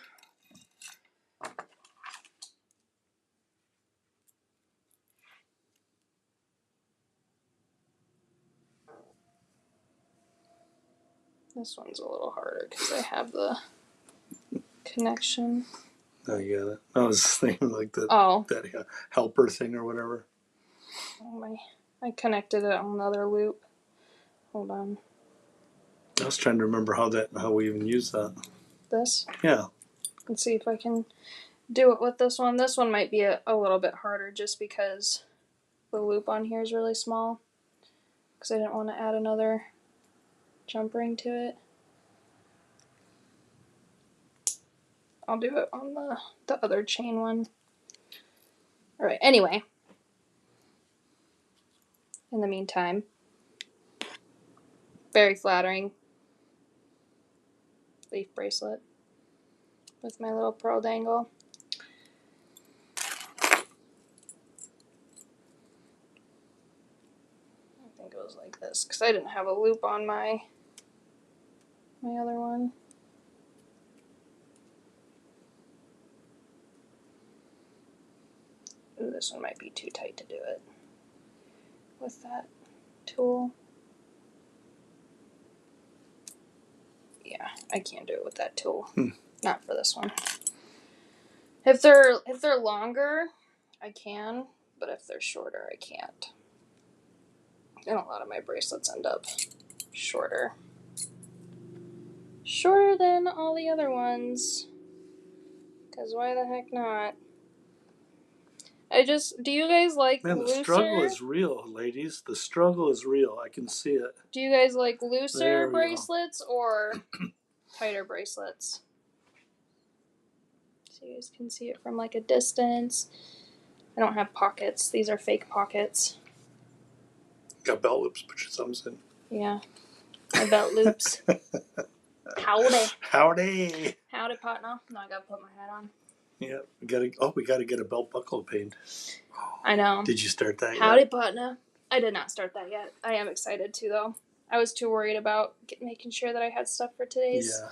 This one's a little harder because I have the connection. Oh, you got it. I was thinking like that helper thing or whatever. Oh, I connected it on another loop. Hold on. I was trying to remember how we even use that. This? Yeah. Let's see if I can do it with this one. This one might be a little bit harder just because the loop on here is really small. Because I didn't want to add another jump ring to it. I'll do it on the other chain one. Alright, anyway. In the meantime, very flattering leaf bracelet with my little pearl dangle. I think it was like this because I didn't have a loop on my other one. Ooh, this one might be too tight to do it with that tool. Yeah, I can't do it with that tool. Not for this one. If they're longer, I can, but if they're shorter, I can't. And a lot of my bracelets end up shorter. Shorter than all the other ones. Because why the heck not? Do you guys like Man, looser? the struggle is real, ladies. The struggle is real. I can see it. Do you guys like looser bracelets or tighter bracelets? So you guys can see it from like a distance. I don't have pockets. These are fake pockets. Got belt loops, put your thumbs in. Yeah. My belt loops. Howdy. Howdy. Howdy, partner. No, I gotta put my hat on. Yeah, we gotta get a belt buckle paint. I know. Did you start that yet? Howdy, partner. I did not start that yet. I am excited to, though. I was too worried about making sure that I had stuff for today's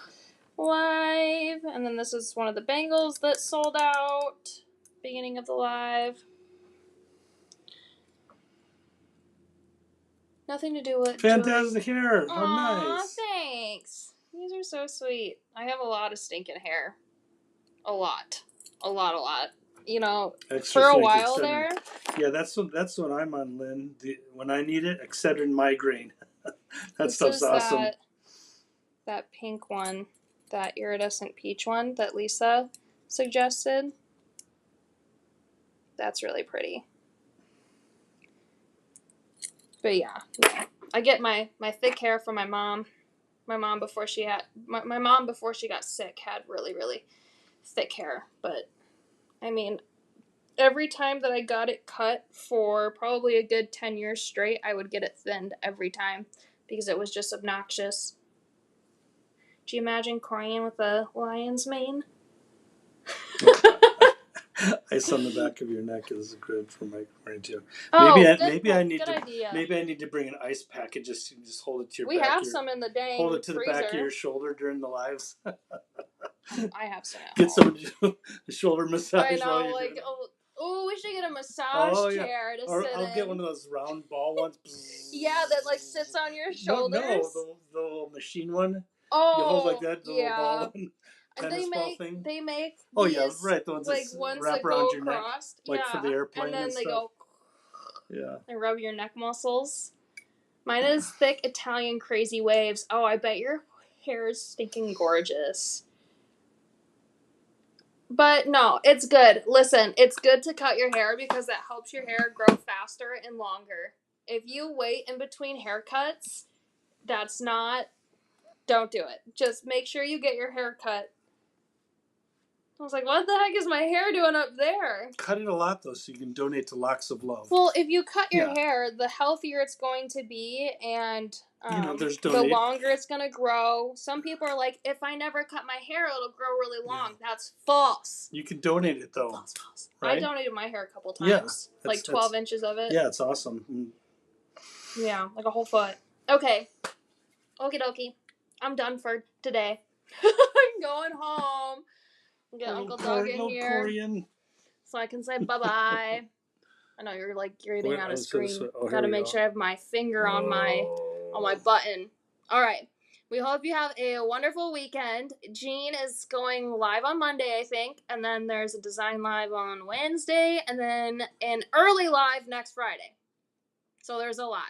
live. And then this is one of the bangles that sold out beginning of the live. Nothing to do with fantastic hair. How Aww, nice. Thanks. These are so sweet. I have a lot of stinking hair. A lot. You know, Extra for a thick while Excedrin. there. Yeah, that's what I'm on, Lynn. When I need it, Excedrin migraine. That stuff's awesome. That pink one, that iridescent peach one that Lisa suggested. That's really pretty. But yeah, I get my thick hair from my mom. My mom before she got sick had really, really thick hair. But I mean, every time that I got it cut for probably a good 10 years straight, I would get it thinned every time because it was just obnoxious. Do you imagine crying with a lion's mane? Ice on the back of your neck is good for my brain too. Oh, maybe I need to bring an ice pack and just hold it to your back. We have some in the dang hold it to freezer. the back of your shoulder during the lives. I have some at Get home. someone to do a shoulder massage I while know, you're like, doing it. oh, we should get a massage Oh yeah, chair to or sit I'll get one in. of those round ball ones. Yeah, that like sits on your No, shoulders. the little machine one. You hold like Oh, that, the little ball yeah. one, And tennis ball thing. they make Oh yeah, these right. The ones that like ones wrap that around go your neck, across. like for the Yeah. And airplane and then they stuff. go Yeah. and rub your neck muscles. Mine is thick Italian crazy waves. Oh, I bet your hair is stinking gorgeous. But no, it's good. Listen, it's good to cut your hair because that helps your hair grow faster and longer. If you wait in between haircuts, don't do it. Just make sure you get your hair cut. I was like, what the heck is my hair doing up there? Cut it a lot though, so you can donate to Locks of Love. Well, if you cut your Yeah. hair, the healthier it's going to be, and there's the donate. longer it's going to grow. Some people are like, if I never cut my hair, it'll grow really long. Yeah. That's false. You can donate it though. False. Right? I donated my hair a couple Yeah, times, like 12 inches of it. Yeah, it's awesome. Yeah, like a whole foot. Okay. Okie dokie. I'm done for today. I'm going home. Get Uncle Doug in here. Corian. So I can say bye-bye. I know you're like getting out of screen. Gotta make sure I have my finger on my button. All right. We hope you have a wonderful weekend. Jean is going live on Monday, I think, and then there's a design live on Wednesday, and then an early live next Friday. So there's a lot.